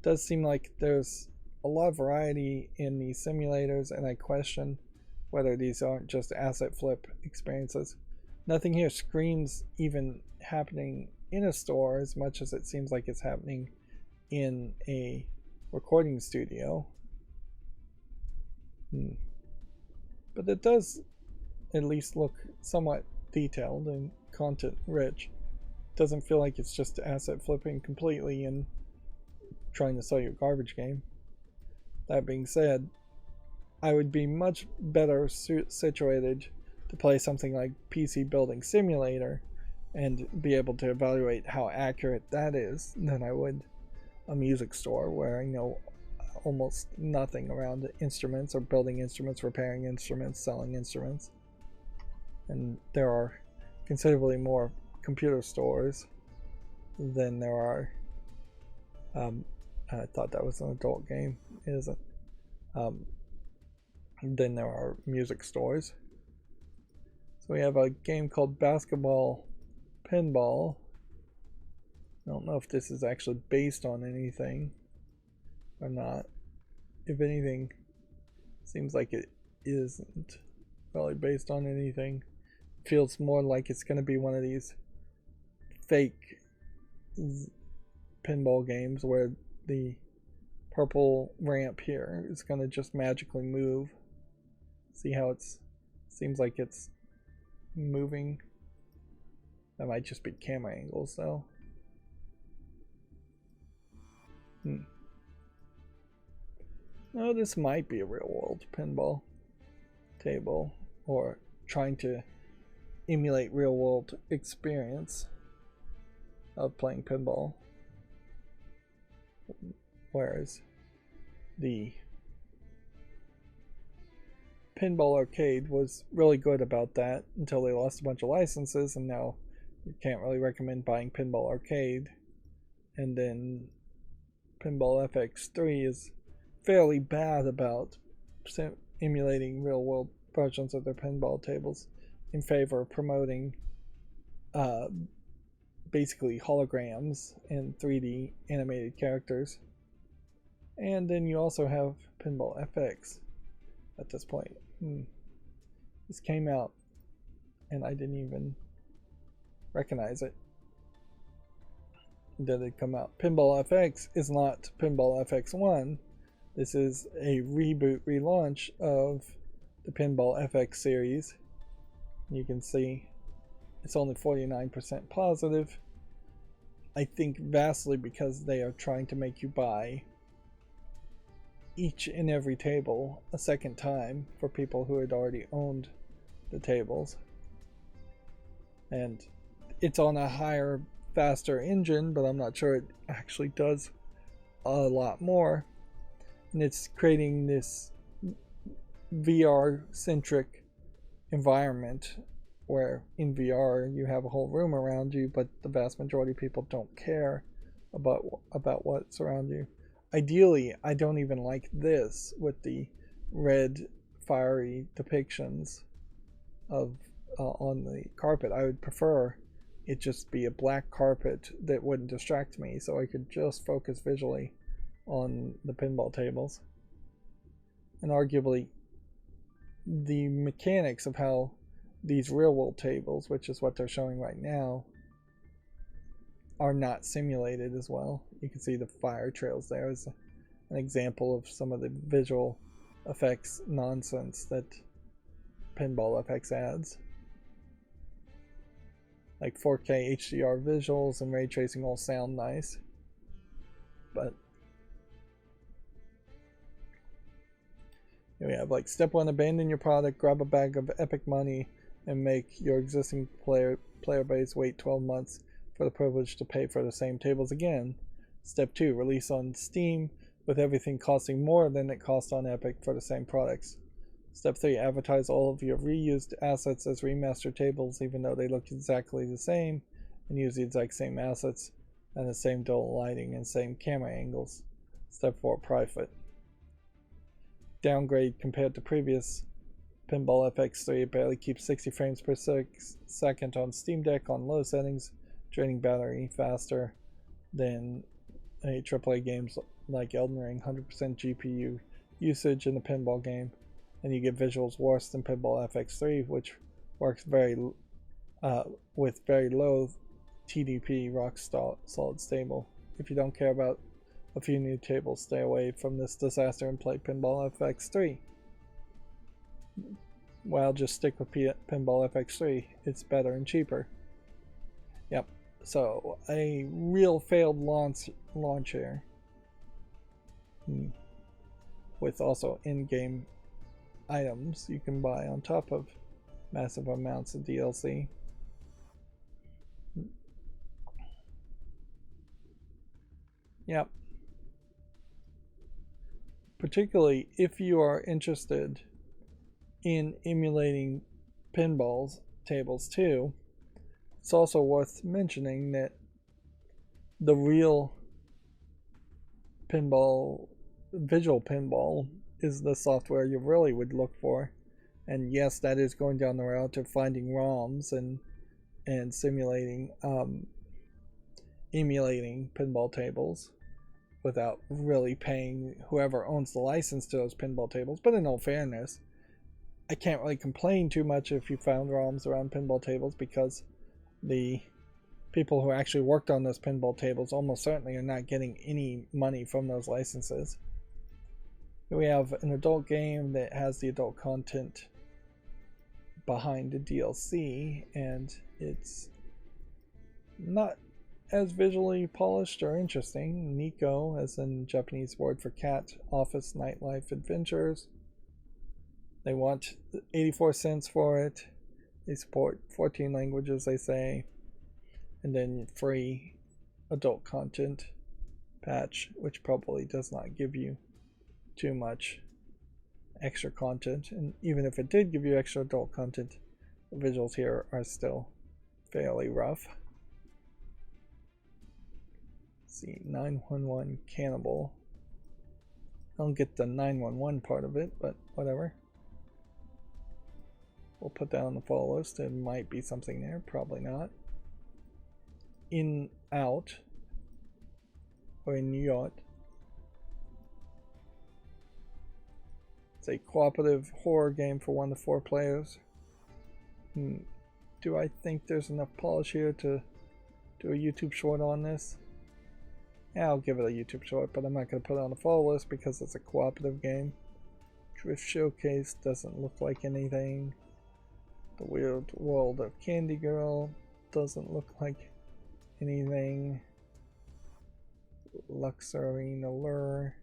does seem like there's a lot of variety in these simulators, and I question whether these aren't just asset flip experiences. Nothing here screams even happening in a store as much as it seems like it's happening in a recording studio. But it does at least look somewhat detailed and content rich. It doesn't feel like it's just asset flipping completely and trying to sell you a garbage game. That being said, I would be much better situated to play something like PC Building Simulator and be able to evaluate how accurate that is than I would a music store, where I know almost nothing around instruments or building instruments, repairing instruments, selling instruments. And there are considerably more computer stores than there are I thought that was an adult game. It isn't. Then there are music stores. So we have a game called Basketball Pinball. I don't know if this is actually based on anything or not. If anything, seems like it isn't really based on anything. It feels more like it's going to be one of these fake pinball games where the purple ramp here is going to just magically move. See how it's seems like it's moving. That might just be camera angles though. No, this might be a real world pinball table, or trying to emulate real world experience of playing pinball. Whereas the Pinball Arcade was really good about that until they lost a bunch of licenses, and now you can't really recommend buying Pinball Arcade. And then Pinball FX3 is fairly bad about emulating real world versions of their pinball tables in favor of promoting basically holograms and 3D animated characters. And then you also have Pinball FX at this point. This came out and I didn't even recognize it. Did it come out? Pinball FX is not Pinball FX1. This is a reboot, relaunch of the Pinball FX series. You can see it's only 49% positive. I think vastly because they are trying to make you buy each and every table a second time for people who had already owned the tables. And it's on a higher, faster engine, but I'm not sure it actually does a lot more. and it's creating this VR centric environment where in VR you have a whole room around you, but the vast majority of people don't care about what's around you. Ideally, I don't even like this with the red fiery depictions of on the carpet. I would prefer it just be a black carpet that wouldn't distract me, so I could just focus visually on the pinball tables. And arguably, the mechanics of how these real world tables, which is what they're showing right now, are not simulated as well. You can see the fire trails there as an example of some of the visual effects nonsense that Pinball FX adds. Like 4K HDR visuals and ray tracing all sound nice, but we have like step 1, abandon your product, grab a bag of epic money, and make your existing player base wait 12 months for the privilege to pay for the same tables again. Step 2, release on Steam with everything costing more than it cost on Epic for the same products. Step 3, advertise all of your reused assets as remastered tables even though they look exactly the same, and use the exact same assets and the same dual lighting and same camera angles. Step 4, profit. Downgrade compared to previous Pinball FX3. It barely keeps 60 frames per second on Steam Deck on low settings, draining battery faster than AAA games like Elden Ring. 100% GPU usage in the pinball game, and you get visuals worse than Pinball FX3, which works with very low TDP, rock solid stable. If you don't care about a few new tables, stay away from this disaster and play Pinball FX3. Well, just stick with Pinball FX3. It's better and cheaper. Yep. So a real failed launch here, with also in-game items you can buy on top of massive amounts of DLC. Yep. Particularly if you are interested in emulating pinballs tables too, it's also worth mentioning that the real pinball, visual pinball, is the software you really would look for. And yes, that is going down the route of finding ROMs and simulating, emulating pinball tables without really paying whoever owns the license to those pinball tables. But in all fairness, I can't really complain too much if you found ROMs around pinball tables, because the people who actually worked on those pinball tables almost certainly are not getting any money from those licenses. We have an adult game that has the adult content behind the DLC, and it's not as visually polished or interesting. Nico, as in Japanese word for cat, office nightlife adventures. They want 84 cents for it. They support 14 languages, they say. And then free adult content patch, which probably does not give you too much extra content. And even if it did give you extra adult content, the visuals here are still fairly rough. Let's see, 911 Cannibal. I don't get the 911 part of it, but whatever. We'll put that on the follow list. There might be something there, probably not. In Out, or in Yacht. It's a cooperative horror game for 1 to 4 players. Do I think there's enough polish here to do a YouTube short on this? Yeah, I'll give it a YouTube short, but I'm not going to put it on the follow list because it's a cooperative game. Drift Showcase doesn't look like anything. The Weird World of Candy Girl doesn't look like anything. Luxury Allure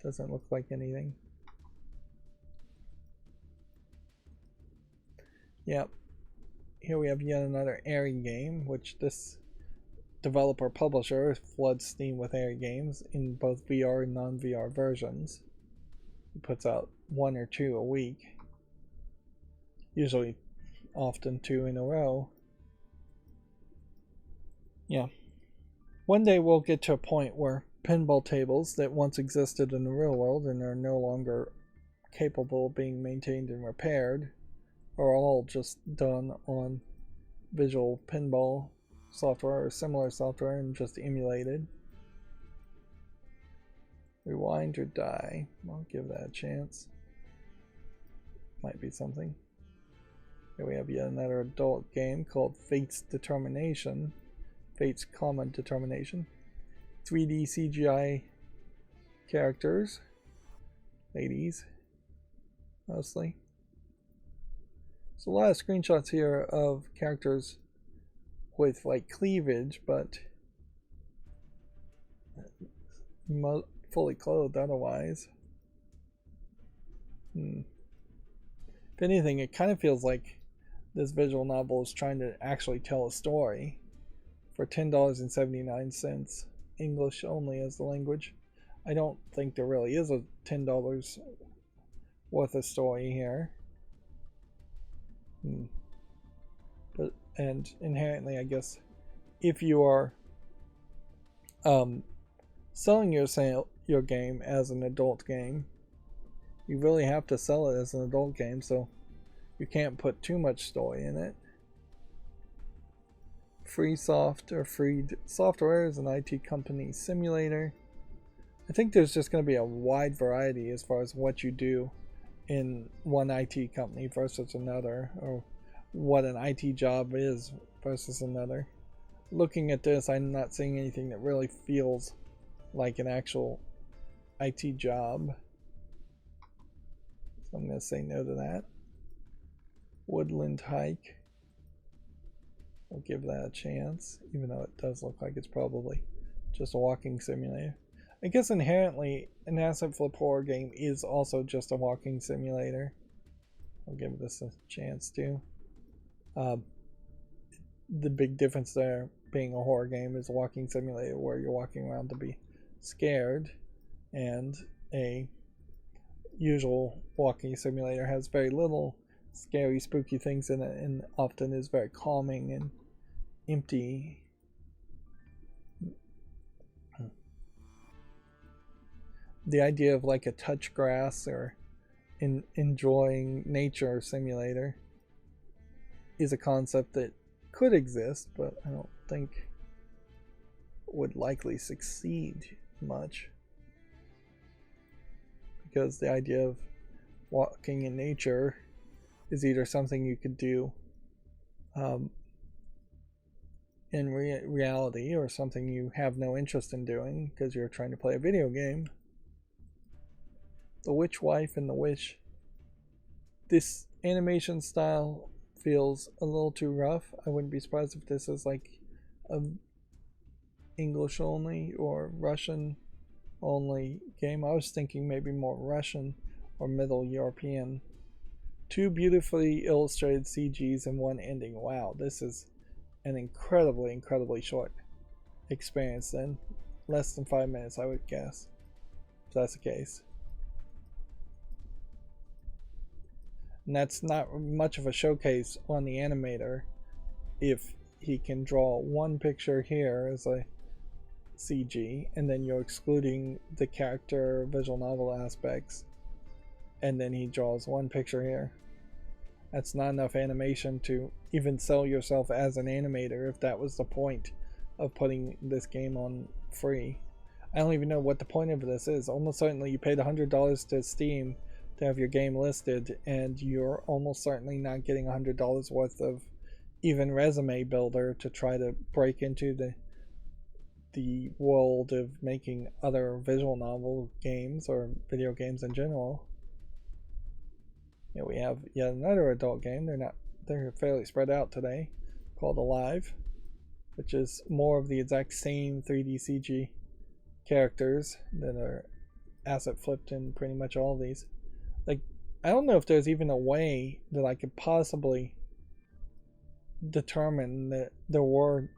doesn't look like anything. Yep. Here we have yet another airy game, which this developer publisher floods Steam with AR games in both VR and non-VR versions. He puts out 1 or 2 a week, usually often 2 in a row. Yeah. One day we'll get to a point where pinball tables that once existed in the real world and are no longer capable of being maintained and repaired are all just done on visual pinball software or similar software and just emulated. Rewind or die. I'll give that a chance. Might be something. Here we have yet another adult game called Fate's Determination. Fate's Common Determination. 3D CGI characters. Ladies. Mostly. So a lot of screenshots here of characters with like cleavage, but fully clothed otherwise. If anything, it kind of feels like this visual novel is trying to actually tell a story for $10.79, English only as the language. I don't think there really is a $10 worth of story here. But and inherently, I guess, if you are selling your game as an adult game, you really have to sell it as an adult game, so you can't put too much story in it. Freesoft or Freed Software is an IT company simulator. I think there's just going to be a wide variety as far as what you do in one IT company versus another, or what an IT job is versus another. Looking at this, I'm not seeing anything that really feels like an actual IT job. So I'm going to say no to that. Woodland Hike. I'll give that a chance, even though it does look like it's probably just a walking simulator. I guess inherently an asset flip horror game is also just a walking simulator. I'll give this a chance too. The big difference there being a horror game is a walking simulator where you're walking around to be scared, and a usual walking simulator has very little scary, spooky things in it and often is very calming and empty. The idea of like a touch grass or enjoying nature simulator is a concept that could exist, but I don't think would likely succeed much, because the idea of walking in nature is either something you could do in reality or something you have no interest in doing because you're trying to play a video game. The Witch Wife and the Witch. This animation style feels a little too rough. I wouldn't be surprised if this is like a English only or Russian only game. I was thinking maybe more Russian or Middle European. 2 beautifully illustrated CGs and 1 ending. Wow, this is an incredibly short experience then. Less than 5 minutes, I would guess, if that's the case. And that's not much of a showcase on the animator if he can draw 1 picture here as a CG, and then you're excluding the character visual novel aspects, and then he draws 1 picture here. That's not enough animation to even sell yourself as an animator if that was the point of putting this game on free. I don't even know what the point of this is. Almost certainly you paid $100 to Steam to have your game listed, and you're almost certainly not getting $100 worth of even resume builder to try to break into the world of making other visual novel games or video games in general. Yeah, we have yet another adult game. They're fairly spread out today, called Alive, which is more of the exact same 3D CG characters that are asset flipped in pretty much all of these. Like, I don't know if there's even a way that I could possibly determine that there were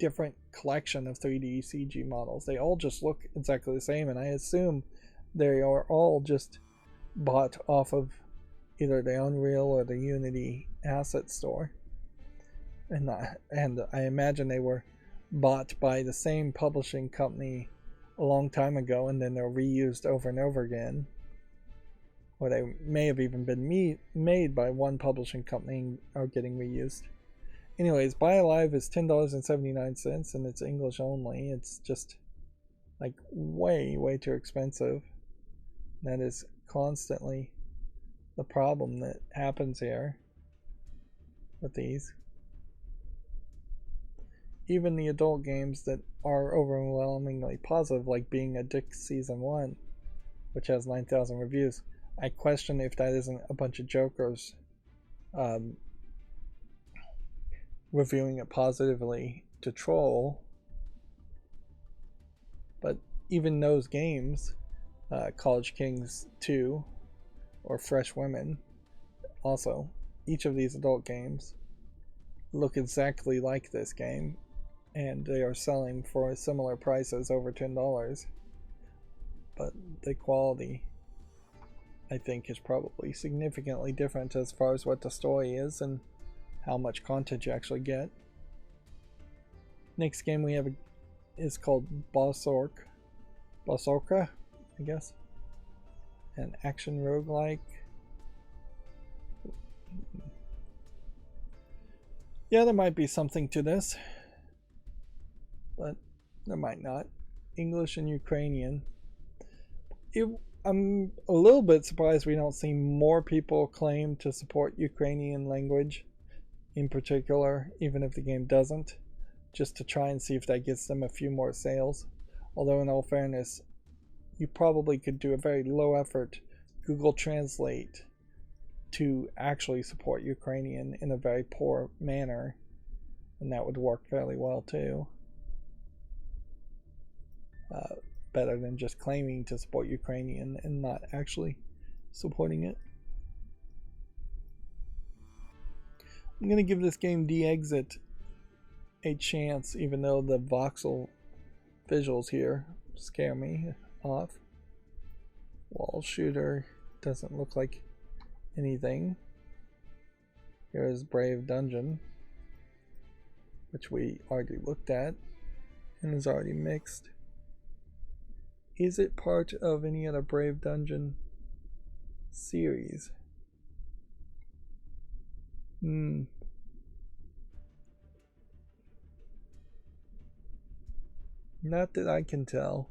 different collection of 3D CG models. They all just look exactly the same, and I assume they are all just bought off of either the Unreal or the Unity asset store. And I imagine they were bought by the same publishing company a long time ago, and then they're reused over and over again. Or they may have even been made by one publishing company and are getting reused. Anyways, Buy Alive is $10.79 and it's English only. It's just like way too expensive. That is constantly the problem that happens here with these. Even the adult games that are overwhelmingly positive, like Being a Dick Season 1, which has 9,000 reviews, I question if that isn't a bunch of jokers reviewing it positively to troll. But even those games, College Kings 2 or Fresh Women, also, each of these adult games look exactly like this game, and they are selling for similar prices, over $10. But the quality, I think, is probably significantly different as far as what the story is and how much content you actually get. Next game we have is called Bossorka, I guess. An action roguelike. Yeah, there might be something to this, but there might not. English and Ukrainian. I'm a little bit surprised we don't see more people claim to support Ukrainian language in particular, even if the game doesn't, just to try and see if that gets them a few more sales. Although in all fairness, you probably could do a very low effort Google Translate to actually support Ukrainian in a very poor manner, and that would work fairly well too. Better than just claiming to support Ukrainian and not actually supporting it. I'm going to give this game De-Exit a chance, even though the voxel visuals here scare me off. Wall shooter doesn't look like anything. Here's Brave Dungeon, which we already looked at and is already mixed. Is it part of any other Brave Dungeon series? Not that I can tell.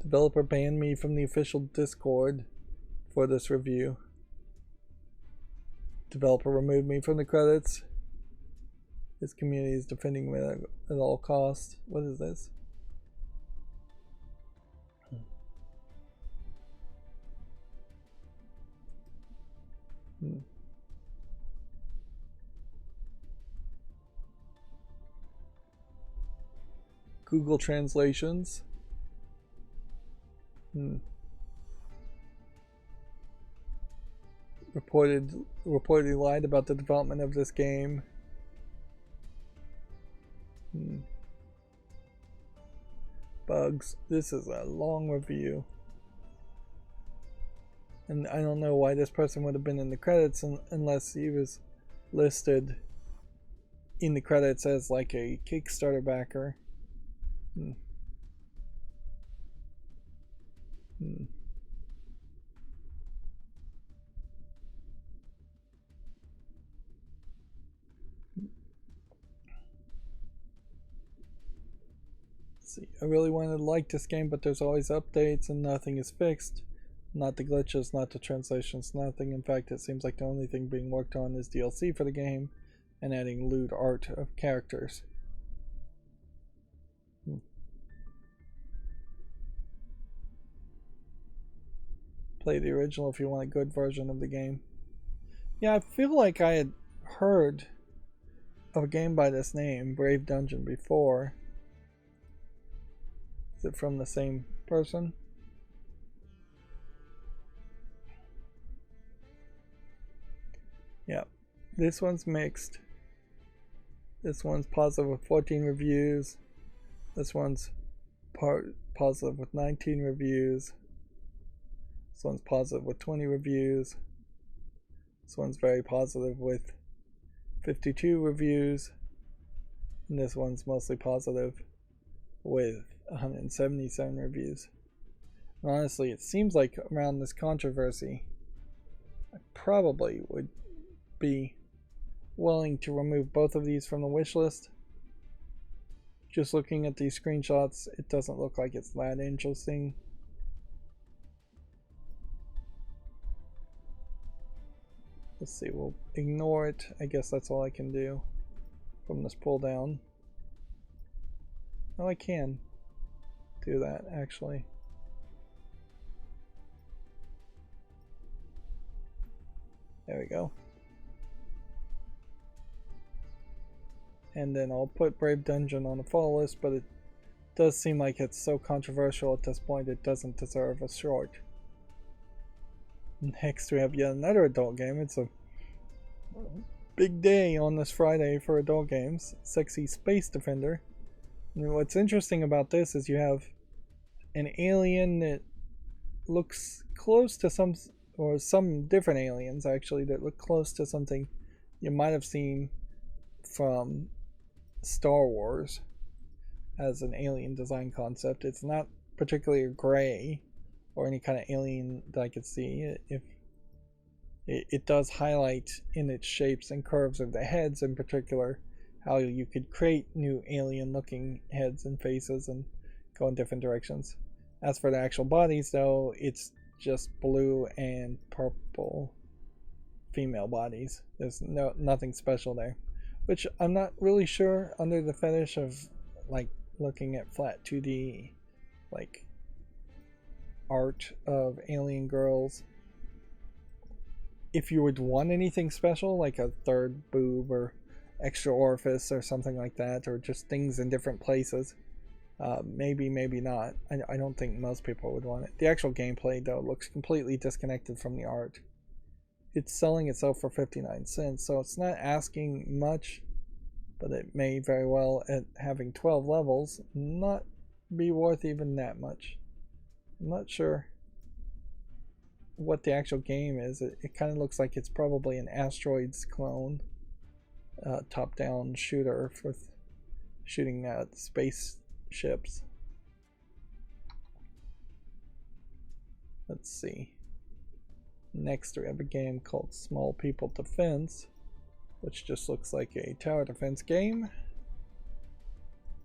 Developer banned me from the official Discord for this review. Developer removed me from the credits. His community is defending me at all costs. What is this? Google Translations. Reportedly lied about the development of this game. Bugs. This is a long review. And I don't know why this person would have been in the credits unless he was listed in the credits as like a Kickstarter backer. See, I really wanted to like this game, but there's always updates and nothing is fixed. Not the glitches, not the translations, nothing. In fact, it seems like the only thing being worked on is DLC for the game and adding lewd art of characters. Play the original if you want a good version of the game. Yeah, I feel like I had heard of a game by this name, Brave Dungeon, before. Is it from the same person? Yeah. this one's mixed. This one's positive with 14 reviews. This one's positive with 19 reviews. This one's positive with 20 reviews. This one's very positive with 52 reviews. And this one's mostly positive with 177 reviews. And honestly, it seems like around this controversy, I probably would be willing to remove both of these from the wish list. Just looking at these screenshots, it doesn't look like it's that interesting. Let's see, we'll ignore it. I guess that's all I can do from this pull down. Oh, I can do that actually. There we go. And then I'll put Brave Dungeon on the follow list, but it does seem like it's so controversial at this point it doesn't deserve a short. Next we have yet another adult game. It's a big day on this Friday for adult games. Sexy Space Defender. And what's interesting about this is you have an alien that looks close to some different aliens actually that look close to something you might have seen from Star Wars as an alien design concept. It's not particularly gray or any kind of alien that I could see. If it does highlight in its shapes and curves of the heads in particular how you could create new alien looking heads and faces and go in different directions. As for the actual bodies though, it's just blue and purple female bodies. There's nothing special there, which I'm not really sure under the fetish of like looking at flat 2D like art of alien girls. If you would want anything special like a third boob or extra orifice or something like that, or just things in different places, maybe not. I don't think most people would want it. The actual gameplay though looks completely disconnected from the art. It's selling itself for 59 cents, so it's not asking much, but it may very well, at having 12 levels, not be worth even that much. I'm not sure what the actual game is. It kind of looks like it's probably an Asteroids clone, top-down shooter for shooting at spaceships. Let's see. Next we have a game called Small People Defense, which just looks like a tower defense game.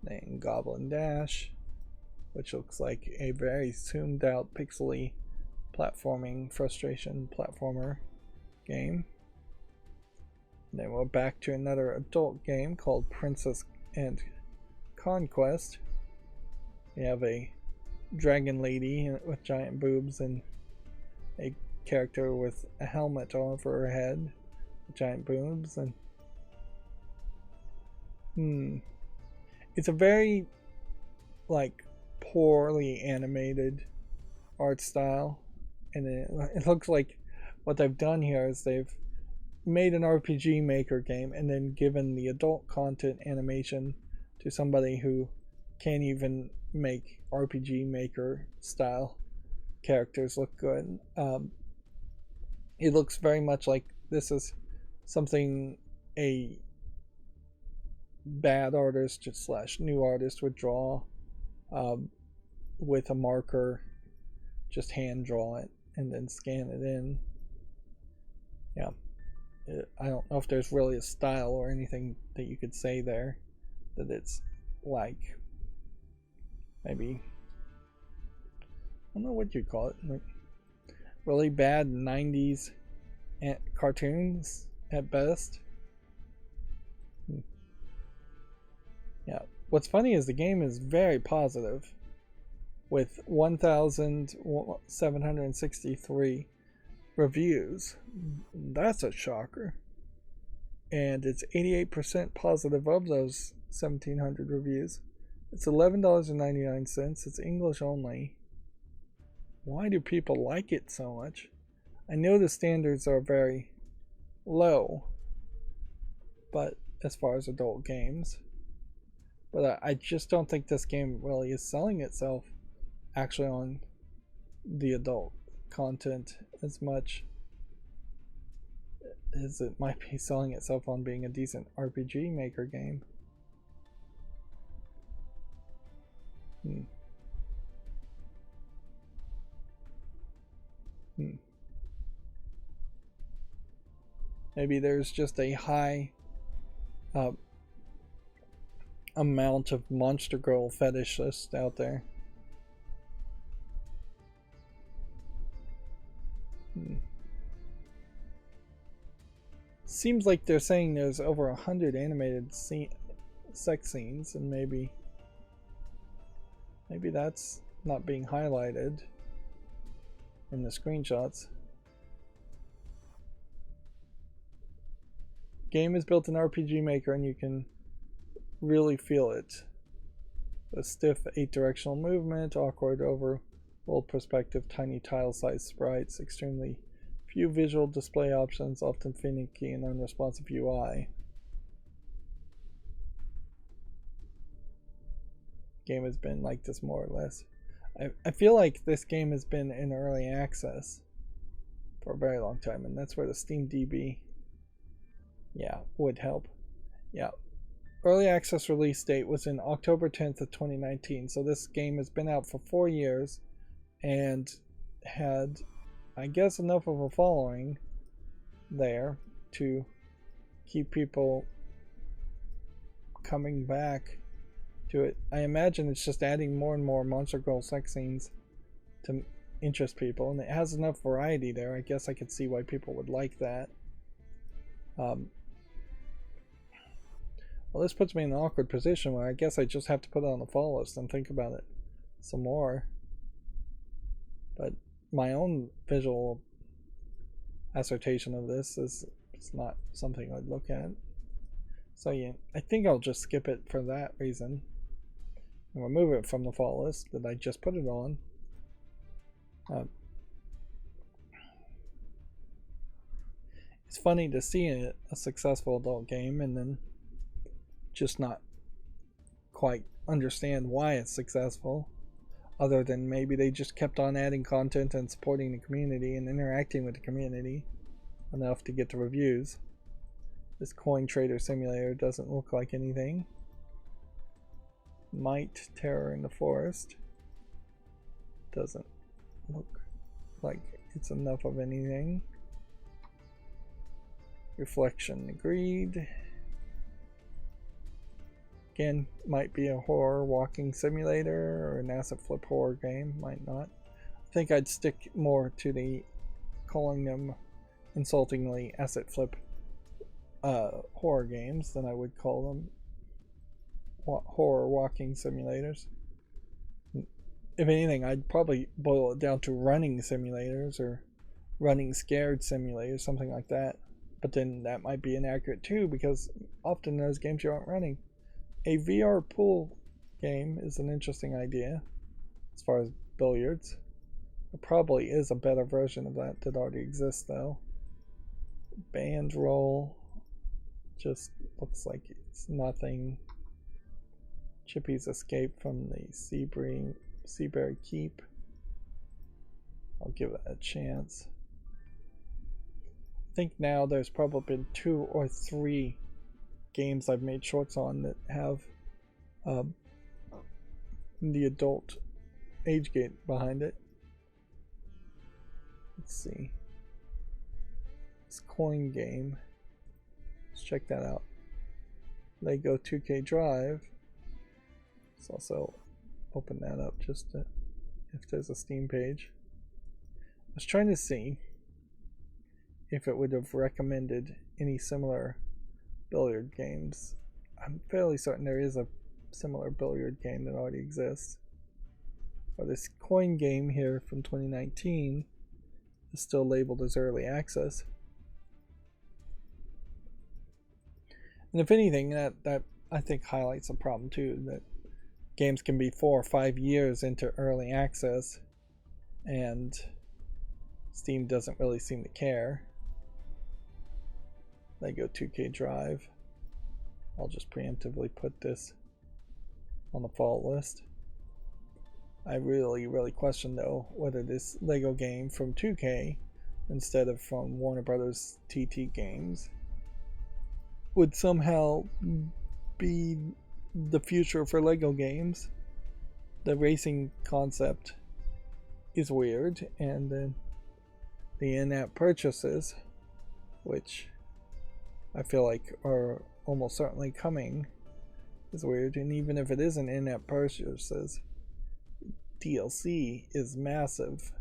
Then Goblin Dash, which looks like a very zoomed out pixely platforming frustration platformer game. Then we're back to another adult game called Princess and Conquest. We have a dragon lady with giant boobs and a character with a helmet over her head with giant boobs, and it's a very like poorly animated art style, and it looks like what they've done here is they've made an RPG Maker game and then given the adult content animation to somebody who can't even make RPG Maker style characters look good. It looks very much like this is something a bad artist / new artist would draw with a marker, just hand draw it and then scan it in. Yeah, I don't know if there's really a style or anything that you could say there that it's like. Maybe, I don't know what you'd call it, like really bad 90s cartoons at best. Yeah, what's funny is the game is very positive with 1,763 reviews. That's a shocker. And it's 88% positive of those 1,700 reviews. It's $11.99. It's English only. Why do people like it so much? I know the standards are very low, but as far as adult games. But I just don't think this game really is selling itself actually on the adult content as much as it might be selling itself on being a decent RPG Maker game. Hmm. Maybe there's just a high uh, amount of monster girl fetishists out there. Seems like they're saying there's over 100 animated sex scenes, and maybe that's not being highlighted in the screenshots. Game is built in RPG Maker, and you can really feel it. The stiff 8-directional movement, awkward overworld perspective, tiny tile-sized sprites, extremely few visual display options, often finicky and unresponsive UI. Game has been like this more or less. I feel like this game has been in early access for a very long time, and that's where the Steam DB, yeah, would help. Yeah, early access release date was in October 10th of 2019, so this game has been out for 4 years and had, I guess, enough of a following there to keep people coming back to it. I imagine it's just adding more and more monster girl sex scenes to interest people, and it has enough variety there. I guess I could see why people would like that. Well, this puts me in an awkward position where I guess I just have to put it on the follow list and think about it some more. But my own visual assertion of this is it's not something I'd look at. So yeah, I think I'll just skip it for that reason and remove it from the follow list that I just put it on. It's funny to see a successful adult game and then just not quite understand why it's successful, other than maybe they just kept on adding content and supporting the community and interacting with the community enough to get the reviews. This coin trader simulator doesn't look like anything. Might Terror in the Forest doesn't look like it's enough of anything. Reflection Agreed. Again, might be a horror walking simulator or an asset flip horror game, might not. I think I'd stick more to the calling them insultingly asset flip horror games than I would call them horror walking simulators. If anything, I'd probably boil it down to running simulators or running scared simulators, something like that. But then that might be inaccurate too, because often in those games you aren't running. A VR pool game is an interesting idea as far as billiards. There probably is a better version of that already exists though. Band roll just looks like it's nothing. Chippy's Escape from the Seabury Keep. I'll give that a chance. I think now there's probably been 2 or 3 games I've made shorts on that have the adult age gate behind it. Let's see. This coin game. Let's check that out. Lego 2K Drive. Let's also open that up just to, if there's a Steam page. I was trying to see if it would have recommended any similar billiard games. I'm fairly certain there is a similar billiard game that already exists. But this coin game here from 2019 is still labeled as early access. And if anything, that I think highlights a problem too, that games can be 4 or 5 years into early access and Steam doesn't really seem to care. Lego 2K Drive. I'll just preemptively put this on the fault list. I really question though whether this Lego game from 2K instead of from Warner Brothers TT Games would somehow be the future for Lego games. The racing concept is weird, and then the in-app purchases, which I feel like are almost certainly coming, is weird. And even if it isn't in-app purchases, DLC is massive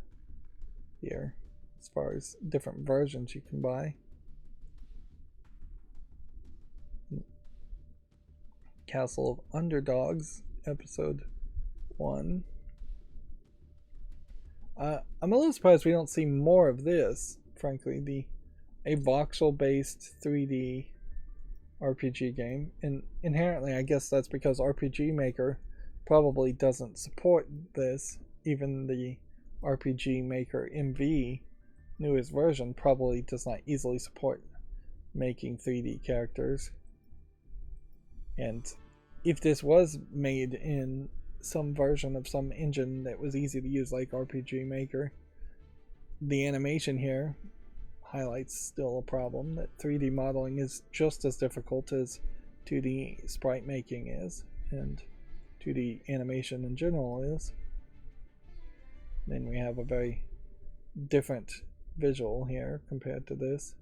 here as far as different versions you can buy. Castle of Underdogs, episode 1. I'm a little surprised we don't see more of this, frankly. A voxel-based 3D RPG game, and inherently I guess that's because RPG Maker probably doesn't support this. Even the RPG Maker MV newest version probably does not easily support making 3D characters. And if this was made in some version of some engine that was easy to use like RPG Maker, the animation here highlights still a problem that 3D modeling is just as difficult as 2D sprite making is, and 2D animation in general is. Then we have a very different visual here compared to this.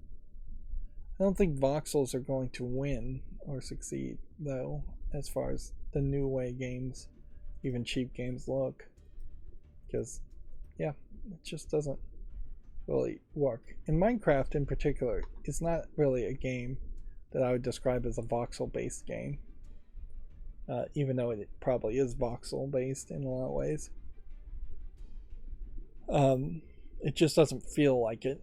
I don't think voxels are going to win or succeed though, as far as the new way games, even cheap games, look, because yeah, it just doesn't really work. And Minecraft in particular is not really a game that I would describe as a voxel based game, even though it probably is voxel based in a lot of ways. It just doesn't feel like it.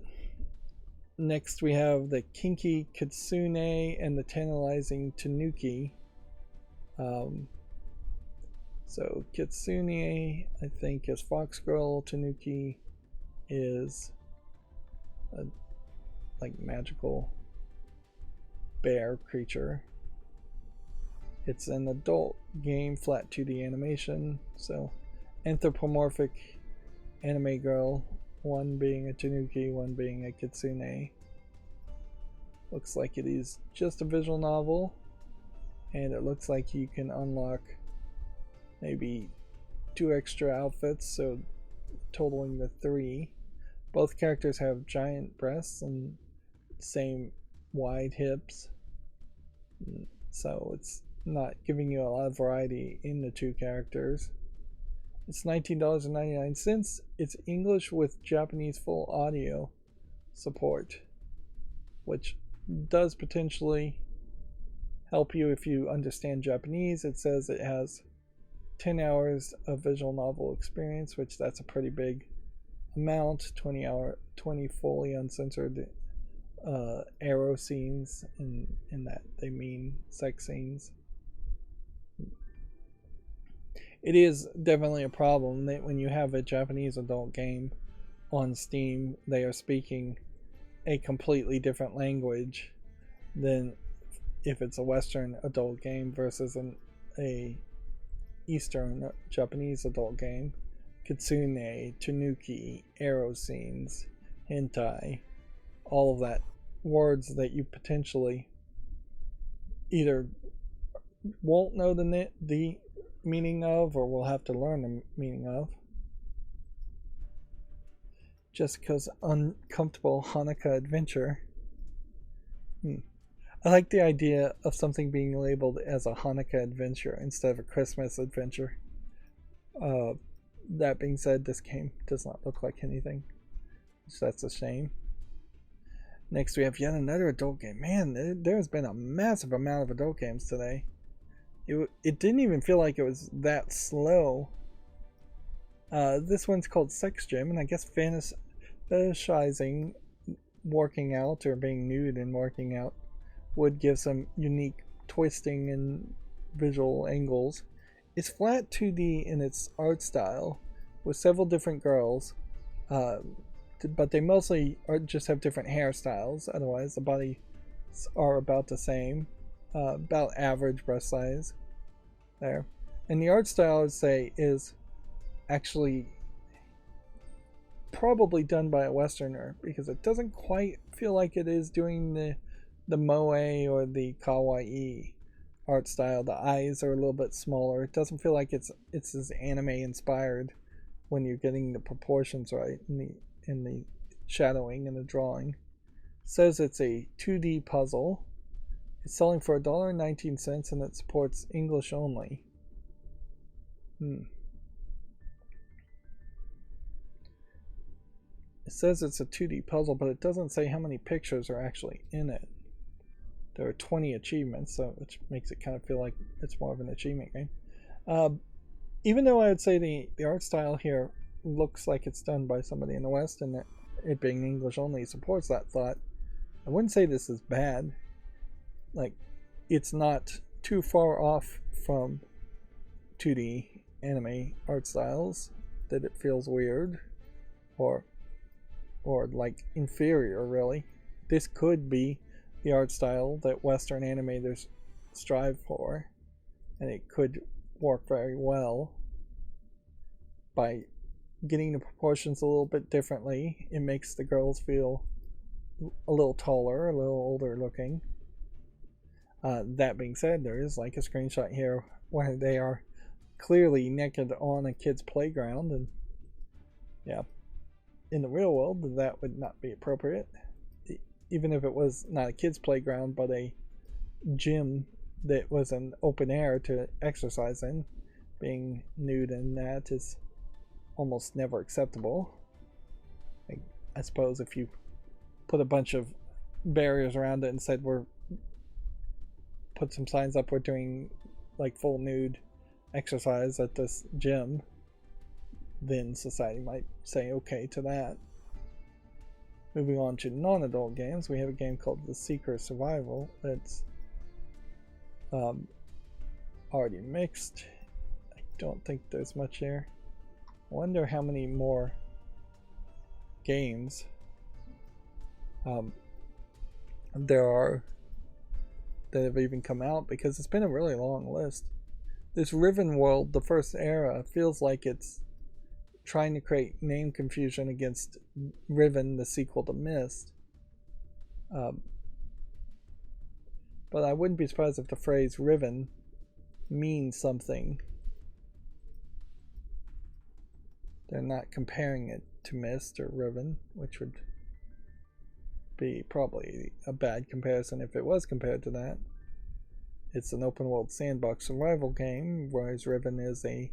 Next we have the Kinky Kitsune and the Tantalizing Tanuki. So Kitsune, I think, is Fox Girl. Tanuki is a like magical bear creature. It's an adult game, flat 2D animation, so anthropomorphic anime girl, one being a tanuki, one being a kitsune. Looks like it is just a visual novel, and it looks like you can unlock maybe 2 extra outfits, so totaling the 3. Both characters have giant breasts and same wide hips, so it's not giving you a lot of variety in the 2 characters. It's $19.99. It's English with Japanese full audio support, which does potentially help you if you understand Japanese. It says it has 10 hours of visual novel experience, which that's a pretty big amount. 20 fully uncensored arrow scenes, in that they mean sex scenes. It is definitely a problem that when you have a Japanese adult game on Steam, they are speaking a completely different language than if it's a Western adult game versus a Eastern Japanese adult game. Kitsune, tanuki, arrow scenes, hentai, all of that, words that you potentially either won't know the meaning of, or will have to learn the meaning of. Jessica's Uncomfortable Hanukkah Adventure. I like the idea of something being labeled as a Hanukkah adventure instead of a Christmas adventure. That being said, this game does not look like anything, so that's a shame. Next we have yet another adult game. Man, there's been a massive amount of adult games today. It didn't even feel like it was that slow. This one's called Sex Gym, and I guess fetishizing working out or being nude and working out would give some unique twisting and visual angles. It's flat 2D in its art style with several different girls, but they mostly just have different hairstyles. Otherwise, the bodies are about the same. about average brush size there. And the art style, I would say, is actually probably done by a Westerner, because it doesn't quite feel like it is doing the moe or the kawaii art style. The eyes are a little bit smaller. It doesn't feel like it's as anime inspired when you're getting the proportions right in the shadowing and the drawing. It says it's a 2D puzzle. It's selling for $1.19 and it supports English only. It says it's a 2D puzzle, but it doesn't say how many pictures are actually in it. There are 20 achievements, so which makes it kind of feel like it's more of an achievement game. Even though I would say the art style here looks like it's done by somebody in the West, and that it being English only supports that thought, I wouldn't say this is bad. Like, it's not too far off from 2D anime art styles that it feels weird or like inferior, really. This could be the art style that Western animators strive for, and it could work very well by getting the proportions a little bit differently. It makes the girls feel a little taller, a little older looking. That being said, there is like a screenshot here where they are clearly naked on a kid's playground, and yeah, in the real world that would not be appropriate, even if it was not a kid's playground but a gym that was an open air to exercise in. Being nude in that is almost never acceptable. I suppose if you put a bunch of barriers around it and said put some signs up, we're doing like full nude exercise at this gym, then society might say okay to that. Moving on to non-adult games, we have a game called The Seeker Survival that's already mixed. I don't think there's much here. I wonder how many more games there are that have even come out, because it's been a really long list. This Riven World, the first era, feels like it's trying to create name confusion against Riven, the sequel to Myst. But I wouldn't be surprised if the phrase Riven means something. They're not comparing it to Myst or Riven, which would be probably a bad comparison if it was compared to that. It's an open world sandbox survival game, whereas Riven is a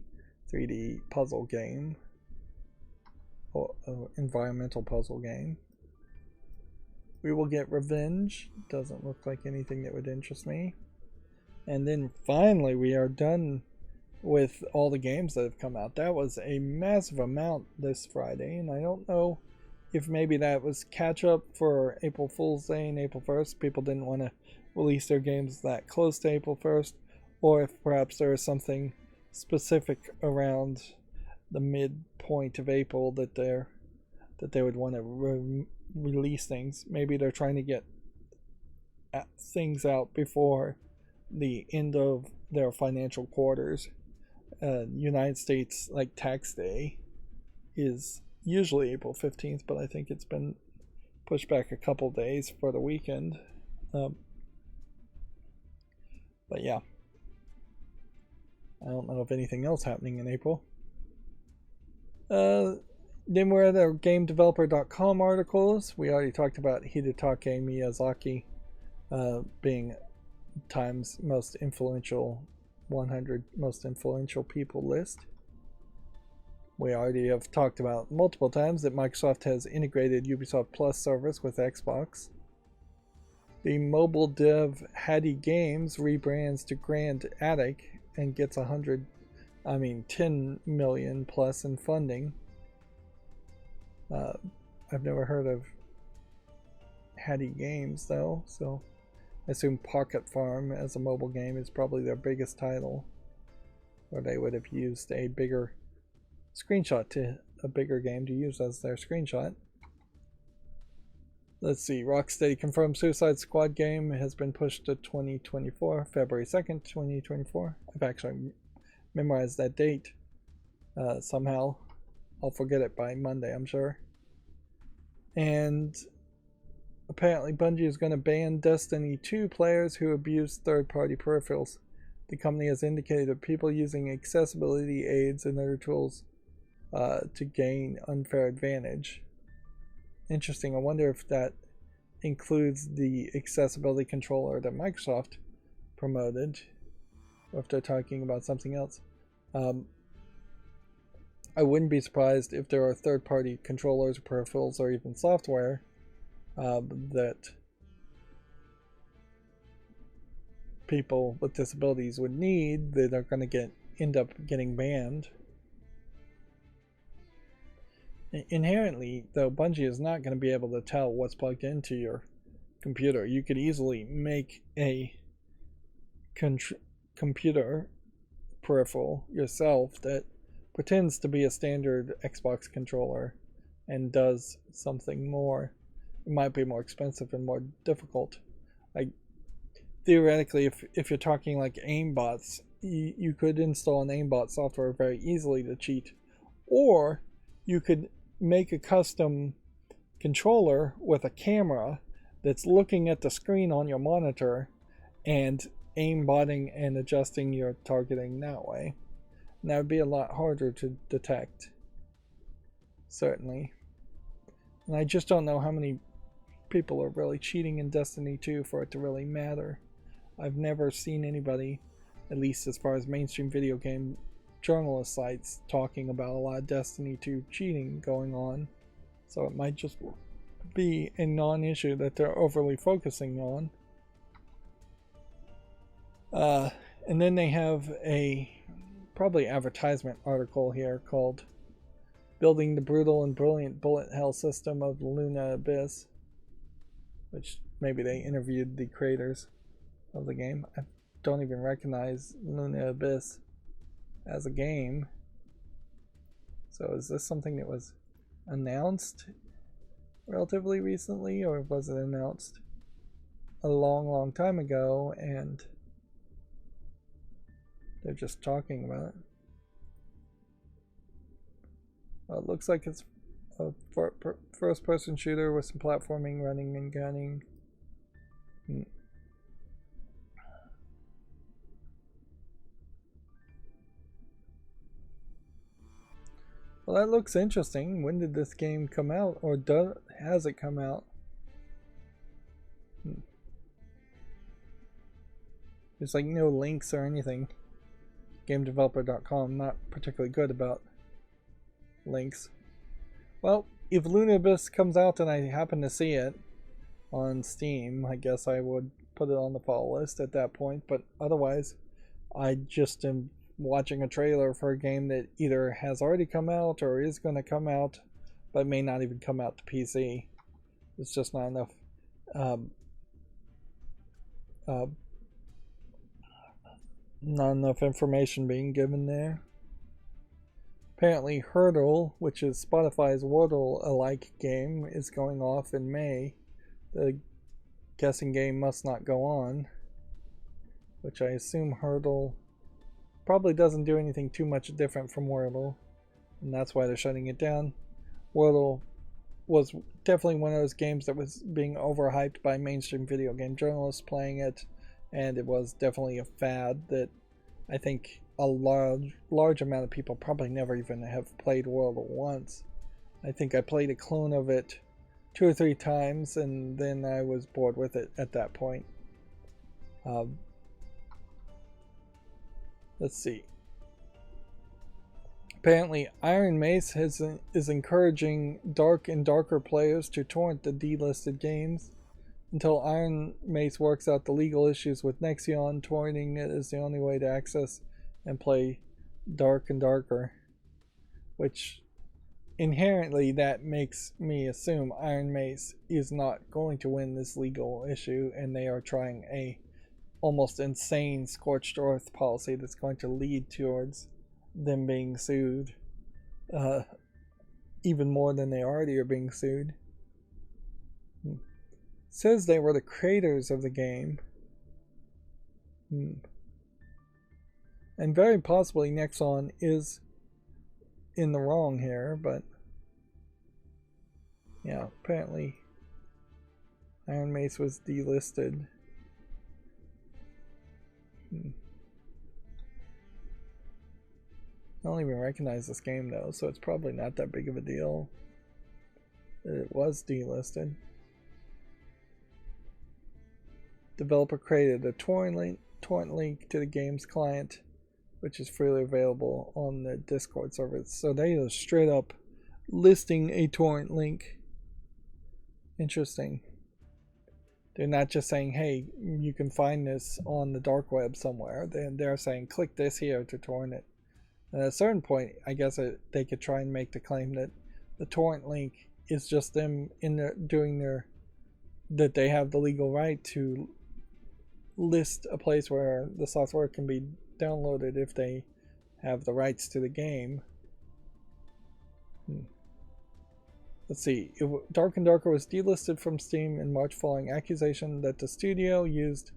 3D puzzle game, or environmental puzzle game. We Will Get Revenge. Doesn't look like anything that would interest me. And then finally we are done with all the games that have come out. That was a massive amount this Friday, and I don't know if maybe that was catch up for April Fool's Day and April 1st. People didn't want to release their games that close to April 1st, or if perhaps there is something specific around the midpoint of April that they would want to release things. Maybe they're trying to get things out before the end of their financial quarters. United States, like, tax day is usually April 15th, but I think it's been pushed back a couple days for the weekend. But yeah, I don't know of anything else happening in April. Then we're at our GameDeveloper.com articles. We already talked about Hidetake Miyazaki being Time's most influential 100 most influential people list. We already have talked about multiple times that Microsoft has integrated Ubisoft Plus service with Xbox. The mobile dev Hattie Games rebrands to Grand Attic and gets 10 million plus in funding. I've never heard of Hattie Games though, so I assume Pocket Farm as a mobile game is probably their biggest title, or they would have used a bigger screenshot to a bigger game to use as their screenshot. Let's see. Rocksteady confirmed Suicide Squad game has been pushed to 2024, February 2nd, 2024. I've actually memorized that date somehow. I'll forget it by Monday, I'm sure. And apparently Bungie is going to ban Destiny 2 players who abuse third-party peripherals. The company has indicated that people using accessibility aids and other tools to gain unfair advantage. Interesting. I wonder if that includes the accessibility controller that Microsoft promoted, or if they're talking about something else. I wouldn't be surprised if there are third-party controllers, peripherals, or even software that people with disabilities would need that are going to end up getting banned. Inherently, though, Bungie is not going to be able to tell what's plugged into your computer. You could easily make a computer peripheral yourself that pretends to be a standard Xbox controller and does something more. It might be more expensive and more difficult. Theoretically, if you're talking like aimbots, you could install an aimbot software very easily to cheat, or you could make a custom controller with a camera that's looking at the screen on your monitor and aimbotting and adjusting your targeting that way. And that would be a lot harder to detect, certainly. And I just don't know how many people are really cheating in Destiny 2 for it to really matter. I've never seen anybody, at least as far as mainstream video game journalist sites, talking about a lot of Destiny 2 cheating going on. So it might just be a non-issue that they're overly focusing on. And then they have a probably advertisement article here called Building the Brutal and Brilliant Bullet Hell System of Luna Abyss, which maybe they interviewed the creators of the game. I don't even recognize Luna Abyss as a game. So is this something that was announced relatively recently, or was it announced a long time ago and they're just talking about it? Well, it looks like it's a first-person shooter with some platforming, running, and gunning. Well, that looks interesting. When did this game come out, or has it come out? There's like no links or anything. GameDeveloper.com, not particularly good about links. Well, if Luna Abyss comes out and I happen to see it on Steam, I guess I would put it on the follow list at that point, but otherwise I just am watching a trailer for a game that either has already come out or is going to come out but may not even come out to PC. It's just not enough not enough information being given there. Apparently Hurdle, which is Spotify's Wordle-alike game, is going off in May. The guessing game must not go on, which I assume Hurdle probably doesn't do anything too much different from Wordle, and that's why they're shutting it down. Wordle was definitely one of those games that was being overhyped by mainstream video game journalists playing it, and it was definitely a fad that I think a large amount of people probably never even have played Wordle once. I think I played a clone of it 2 or 3 times, and then I was bored with it at that point. Let's see. Apparently, Iron Mace is encouraging dark and darker players to torrent the delisted games. Until Iron Mace works out the legal issues with Nexion, torrenting it is the only way to access and play dark and darker. Which, inherently, that makes me assume Iron Mace is not going to win this legal issue, and they are trying a almost insane scorched earth policy that's going to lead towards them being sued even more than they already are being sued. says they were the creators of the game. And very possibly Nexon is in the wrong here, but yeah, apparently Iron Mace was delisted. I don't even recognize this game though, so it's probably not that big of a deal that it was delisted. Developer created a torrent link to the game's client, which is freely available on the Discord server. So they are straight up listing a torrent link. Interesting. They're not just saying, hey, you can find this on the dark web somewhere. They're saying, click this here to torrent it. And at a certain point, I guess they could try and make the claim that the torrent link is just them that they have the legal right to list a place where the software can be downloaded if they have the rights to the game. Let's see. Dark and Darker was delisted from Steam in March following accusation that the studio used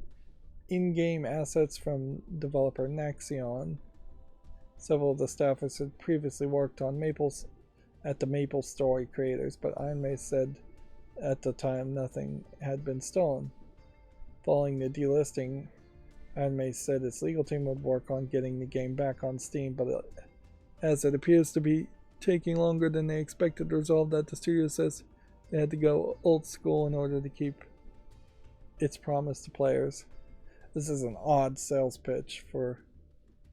in-game assets from developer Naxion. Several of the staffers had previously worked on at the Maple Story creators, but Iron Mace said at the time nothing had been stolen. Following the delisting, Iron Mace said its legal team would work on getting the game back on Steam, but as it appears to be taking longer than they expected to resolve that, the studio says they had to go old school in order to keep its promise to players. This is an odd sales pitch for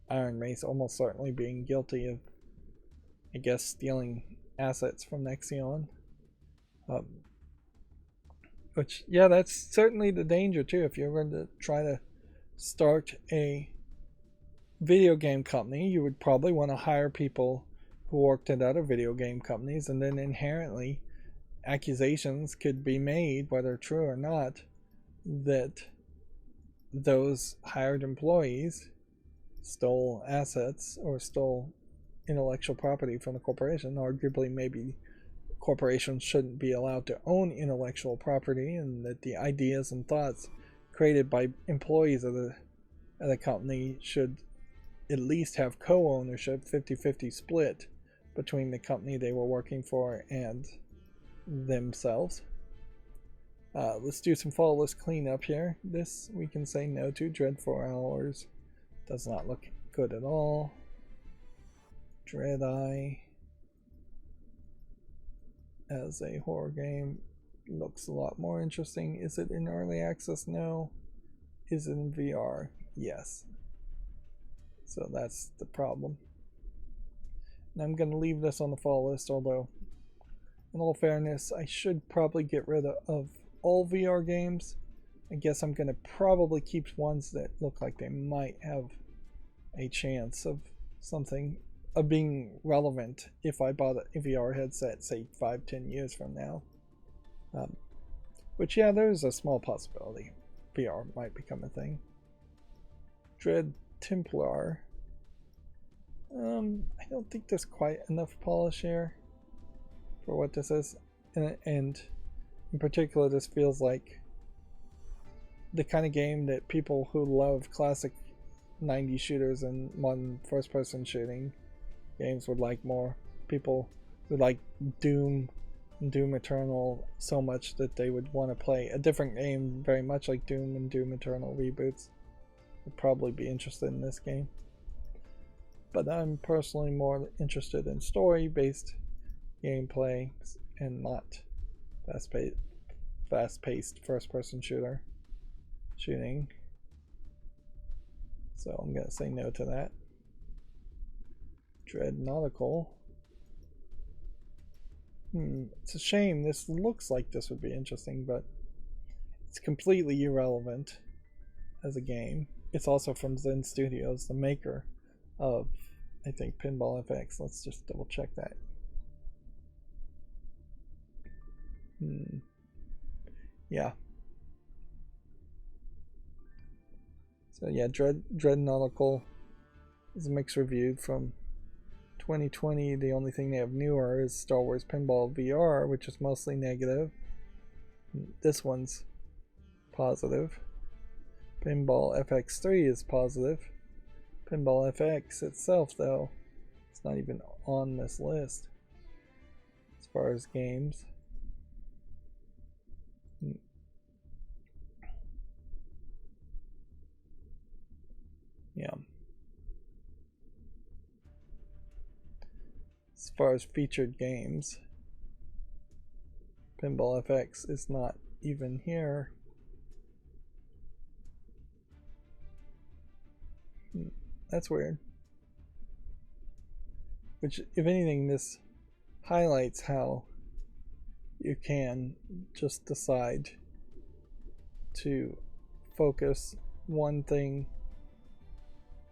Iron Mace, almost certainly being guilty of, I guess, stealing assets from Nexion. Which, yeah, that's certainly the danger too. If you're going to try to start a video game company, you would probably want to hire people who worked at other video game companies, and then inherently accusations could be made, whether true or not, that those hired employees stole assets or stole intellectual property from the corporation. Arguably, maybe corporations shouldn't be allowed to own intellectual property, and that the ideas and thoughts created by employees of the company should at least have co-ownership, 50-50 split between the company they were working for and themselves. Let's do some follow list cleanup here. This we can say no to. Dread 4 Hours does not look good at all. Dread Eye as a horror game looks a lot more interesting. Is it in early access? No. Is it in VR? Yes. So that's the problem. And I'm going to leave this on the follow list, although in all fairness, I should probably get rid of all VR games. I guess I'm going to probably keep ones that look like they might have a chance of being relevant if I bought a VR headset, say 5-10 years from now. Which, yeah, there's a small possibility VR might become a thing. Dread Templar. I don't think there's quite enough polish here for what this is, and in particular, this feels like the kind of game that people who love classic 90s shooters and modern first-person shooting games would like more. People who like Doom and Doom Eternal so much that they would want to play a different game very much like Doom and Doom Eternal reboots would probably be interested in this game. But I'm personally more interested in story-based gameplay and not fast-paced first-person shooting. So I'm going to say no to that. Dread Nautical. It's a shame. This looks like this would be interesting, but it's completely irrelevant as a game. It's also from Zen Studios, the maker of, I think, Pinball FX. Let's just double check that. Yeah. So yeah, Dread Nautical is a mixed review from 2020. The only thing they have newer is Star Wars Pinball VR, which is mostly negative. This one's positive. Pinball FX3 is positive. Pinball FX itself, though, it's not even on this list as far as games. Yeah. As far as featured games, Pinball FX is not even here. That's weird. Which, if anything, this highlights how you can just decide to focus one thing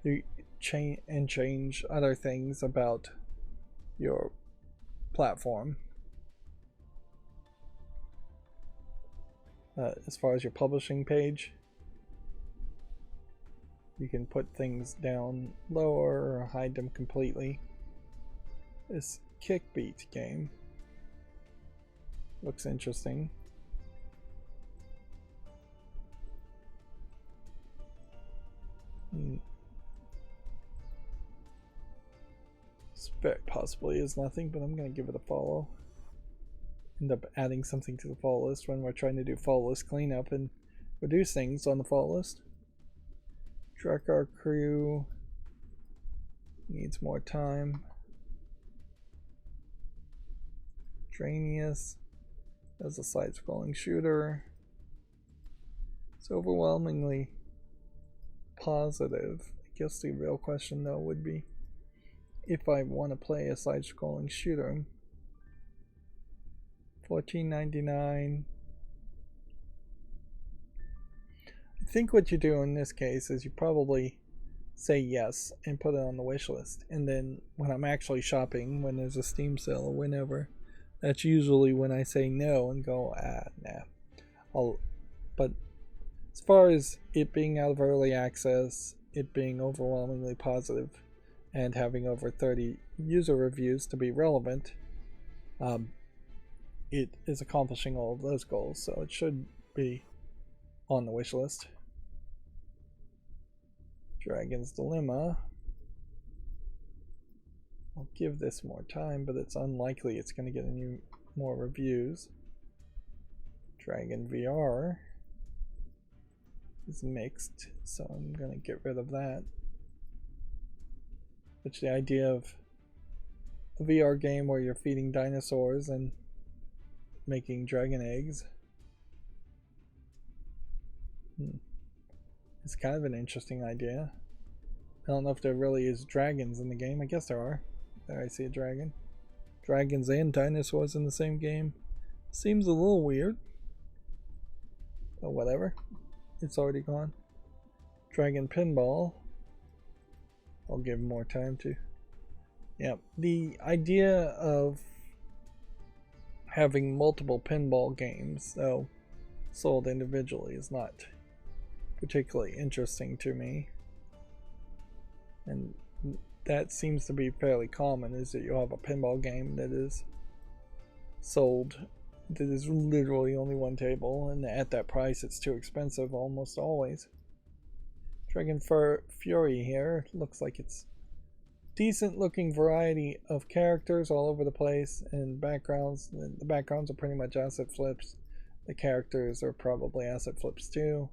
and change other things about your platform. As far as your publishing page, you can put things down lower or hide them completely. This Kickbeat game looks interesting. Very possibly is nothing, but I'm going to give it a follow. End up adding something to the follow list when we're trying to do follow list cleanup and reduce things on the follow list. Drakkar Crew needs more time. Dranius as a side-scrolling shooter. It's overwhelmingly positive. I guess the real question though would be if I want to play a side-scrolling shooter. $14.99. I think what you do in this case is you probably say yes and put it on the wish list, and then when I'm actually shopping, when there's a Steam sale or whenever, that's usually when I say no and go, nah. But as far as it being out of early access, it being overwhelmingly positive, and having over 30 user reviews to be relevant, it is accomplishing all of those goals, so it should be on the wish list. Dragon's Dilemma. I'll give this more time, but it's unlikely it's going to get any more reviews. Dragon VR is mixed, so I'm going to get rid of that. Which the idea of a VR game where you're feeding dinosaurs and making dragon eggs. It's kind of an interesting idea. I don't know if there really is dragons in the game. I guess there are. There I see a dragon. Dragons and dinosaurs in the same game. Seems a little weird. But whatever. It's already gone. Dragon Pinball. I'll give more time to. Yeah, the idea of having multiple pinball games, though sold individually, is not particularly interesting to me. And that seems to be fairly common, is that you'll have a pinball game that is sold, that is literally only one table, and at that price it's too expensive almost always. Dragon Fury here looks like it's decent looking variety of characters all over the place, and backgrounds. The backgrounds are pretty much asset flips. The characters are probably asset flips too.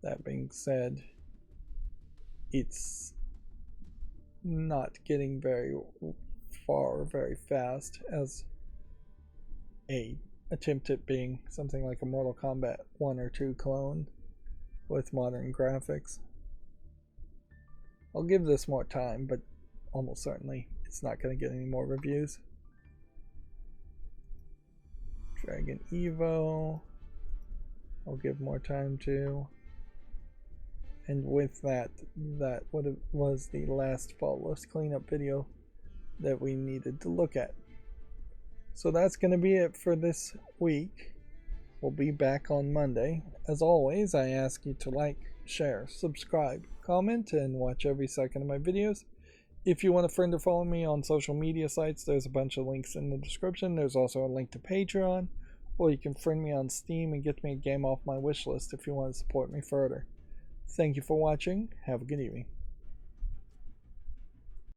That being said, it's not getting very far very fast as a attempt at being something like a Mortal Kombat 1 or 2 clone with modern graphics. I'll give this more time, but almost certainly it's not going to get any more reviews. Dragon Evo, I'll give more time to. And with that was the last follow list cleanup video that we needed to look at. So that's going to be it for this week. We'll be back on Monday. As always, I ask you to like, share, subscribe, comment, and watch every second of my videos. If you want to friend or follow me on social media sites, there's a bunch of links in the description. There's also a link to Patreon, or you can friend me on Steam and get me a game off my wish list if you want to support me further. Thank you for watching. Have a good evening.